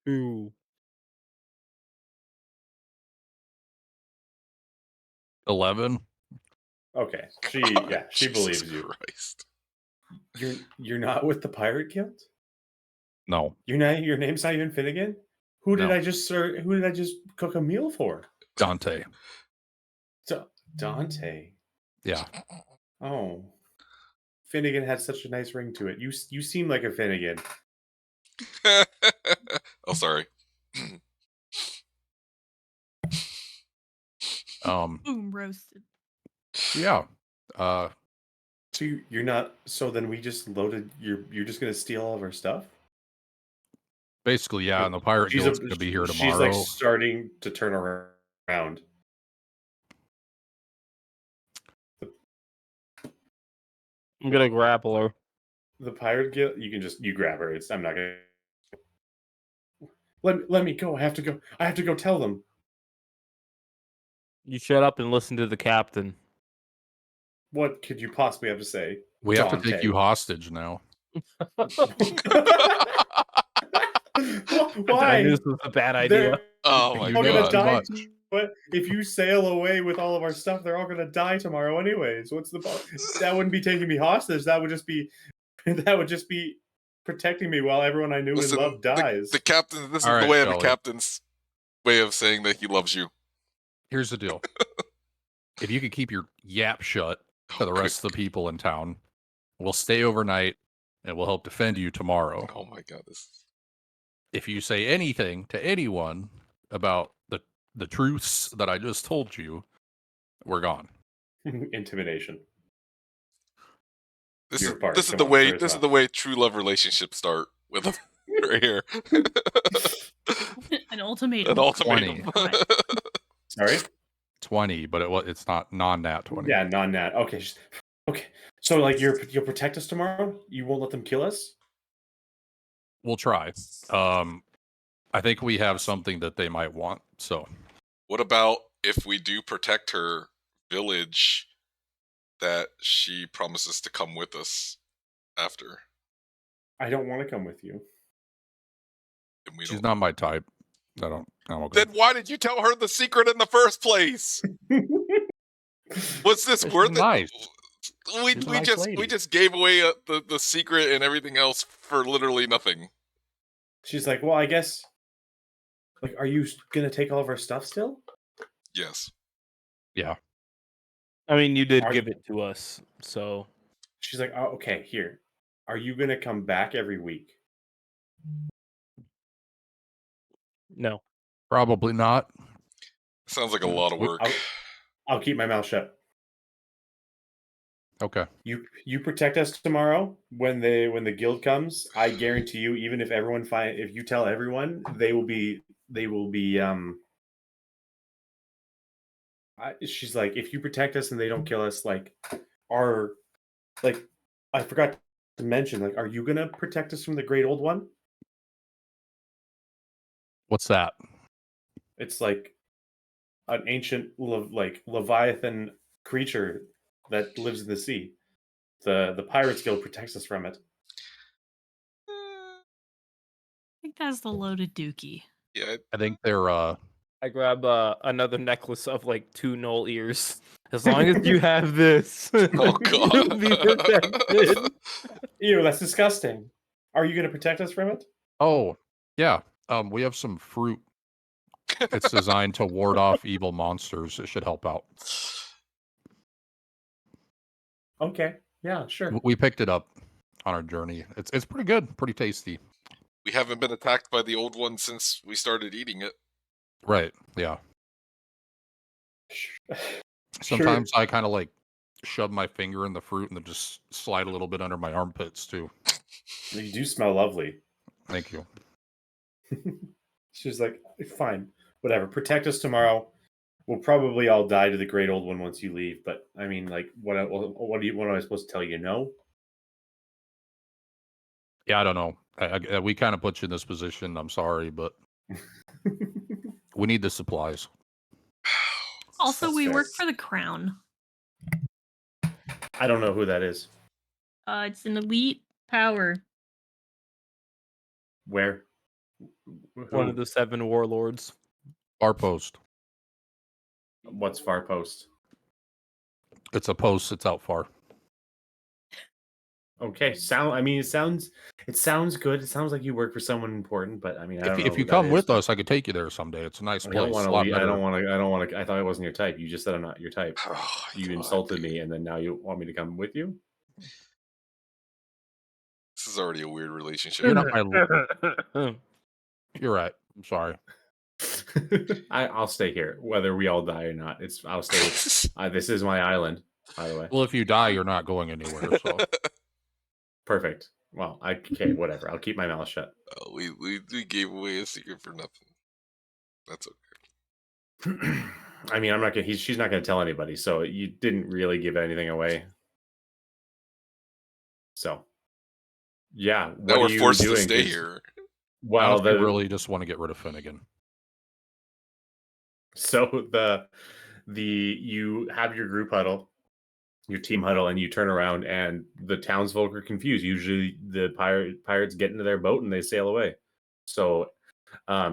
Ooh. 11. Okay, she Jesus believes you. Christ. You're not with the pirate guild. No, You're not. Your name's not even Finnegan. Who did No. I just serve? Who did I just cook a meal for? Dante. Dante. Yeah, Oh, Finnegan had such a nice ring to it. You seem like a Finnegan. Oh, sorry. Boom, roasted. yeah. So you're not. So then we just loaded. You're just gonna steal all of our stuff. Basically, yeah. And the pirate guild's gonna be here tomorrow. She's like starting to turn around. I'm gonna grapple her. The pirate guild. You grab her. I'm not gonna. Let me go. I have to go. I have to go tell them. You shut up and listen to the captain. What could you possibly have to say? We have to take Dante? you hostage now. I Why? knew this was a bad They're idea. Oh my You all know gonna God. too die. much. But if you sail away with all of our stuff, they're all gonna die tomorrow, anyways. What's the that wouldn't be taking me hostage. That would just be protecting me while everyone I knew Listen, and loved dies. the captain. This All is the right, way of a Shelley. captain's way of saying that he loves you. Here's the deal. If you could keep your yap shut to the rest of the people in town, we'll stay overnight and we'll help defend you tomorrow. Oh my God. If you say anything to anyone about the truths that I just told you, we're gone. Intimidation. This Your is part. this is Come the on, way throw us this is off. the way true love relationships start with a right here. An ultimatum. An ultimatum. 20. Sorry. 20, but it's not non-nat 20. Yeah, non-nat. Okay. Okay. So like you'll protect us tomorrow? You won't let them kill us? We'll try. I think we have something that they might want. So What about if we do protect her village, that she promises to come with us after? I don't want to come with you. And we she's don't. not my type. I'm okay. Then why did you tell her the secret in the first place? Was this She's worth nice. it? She's a nice We lady. just gave away the secret and everything else for literally nothing. She's like, well, I guess. Like, are you gonna take all of our stuff still? Yes. I mean, you did Are- give it to us, so She's like, oh, okay, here. Are you gonna come back every week? no. Probably not. Sounds like a lot of work. I'll keep my mouth shut. Okay. You protect us tomorrow when the guild comes. I guarantee you, even if if you tell everyone, they will be she's like, if you protect us and they don't kill us, like I forgot to mention, like, are you gonna protect us from the Great Old One? What's that? It's like an ancient Leviathan creature that lives in the sea. The Pirates Guild protects us from it. think that's the loaded dookie. Yeah, I think they're I grab another necklace of like 2 knoll ears. As long as you have this, oh you'll be protected. god. Ew, that's disgusting. Are you going to protect us from it? oh yeah. We have some fruit. It's designed to ward off evil monsters. It should help out. Okay. Yeah, sure. We picked it up on our journey. It's pretty good, pretty tasty. We haven't been attacked by the old one since we started eating it. Right? Yeah. Sure. Sometimes I kind of like shove my finger in the fruit and then just slide a little bit under my armpits too. You do smell lovely. Thank you. She's like, fine, whatever. Protect us tomorrow. We'll probably all die to the great old one once you leave. But I mean, like, what am I supposed to tell you? No. Yeah, I don't know. We kind of put you in this position. I'm sorry, but we need the supplies. Also, That's we fair. work for the crown. I don't know who that is. It's an elite power. Where? One of the 7 warlords. Our post. What's far post? It's a post. It's out far. Okay. I mean, it sounds good. It sounds like you work for someone important, but I mean, I don't know If who you that come is, with but us, I could take you there someday. It's a nice I place. don't want a to lot leave. I better. don't want to. I thought it wasn't your type. You just said I'm not your type. Oh, You God, insulted dude. me, and then now you want me to come with you? This is already a weird relationship. You're not my. You're right. I'm sorry. I'll stay here, whether we all die or not. I'll stay. This is my island, by the way. Well, if you die, you're not going anywhere. So Perfect. Well, okay, whatever. I'll keep my mouth shut. Oh, we gave away a secret for nothing. That's okay. I mean, I'm not gonna. She's not gonna tell anybody. So you didn't really give anything away. So, yeah. What Now are we're you forced doing? to stay 'Cause- here. Well, honestly, really just want to get rid of Finnegan. So you have your group huddle, your team huddle, and you turn around, and the townsfolk are confused. Usually, the pirates get into their boat and they sail away. So,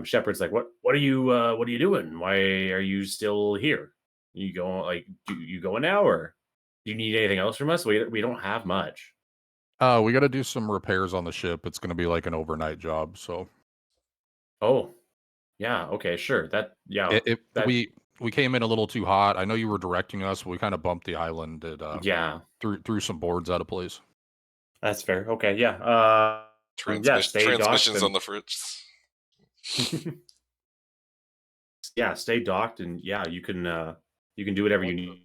Shepard's like, what are you doing? Why are you still here? You go you going now, or do you need anything else from us? We don't have much. We got to do some repairs on the ship. It's going to be like an overnight job. So Oh, yeah, okay, sure. we came in a little too hot. I know you were directing us. But we kind of bumped the island. Yeah, threw some boards out of place. that's fair. Okay, yeah. Stay Transmissions docked on the fridge. yeah, stay docked, and yeah, you can do whatever you need.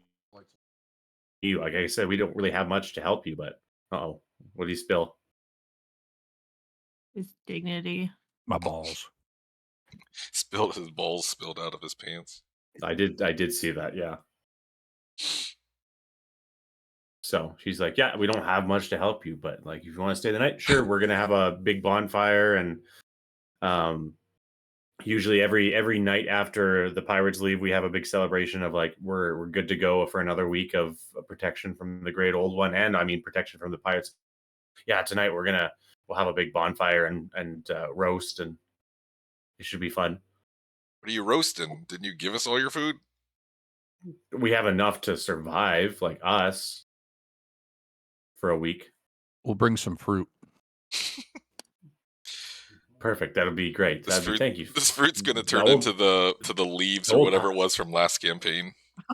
Like I said, we don't really have much to help you, but oh, what do you spill? His dignity. My balls. Spilled his balls spilled out of his pants. I did see that, yeah. So she's like, yeah, we don't have much to help you, but like, if you want to stay the night, sure. We're gonna have a big bonfire, and usually every night after the pirates leave, we have a big celebration of like we're good to go for another week of protection from the great old one, and I mean protection from the pirates. Yeah, tonight we'll have a big bonfire and roast, and it should be fun. What are you roasting? Didn't you give us all your food? We have enough to survive, like us, for a week. We'll bring some fruit. Perfect. That'll be great. Thank you. This fruit's gonna turn No. into the leaves or No. whatever it was from last campaign.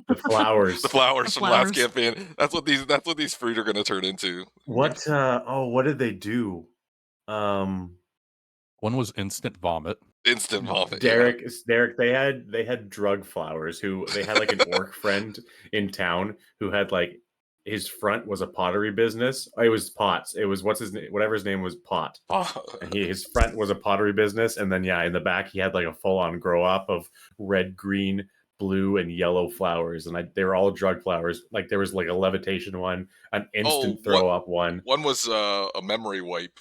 The flowers. The flowers The from last flowers. campaign. That's what these fruit are gonna turn into. What? What did they do? One was instant vomit. Instant vomit. Yeah. Derek, they had drug flowers. They had like an orc friend in town who had like his front was a pottery business. It was Pots. It was whatever his name was, Pot. And his front was a pottery business, and then in the back he had like a full on grow up of red, green, blue, and yellow flowers, and they were all drug flowers. Like there was like a levitation one, an instant throw up one, One was a memory wipe.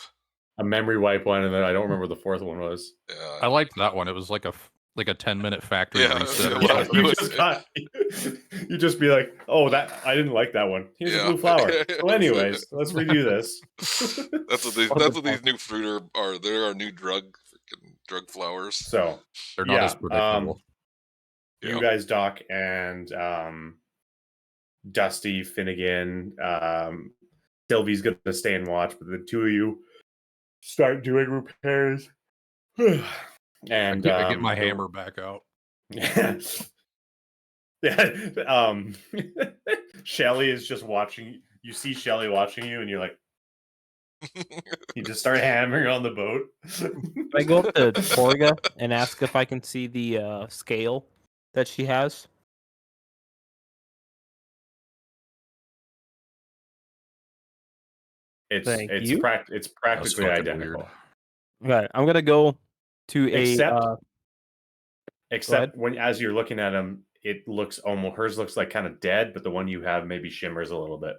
a memory wipe one, and then I don't remember what the fourth one was. Yeah. I liked that one. It was like a 10-minute factory Yeah, reset. or yeah, something. You just be like, oh, that I didn't like that one. Here's a blue flower. So, anyways, let's redo this. That's what these new fruit are. They're our new drug drug flowers. So They're not as yeah, predictable. you Yeah. guys, Doc and Dusty, Finnegan, Sylvie's gonna stay and watch, but the two of you start doing repairs. And I get my hammer back out. yeah, Shelly is just watching. You see Shelly watching you, and you're like, you just start hammering on the boat. I go up to Torga and ask if I can see the scale that she has. Thank you. It's That was practically fucking identical. weird. Okay, I'm gonna go to Except go Except when as you're looking at them, it looks almost hers looks like kind of dead, but the one you have maybe shimmers a little bit.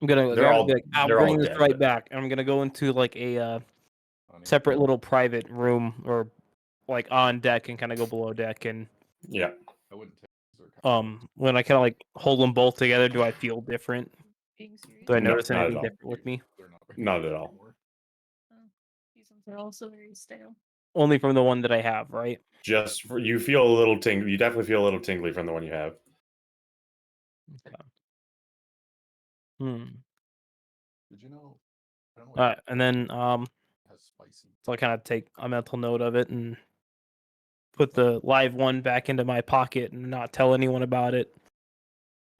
I'm gonna They're all be like, I'll they're all bring this dead, right but- back. And I'm gonna go into like a separate little private room or like on deck and kind of go below deck. And Yeah. I wouldn't take when I kind of like hold them both together, do I feel different? Being serious. Do I No, notice not at anything all. different with me? Not at all. Oh, these ones are also very stale. Only from the one that I have, right? Just for, you feel a little tingly. You definitely feel a little tingly from the one you have. Okay. Hmm. Did you know? All right, and then Has spicy. so I kind of take a mental note of it and put the live one back into my pocket and not tell anyone about it.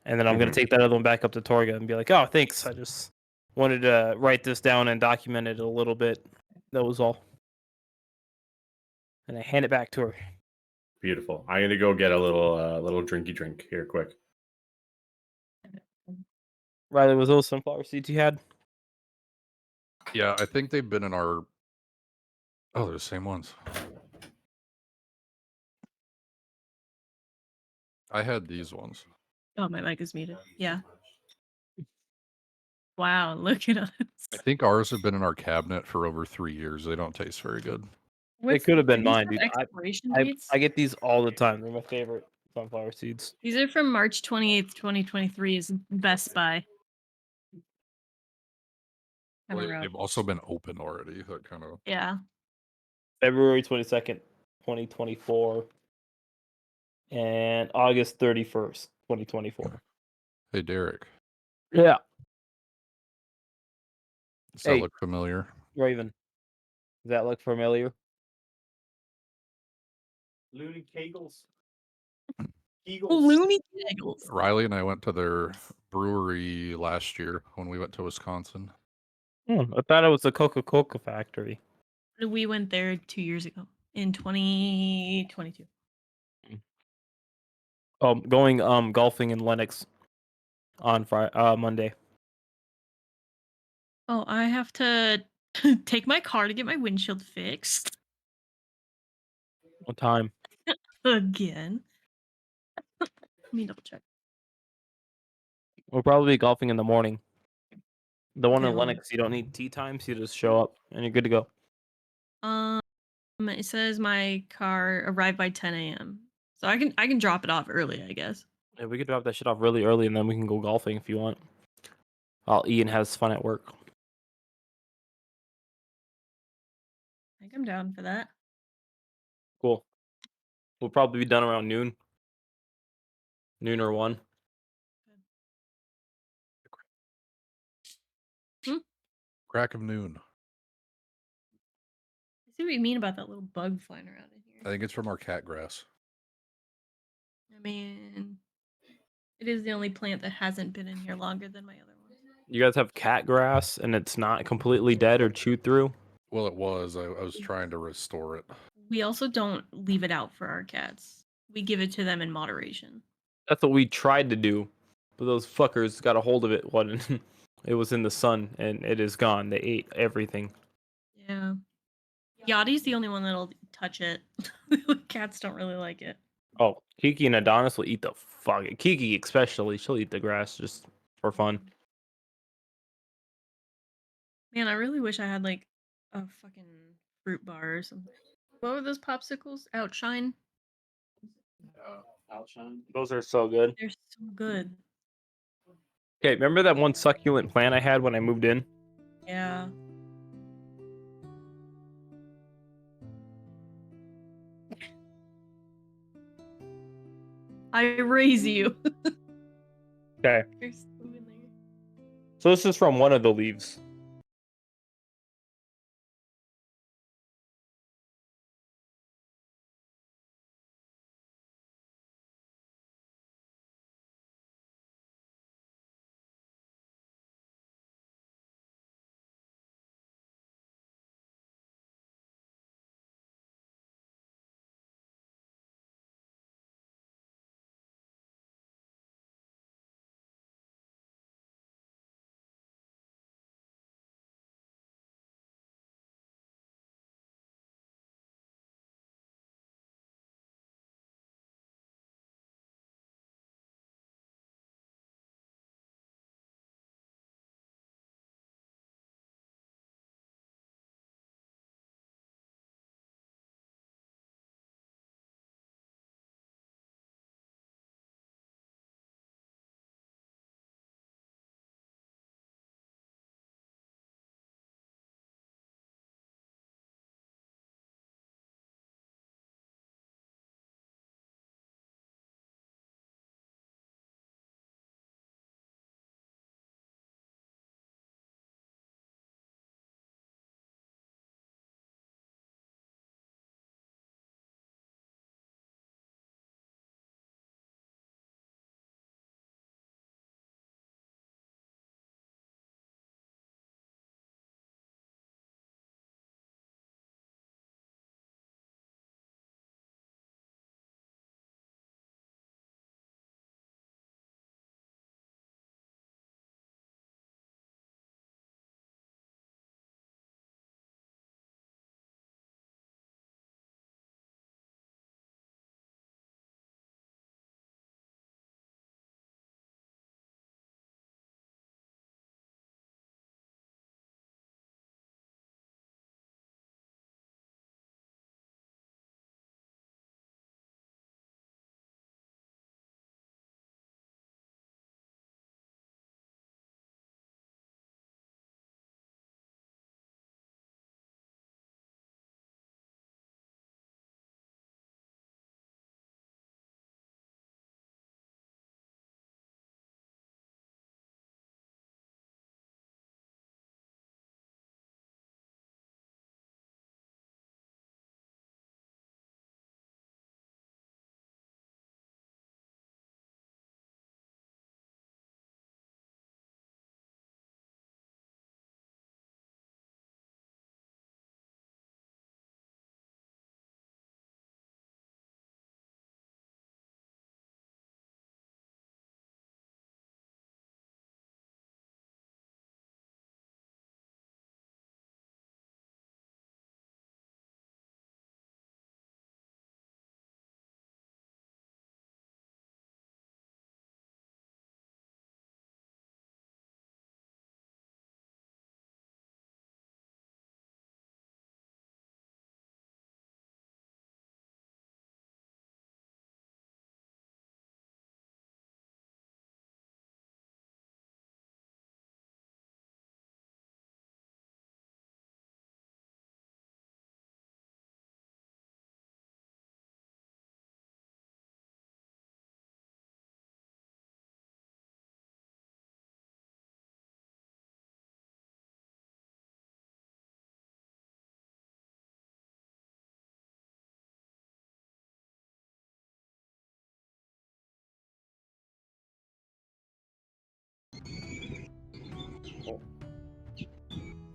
And then I'm gonna Mhm. take that other one back up to Torga and be like, "Oh, thanks. I just wanted to write this down and document it a little bit. That was all." And I hand it back to her. Beautiful. I'm gonna go get a little drinky drink here, quick. Riley, was those sunflower seeds you had? Yeah, I think they've been in our. Oh, they're the same ones. I had these ones. Oh, my mic is muted. Yeah. Wow, look at us. I think ours have been in our cabinet for over 3 years. They don't taste very good. It could have been do these mine, have dude. Expiration I dates. I get these all the time. They're my favorite sunflower seeds. These are from March 28th, 2023 is Best Buy. Coming up. They've also been open already. That kind of. Yeah. February 22nd, 2024, and August 31st, 2024. Hey, Derek. Yeah, Does that Hey. look familiar? Raven. Does that look familiar? Looney Kegels. Looney Kegels. Riley and I went to their brewery last year when we went to Wisconsin. I thought it was the Coca-Cola factory. We went there 2 years ago in 2022. Going golfing in Lenox on Monday. Oh, I have to take my car to get my windshield fixed What time? again. Let me double check. We'll probably be golfing in the morning. The one Okay, in well- Lenox, you don't need tee times. You just show up and you're good to go. It says my car arrived by 10 a.m. So I can drop it off early, I guess. Yeah, we could drop that shit off really early and then we can go golfing if you want. While Ian has fun at work. I think I'm down for that. Cool. We'll probably be done around noon. Noon or 1. Crack of noon. I see what you mean about that little bug flying around in I here. think it's from our cat grass. I mean, it is the only plant that hasn't been in here longer than my other ones. You guys have cat grass and it's not completely dead or chewed through? Well, it was. I was trying to restore it. We also don't leave it out for our cats. We give it to them in moderation. That's what we tried to do. But those fuckers got a hold of it when it was in the sun and it is gone. They ate everything. Yeah. Yachty's the only one that'll touch it. Cats don't really like it. Oh, Kiki and Adonis will eat the fuck. Kiki especially, she'll eat the grass just for fun. Man, I really wish I had like a fucking fruit bar or something. What were those popsicles? Outshine? Outshine. Those are so good. They're so good. Okay, remember that one succulent plant I had when I moved in? Yeah. I raise you. Okay. There's food in there. So this is from one of the leaves.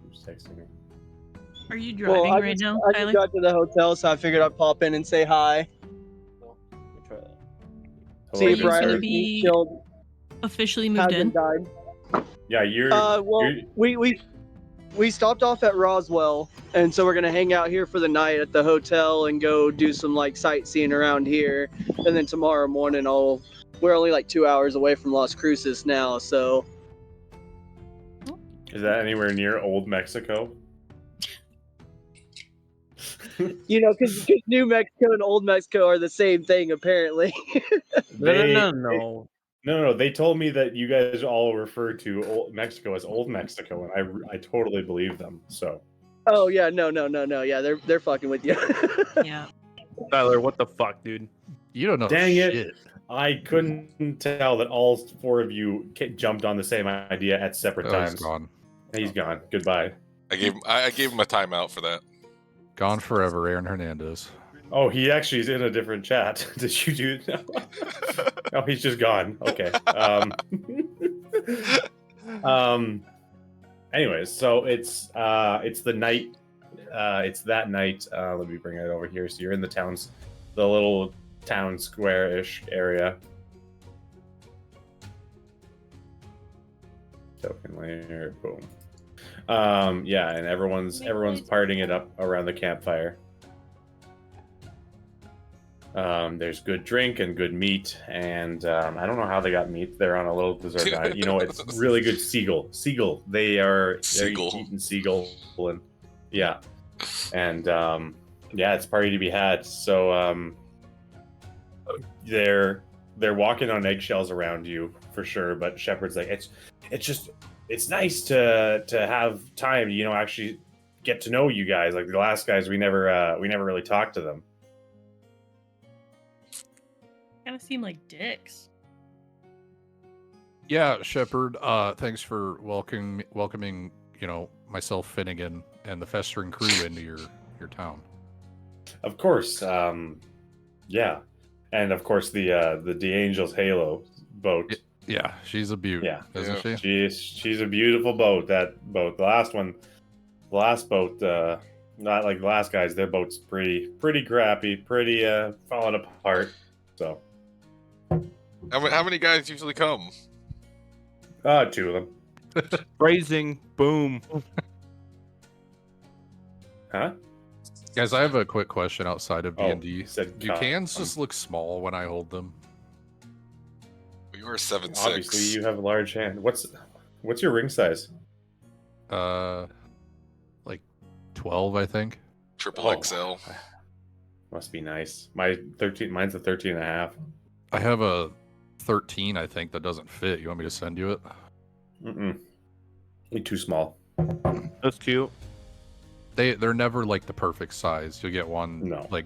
Who's texting me? Are you Well, driving right now, I Tyler? just got to the hotel, so I figured I'd pop in and say hi. Hello, See Are if you gonna Riley be still officially moved in? hasn't died. Yeah, Well, we stopped off at Roswell, and so we're gonna hang out here for the night at the hotel and go do some like sightseeing around here, and then tomorrow morning we're only like 2 hours away from Las Cruces now, so is that anywhere near Old Mexico? because New Mexico and Old Mexico are the same thing apparently. No. They told me that you guys all refer to Old Mexico as Old Mexico, and I totally believe them. So Oh yeah, no, yeah, they're fucking with you. Yeah. Tyler, what the fuck, dude? You don't know dang it, shit. I couldn't tell that all 4 of you jumped on the same idea at separate Oh, he's times. gone. He's gone. Goodbye. I gave him a timeout for that. Gone forever, Aaron Hernandez. Oh, he actually is in a different chat. Did you do that? No, he's just gone. Okay. Anyways, so it's the night. It's that night. Let me bring it over here. So you're in the little town square-ish area. Token layer, boom. Yeah, and everyone's partying it up around the campfire. There's good drink and good meat, and I don't know how they got meat. They're on a little dessert diet. You know, it's really good seagull. They're eating seagull, and yeah, and yeah, it's party to be had. So they're walking on eggshells around you for sure. But Shepard's like, it's nice to have time, you know, actually get to know you guys. Like the last guys, we never really talked to them. Kind of seem like dicks. Yeah, Shepard. Thanks for welcoming, you know, myself, Finnegan, and the festering crew into your town. Of course, yeah, and of course the DeAngel's Halo boat. Yeah, she's a beaut, isn't she? She's a beautiful boat. That boat, the last boat, not like the last guys. Their boat's pretty crappy, pretty falling apart. So, How many guys usually come? 2 of them. Phrasing, boom. Huh? Guys, I have a quick question outside of Oh, D&D. said Do cans just look small when I hold them? You are 7'6". Obviously, you have a large hand. What's your ring size? Like 12, I think. Triple XL. Must be nice. Mine's a 13 and a half. I have a 13, I think, that doesn't fit. You want me to send you it? You're too small. That's cute. They're never like the perfect size. You'll get one like.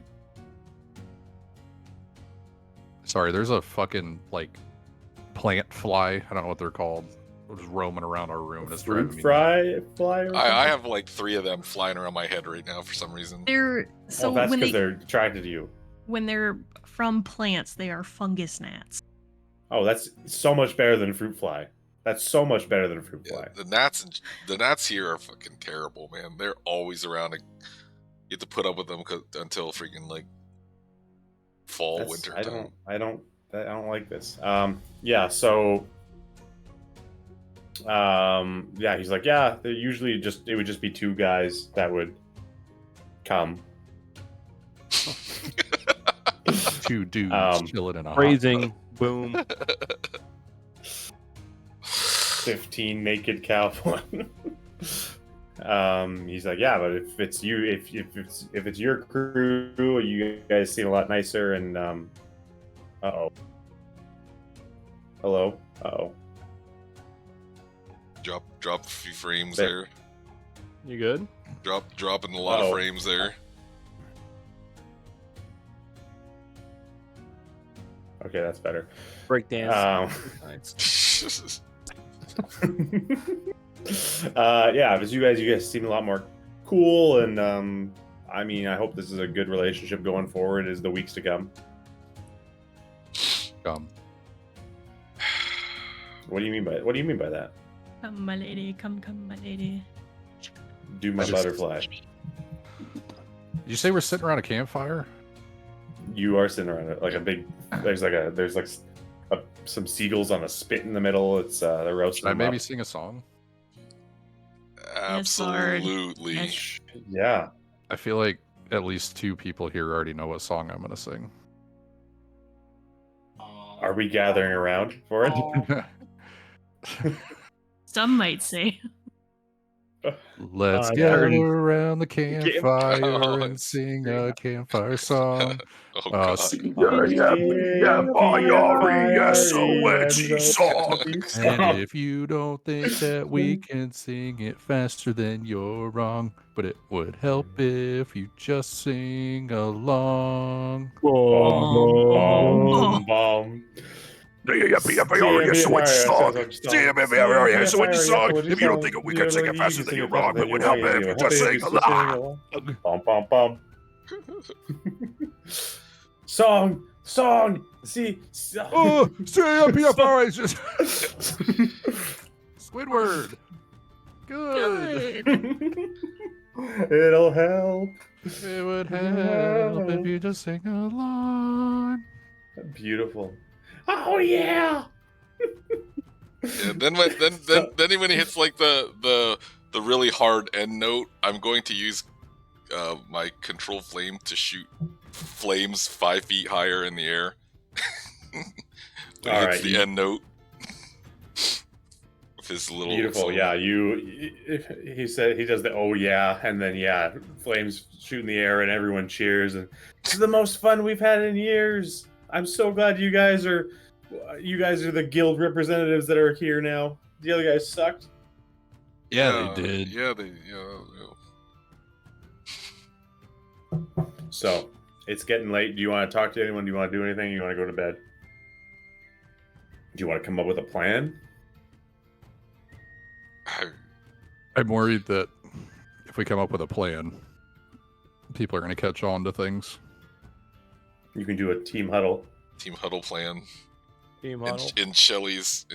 Sorry, there's a fucking like plant fly. I don't know what they're called. They're just roaming around our room. And it's driving me nuts. Fly. I have like 3 of them flying around my head right now for some reason. They're so that's when because they they're attracted to you. when they're from plants, they are fungus gnats. Oh, that's so much better than fruit fly. That's so much better than a fruit fly. The gnats here are fucking terrible, man. They're always around. You have to put up with them until freaking like fall, winter time. I don't like this. Yeah. So. Yeah, he's like, yeah. They're usually it would just be 2 guys that would come. 2 dudes chilling in a Phrasing, boom. 15 naked cowboy. He's like, yeah, but if it's you, if it's your crew, you guys seem a lot nicer. And hello. Drop a few frames there. You good? Dropping a lot of frames there. Okay, that's better. Breakdance. Yeah, because you guys seem a lot more cool, and I mean, I hope this is a good relationship going forward as the weeks to come. What do you mean by that? Come, my lady, come, my lady. Do my butterfly. Did you say we're sitting around a campfire? You are sitting around it like a big. There's some seagulls on a spit in the middle. It's they're roasting. Should I maybe up. sing a song? Absolutely. Yeah. I feel like at least 2 people here already know what song I'm gonna sing. Are we gathering around for it? Some might say. Let's I gather heard- around the campfire Oh, and it's- sing a campfire song. Oh god. Sing And if you don't think that we can sing it faster, then you're wrong. But it would help if you just sing along. Bum, bum. So when you song. If you don't think we can sing it faster, then you're wrong. But it would help if you just sing along. Bum, bum, bum. Song. See. Oh, CMPFR is just Squidward. Good. It'll help. It would help if you just sing along. Beautiful. Oh yeah. Yeah, then when he hits like the really hard end note, I'm going to use my control flame to shoot flames 5 feet higher in the air. When he hits the end note. With his little Beautiful. Yeah, he said he does the oh yeah, and then yeah, flames shoot in the air and everyone cheers, and this is the most fun we've had in years. I'm so glad you guys are the guild representatives that are here now. The other guys sucked. Yeah, they did. Yeah. So it's getting late. Do you want to talk to anyone? Do you want to do anything? You want to go to bed? Do you want to come up with a plan? I'm worried that if we come up with a plan, people are going to catch on to things. You can do a team huddle. Team huddle plan. Team huddle. In Shelly's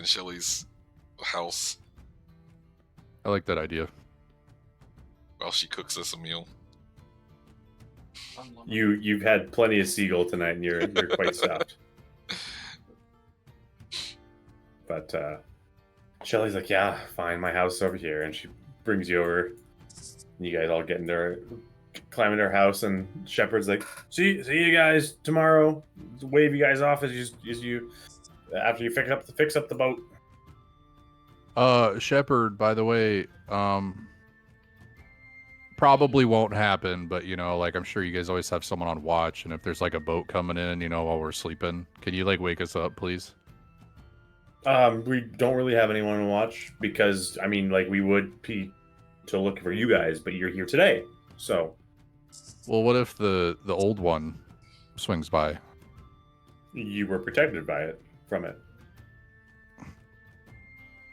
house I like that idea. while she cooks us a meal. You've had plenty of seagull tonight, and you're quite stuffed. But Shelly's like, yeah, fine, my house is over here, and she brings you over. And you guys all get in there, climb in her house, and Shepard's like, see you guys tomorrow. Wave you guys off as you after you fix up the boat. Shepard, by the way, probably won't happen, but like I'm sure you guys always have someone on watch, and if there's like a boat coming in, while we're sleeping, can you like wake us up, please? We don't really have anyone to watch because we would be to look for you guys, but you're here today, so. Well, what if the old one swings by? You were protected from it.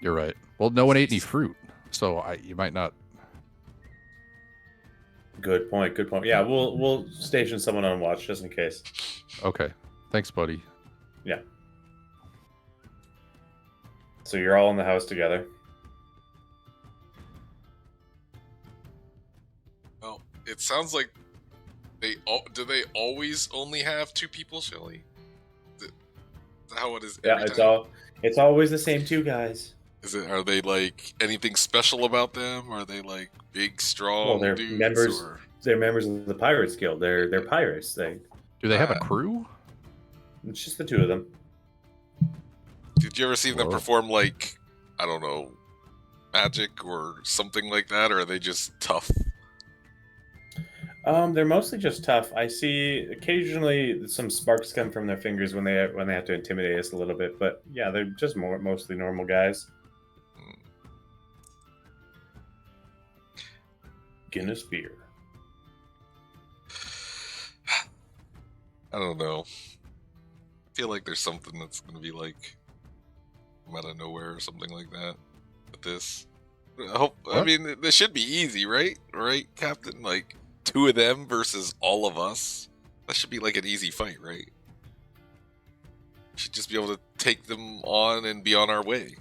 You're right. Well, no one ate any fruit, so you might not. Good point. Yeah, we'll station someone on watch just in case. Okay. Thanks, buddy. Yeah. So you're all in the house together. Well, it sounds like do they always only have 2 people, Shelly? Is that how it is? Yeah, it's always the same 2 guys. Are they like anything special about them? Are they like big, strong? Well, they're dudes, members. or... They're members of the Pirates Guild. They're pirates. Do they have a crew? It's just the 2 of them. Did you ever see them perform like, I don't know, magic or something like that, or are they just tough? They're mostly just tough. I see occasionally some sparks come from their fingers when they have to intimidate us a little bit, but yeah, they're just mostly normal guys. Guinness beer. I don't know. I feel like there's something that's gonna be like out of nowhere or something like that with this. I mean, this should be easy, right? Right, Captain? Like 2 of them versus all of us. That should be like an easy fight, right? We should just be able to take them on and be on our way.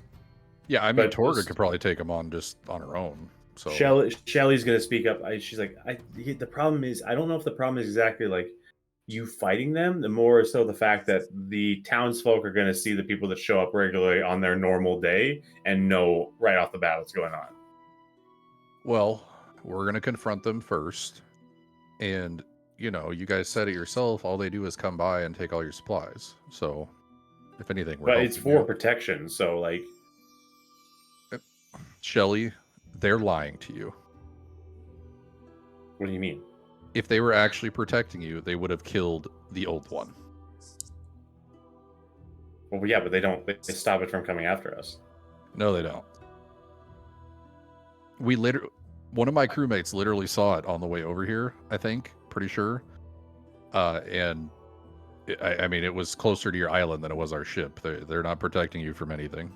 Yeah, I mean, Torga could probably take them on just on her own. So Shelly's gonna speak up. She's like, the problem is, I don't know if the problem is exactly like you fighting them. The more so the fact that the townsfolk are going to see the people that show up regularly on their normal day and know right off the bat what's going on. Well, we're going to confront them first. And, you guys said it yourself. All they do is come by and take all your supplies. So, if anything, but it's for protection. So, like, Shelly, they're lying to you. What do you mean? If they were actually protecting you, they would have killed the old one. Well, yeah, but they don't. They stop it from coming after us. No, they don't. One of my crewmates literally saw it on the way over here, I think, pretty sure. And I mean, it was closer to your island than it was our ship. They're not protecting you from anything.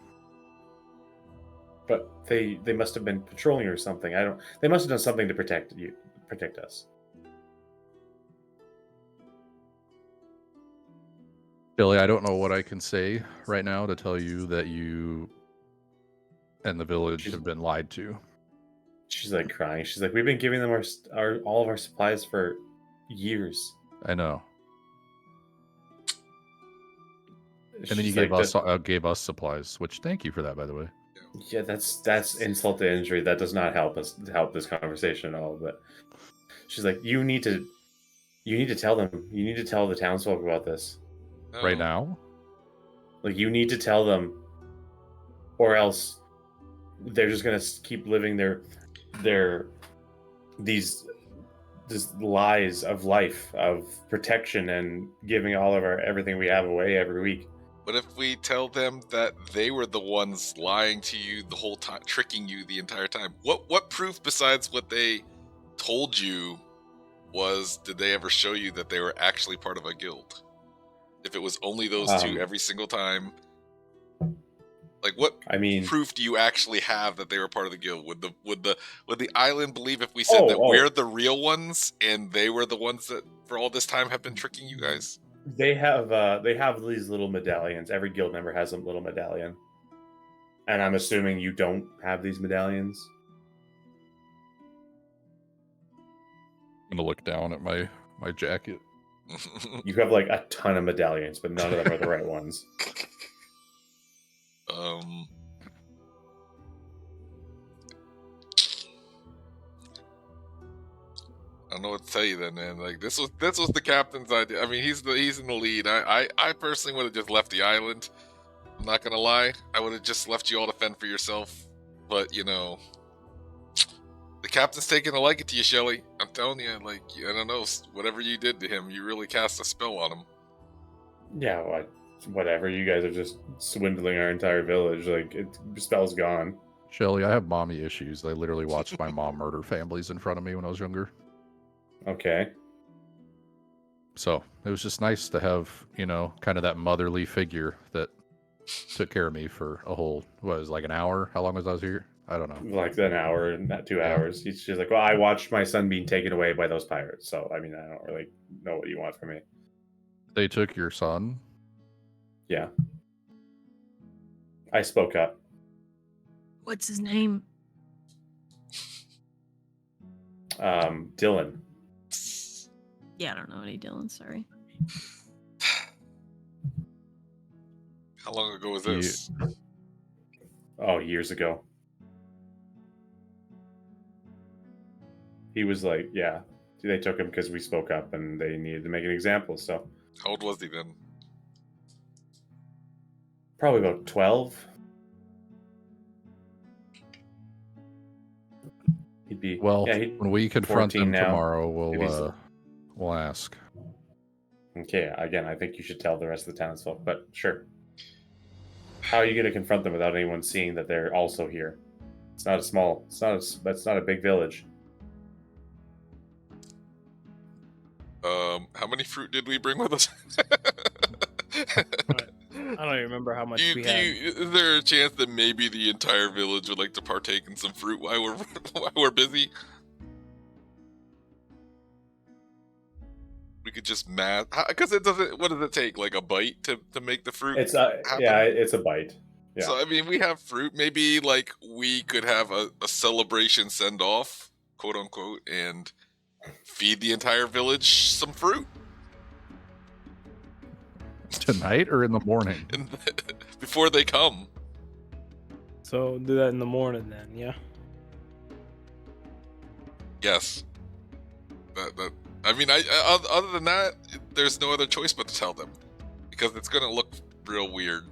But they must have been patrolling or something. They must have done something to protect us. Billy, I don't know what I can say right now to tell you that you and the village have been lied to. She's like crying. She's like, we've been giving them our all of our supplies for years. I know. And then you She's gave us supplies, which thank you for that, by the way. Yeah, that's insult to injury. That does not help this conversation at all. But she's like, you need to tell them. You need to tell the townsfolk about this Right now. Like, you need to tell them, or else they're just gonna keep living these lies of life, of protection, and giving all of everything we have away every week. But if we tell them that they were the ones lying to you the whole time, tricking you the entire time, what proof besides what they told you did they ever show you that they were actually part of a guild? If it was only those two every single time, like what proof do you actually have that they were part of the guild? Would the island believe if we said that we're the real ones and they were the ones that for all this time have been tricking you guys? They have these little medallions. Every guild member has a little medallion. And I'm assuming you don't have these medallions. I'm gonna look down at my jacket. You have like a ton of medallions, but none of them are the right ones. I don't know what to tell you then, man. Like this was the captain's idea. I mean, he's in the lead. I personally would have just left the island. I'm not gonna lie. I would have just left you all to fend for yourself. But you know, the captain's taking a liking to you, Shelly. I'm telling you, like, I don't know, whatever you did to him, you really cast a spell on him. Yeah, whatever. You guys are just swindling our entire village. Like, the spell's gone. Shelly, I have mommy issues. I literally watched my mom murder families in front of me when I was younger. Okay. So it was just nice to have, kind of that motherly figure that took care of me for a whole, like an hour? How long was I here? I don't know. Like an hour, not 2 hours. She's like, well, I watched my son being taken away by those pirates. So, I mean, I don't really know what you want from me. They took your son? Yeah. I spoke up. What's his name? Dylan. Yeah, I don't know any Dylan, sorry. How long ago was this? Oh, years ago. He was like, yeah, they took him because we spoke up and they needed to make an example. So, how old was he then? Probably about 12. He'd be when we confront him tomorrow, we'll ask. Okay, again, I think you should tell the rest of the townsfolk, but sure. How are you going to confront them without anyone seeing that they're also here? That's not a big village. How many fruit did we bring with us? I don't even remember how much we had. Is there a chance that maybe the entire village would like to partake in some fruit while we're busy? We could just because it doesn't. What does it take? Like a bite to make the fruit? It's it's a bite. Yeah. So I mean, we have fruit. Maybe like we could have a celebration send off, quote unquote, and feed the entire village some fruit. Tonight or in the morning? Before they come. So do that in the morning then, yeah? Yes. I mean, other than that, there's no other choice but to tell them. Because it's going to look real weird.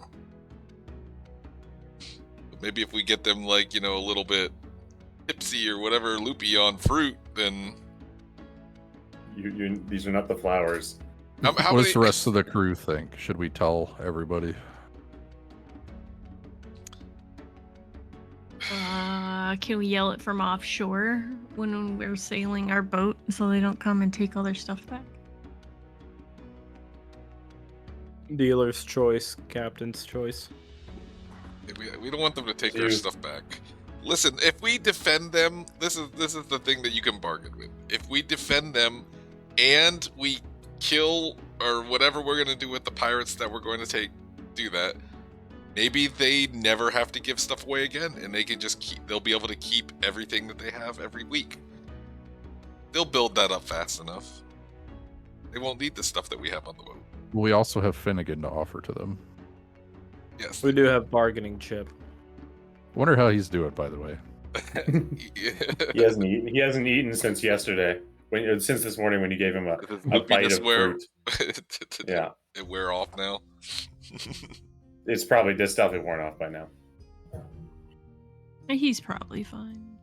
But maybe if we get them, like, a little bit tipsy or whatever loopy on fruit, then These are not the flowers. how What many? does the rest of the crew think? Should we tell everybody? Can we yell it from offshore when we're sailing our boat so they don't come and take all their stuff back? Dealer's choice, captain's choice. We don't want them to take their Dude. stuff back. Listen, if we defend them, this is the thing that you can bargain with. If we defend them and we kill or whatever we're gonna do with the pirates that we're going to do that, maybe they never have to give stuff away again, and they can just they'll be able to keep everything that they have every week. They'll build that up fast enough. They won't need the stuff that we have on the boat. We also have Finnegan to offer to them. Yes. We do have bargaining chip. Wonder how he's doing, by the way. He hasn't eaten. He hasn't eaten since yesterday. Since this morning when you gave him a Does his bite loopiness of wear- fruit. Yeah, it wear off now. it's probably this stuff is worn off by now. He's probably fine.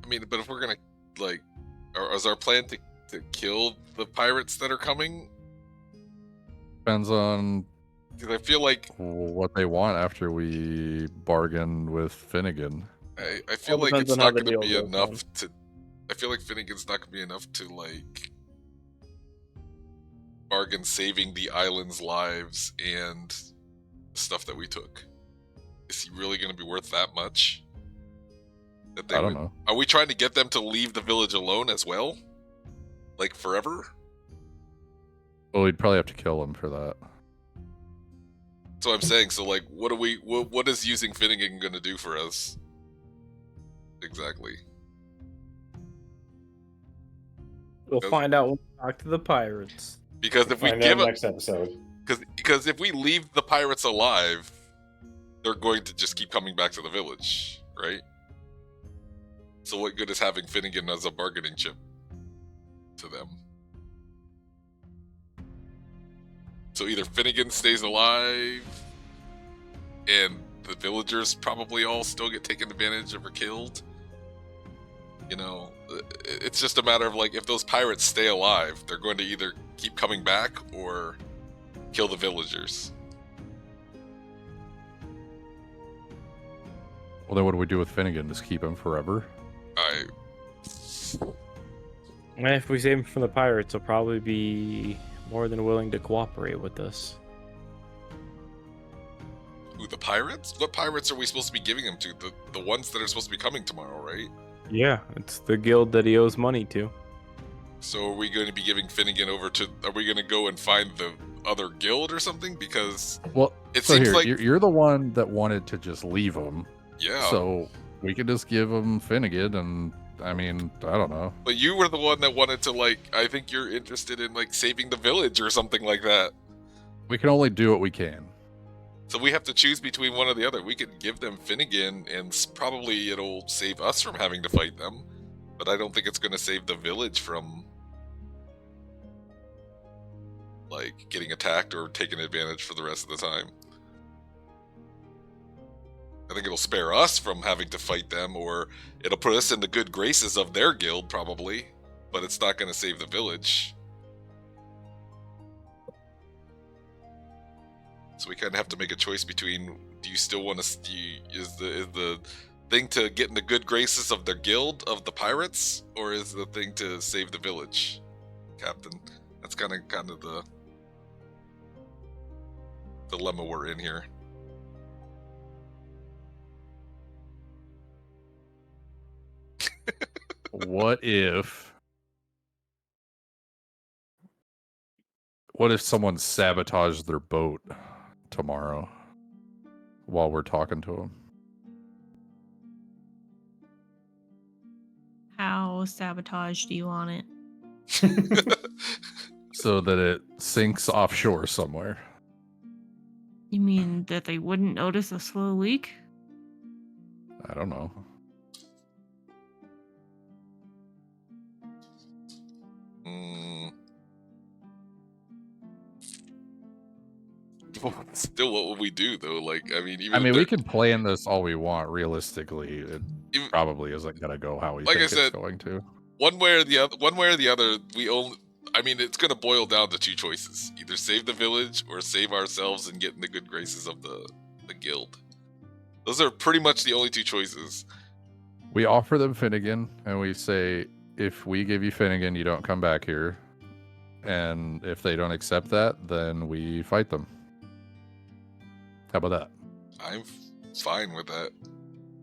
I mean, but if we're gonna is our plan to kill the pirates that are coming? Depends on Because I feel like what they want after we bargain with Finnegan. I feel All like depends it's on how not the going to deal be goes enough to. I feel like Finnegan's not going to be enough to bargain saving the island's lives and stuff that we took. Is he really going to be worth that much? That I don't know. Are we trying to get them to leave the village alone as well? Like forever? Well, we'd probably have to kill him for that. That's what I'm saying. So, like, what is using Finnegan going to do for us? Exactly. We'll find out when we talk to the pirates. Because if we Find out give up, next episode. because if we leave the pirates alive, they're going to just keep coming back to the village, right? So what good is having Finnegan as a bargaining chip to them? So either Finnegan stays alive, and the villagers probably all still get taken advantage of or killed. You know, it's just a matter of like, if those pirates stay alive, they're going to either keep coming back or kill the villagers. Well, then what do we do with Finnegan? Just keep him forever? And if we save him from the pirates, he'll probably be more than willing to cooperate with us. Who, the pirates? What pirates are we supposed to be giving them to? The ones that are supposed to be coming tomorrow, right? Yeah, it's the guild that he owes money to. So are we going to be giving Finnegan over to... Are we going to go and find the other guild or something? Because Well, it so seems here, like... you're the one that wanted to just leave him. Yeah. So we could just give him Finnegan, and I mean, I don't know. But you were the one that wanted to, like... I think you're interested in, like, saving the village or something like that. We can only do what we can. So we have to choose between one or the other. We could give them Finnegan, and probably it'll save us from having to fight them. But I don't think it's going to save the village from, like, getting attacked or taken advantage for the rest of the time. I think it'll spare us from having to fight them, or it'll put us in the good graces of their guild, probably. But it's not going to save the village. So we kind of have to make a choice between: do you still want to? Is the thing to get in the good graces of their guild of the pirates, or is the thing to save the village, Captain? That's kind of the dilemma we're in here. What if someone sabotaged their boat tomorrow while we're talking to them? How sabotage do you want it? So that it sinks offshore somewhere. You mean that they wouldn't notice a slow leak? I don't know. Still, what would we do though? Like, I mean, even I mean, if we they're- can plan this all we want. Realistically, even probably isn't gonna go how we Like I think said, it's going to. one way or the other, I mean, it's gonna boil down to two choices: either save the village or save ourselves and get in the good graces of the guild. Those are pretty much the only two choices. We offer them Finnegan, and we say, if we give you Finnegan, you don't come back here. And if they don't accept that, then we fight them. How about that? I'm fine with that.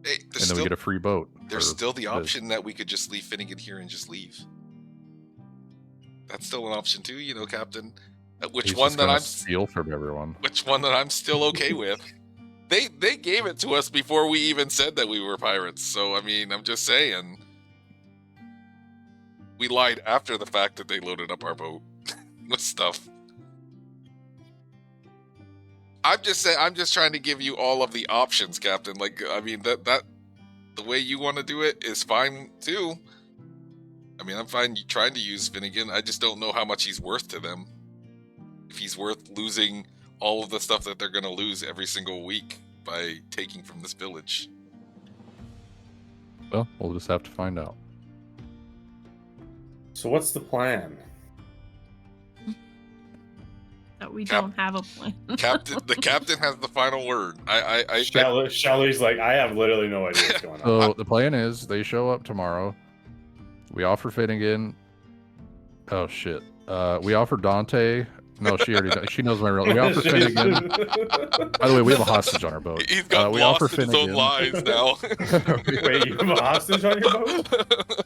Hey, And then we get a free boat. there's for still the this. option that we could just leave Finnegan here and just leave. That's still an option too, you know, Captain. Which He's one just that gonna I'm steal from everyone. which one that I'm still okay with. They gave it to us before we even said that we were pirates. So I mean, I'm just saying. We lied after the fact that they loaded up our boat with stuff. I'm just trying to give you all of the options, Captain. Like, I mean, that the way you want to do it is fine too. I mean, I'm fine trying to use Finnegan. I just don't know how much he's worth to them. If he's worth losing all of the stuff that they're going to lose every single week by taking from this village. Well, we'll just have to find out. So what's the plan? That we don't have a plan. The captain has the final word. I Shelly's like, I have literally no idea what's going on. So the plan is they show up tomorrow. We offer Finnegan. Oh shit. We offer Dante. No, she already. She knows my real. We offer Finnegan. By the way, we have a hostage on our boat. He's got we lost offer in his own lies now. Wait, you have a hostage on your boat?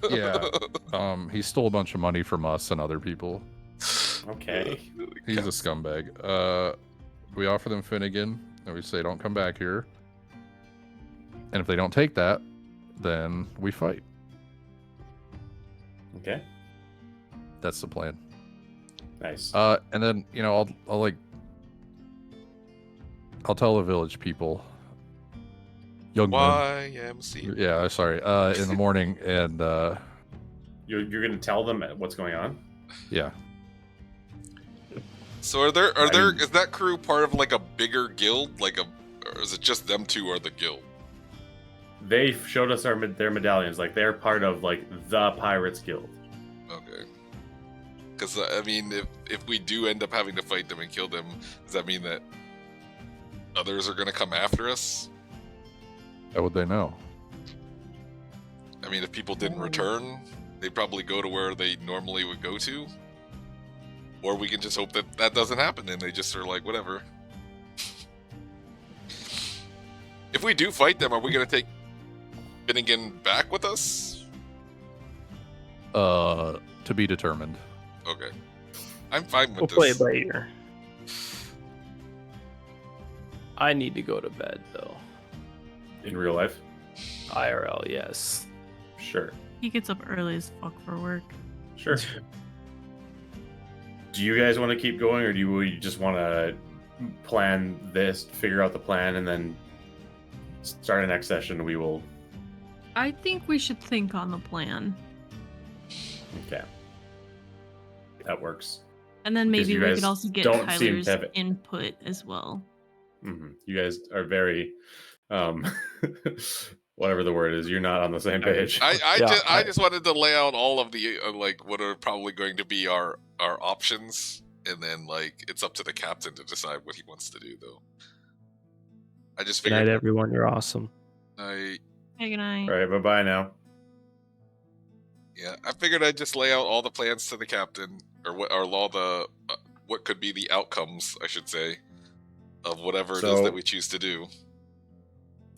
Yeah. He stole a bunch of money from us and other people. Okay. He's a scumbag. We offer them Finnegan, and we say, don't come back here. And if they don't take that, then we fight. Okay. That's the plan. Nice. And then, you know, I'll tell the village people. Young men. YMC. Yeah, sorry. In the morning, and You're gonna tell them what's going on? yeah. So are there is that crew part of like a bigger guild, or is it just them two are the guild? They showed us their medallions, like they're part of like the Pirates Guild. Okay. Because I mean, if we do end up having to fight them and kill them, does that mean that others are going to come after us? How would they know? I mean, if people didn't return, they'd probably go to where they normally would go to. Or we can just hope that that doesn't happen and they just are like, whatever. If we do fight them, are we going to take Finnegan back with us? To be determined. Okay. I'm fine We'll with play this. it later. I need to go to bed though. In real life? IRL, yes. Sure. He gets up early as fuck for work. Sure. Do you guys want to keep going, or do you just want to plan this, figure out the plan, and then start a next session? We will. I think we should think on the plan. Okay. That works. And then Because maybe you we guys could also get don't seem Tyler's to have it. input as well. You guys are very, whatever the word is, you're not on the same page. I just wanted to lay out all of the like what are probably going to be our options, and then like it's up to the captain to decide what he wants to do. Though I just Good night, figured everyone. You're awesome. Hey, good night. All right, bye bye now. I figured I'd just lay out all the plans to the captain, or all the what could be the outcomes, I should say, of whatever it is So- that we choose to do.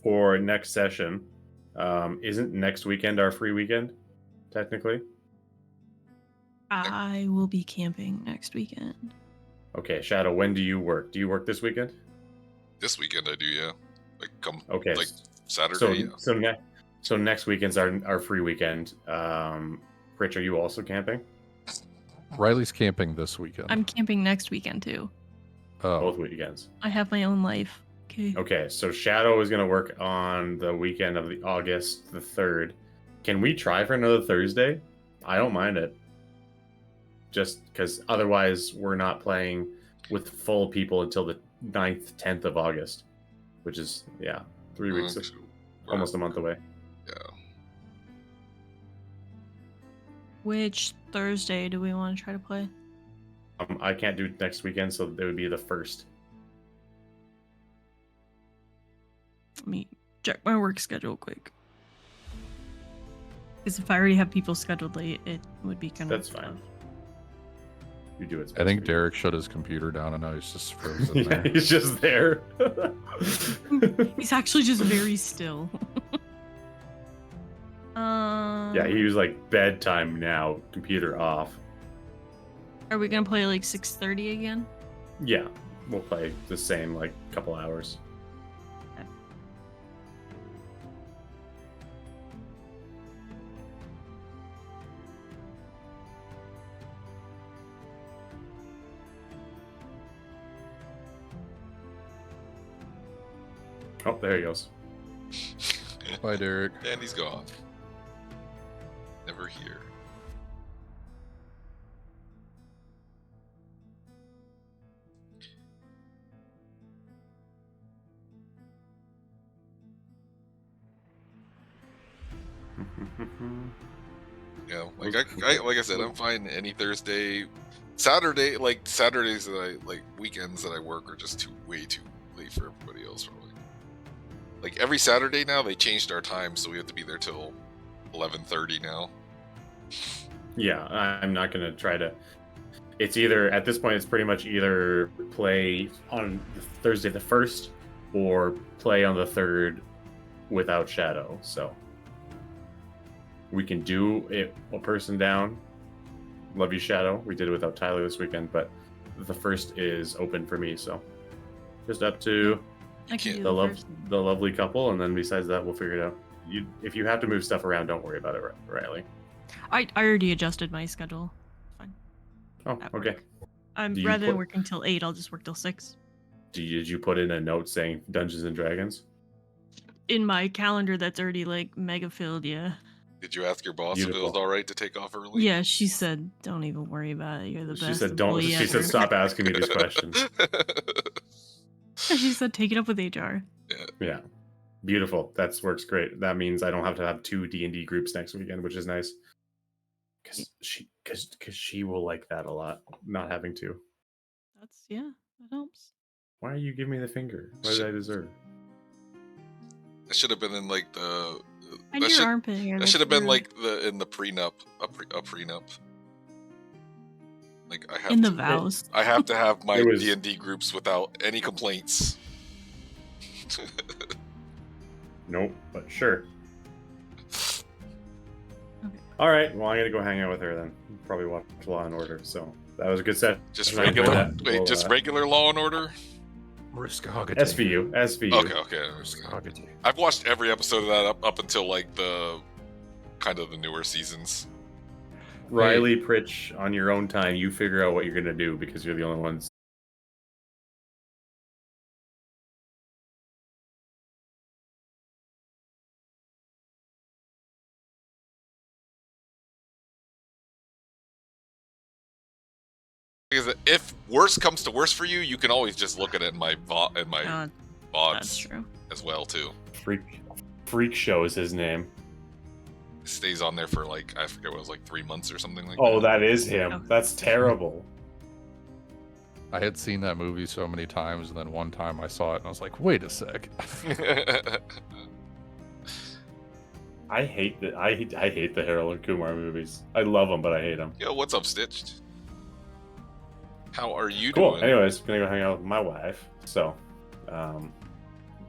For next session, isn't next weekend our free weekend, technically? I will be camping next weekend. Okay, Shadow, when do you work? Do you work this weekend? This weekend I do, yeah. Like come Okay. like Saturday. So yeah. so next weekend's our free weekend. Rich, are you also camping? Riley's camping this weekend. I'm camping next weekend too. Both weekends. I have my own life. Okay. Okay, so Shadow is gonna work on the weekend of the August the 3rd. Can we try for another Thursday? I don't mind it. Just because otherwise we're not playing with full people until the 9th, 10th of August, which is 3 weeks, Actually, almost a month away. Yeah. Which Thursday do we want to try to play? I can't do next weekend, so it would be the 1st. Let me check my work schedule quick. Because if I already have people scheduled late, it would be kind of. That's fine. You do it. I think Derek shut his computer down and now he's just frozen Yeah, there. he's just there. He's actually just very still. Yeah, he was like bedtime now, computer off. Are we gonna play like 6:30 again? Yeah, we'll play the same like couple hours. Oh, there he goes. Bye, Derek. And he's gone. Never here. Yeah, like like I said, I'm fine any Thursday. Saturday, like Saturdays that I like weekends that I work are just way too late for everybody else. Probably. Like every Saturday now, they changed our time, so we have to be there till 11:30 now. Yeah, I'm not gonna try to. It's either at this point, it's pretty much either play on Thursday the 1st or play on the 3rd without Shadow. So we can do it a person down. Love you, Shadow. We did it without Tyler this weekend, but the 1st is open for me. So just up to I can do the first. the lovely couple, and then besides that, we'll figure it out. If you have to move stuff around, don't worry about it, Riley. I already adjusted my schedule. Fine. Oh, At okay. work. Do you Rather than put- working till 8, I'll just work till 6. Did you put in a note saying Dungeons and Dragons? In my calendar, that's already like mega filled. Yeah. Did you ask your boss if it was Beautiful. all right to take off early? Yeah, she said, "Don't even worry about it. You're the She best." said, "Don't." employee She said, ever." "Stop asking me these questions." She said, "Take it up with HR." Yeah, beautiful. That works great. That means I don't have to have 2 D&D groups next weekend, which is nice. Because she will like that a lot. Not having to. That's that helps. Why are you giving me the finger? What did I deserve? That should have been in like the. And That your should, armpit hair. that that's should have been rude. like in the prenup, a prenup. Like I have in the to, vows. I have to have my It was- D&D groups without any complaints. Nope, but sure. Okay. All right. Well, I'm gonna go hang out with her then. Probably watch Law and Order. So that was a good set. Just I enjoyed regular, that. wait, We'll, just regular Law and Order. SVU. Okay. I've watched every episode of that up until like the kind of the newer seasons. Riley, Pritch, on your own time, you figure out what you're gonna do because you're the only ones. Because if worse comes to worse for you, you can always just look at it in my That's VODs true. as well too. Freak Show is his name. It stays on there for like I forget what it was like 3 months or something like Oh, that is him. Oh. That's terrible. I had seen that movie so many times, and then one time I saw it, and I was like, "Wait a sec." that. I hate the Harold and Kumar movies. I love them, but I hate them. Yo, what's up, Stitched? How are you Cool. doing? Anyways, gonna go hang out with my wife. So,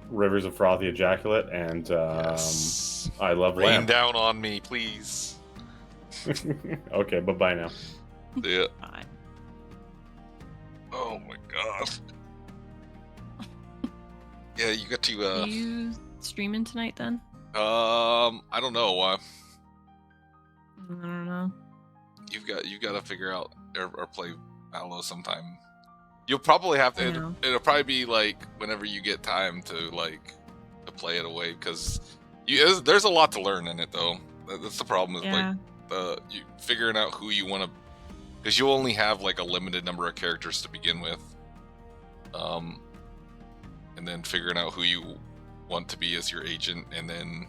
Rivers of Frothy Ejaculate, and Yes. I love Rain Lamb. down on me, please. Okay, bye now. Yeah. Bye. Oh my god. Yeah, you got to Are you streaming tonight then? I don't know. I don't know. You've got to figure out or play Mallow sometime. You'll probably have I to. know. It'll probably be like whenever you get time to play it away because there's a lot to learn in it though. That's the problem. Is Yeah. like you figuring out who you want to, because you only have like a limited number of characters to begin with. And then figuring out who you want to be as your agent, and then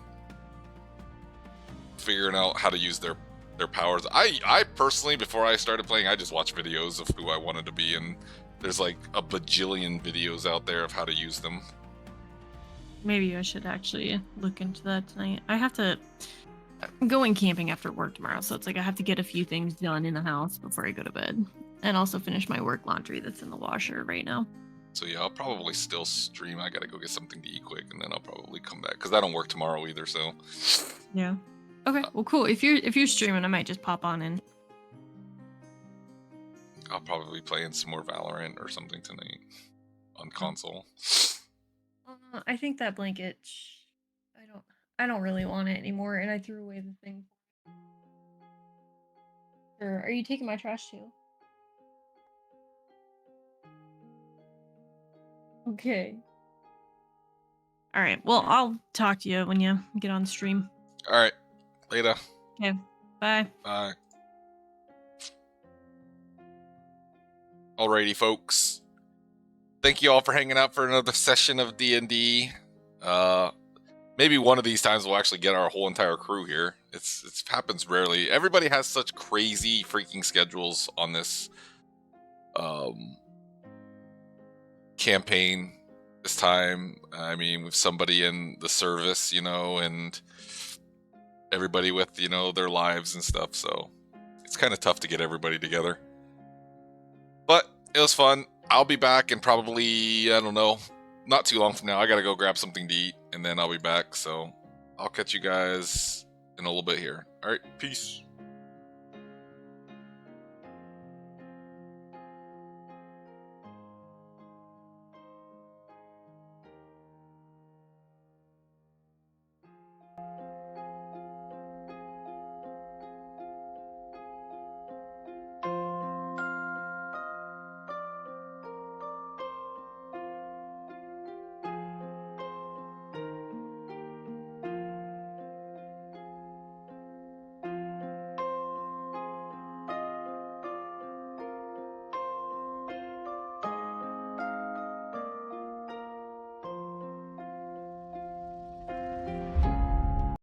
figuring out how to use their their powers. I personally, before I started playing, I just watched videos of who I wanted to be, and there's like a bajillion videos out there of how to use them. Maybe I should actually look into that tonight. I'm going camping after work tomorrow, so it's like I have to get a few things done in the house before I go to bed. And also finish my work laundry that's in the washer right now. So yeah, I'll probably still stream. I gotta go get something to eat quick, and then I'll probably come back because I don't work tomorrow either. So Yeah. Okay, well cool. If you're streaming, I might just pop on in. I'll probably be playing some more Valorant or something tonight on console. I think that blanket I don't really want it anymore, and I threw away the thing. Sure. Are you taking my trash too? Okay. All right. Well, I'll talk to you when you get on stream. All right, later. Okay. Bye. Bye. Alrighty, folks. Thank you all for hanging out for another session of D&D. Maybe one of these times we'll actually get our whole entire crew here. It happens rarely. Everybody has such crazy freaking schedules on this campaign this time. I mean, with somebody in the service, and everybody with, their lives and stuff. So it's kind of tough to get everybody together. But it was fun. I'll be back in probably, I don't know, not too long from now. I gotta go grab something to eat, and then I'll be back. So I'll catch you guys in a little bit here. All right, peace.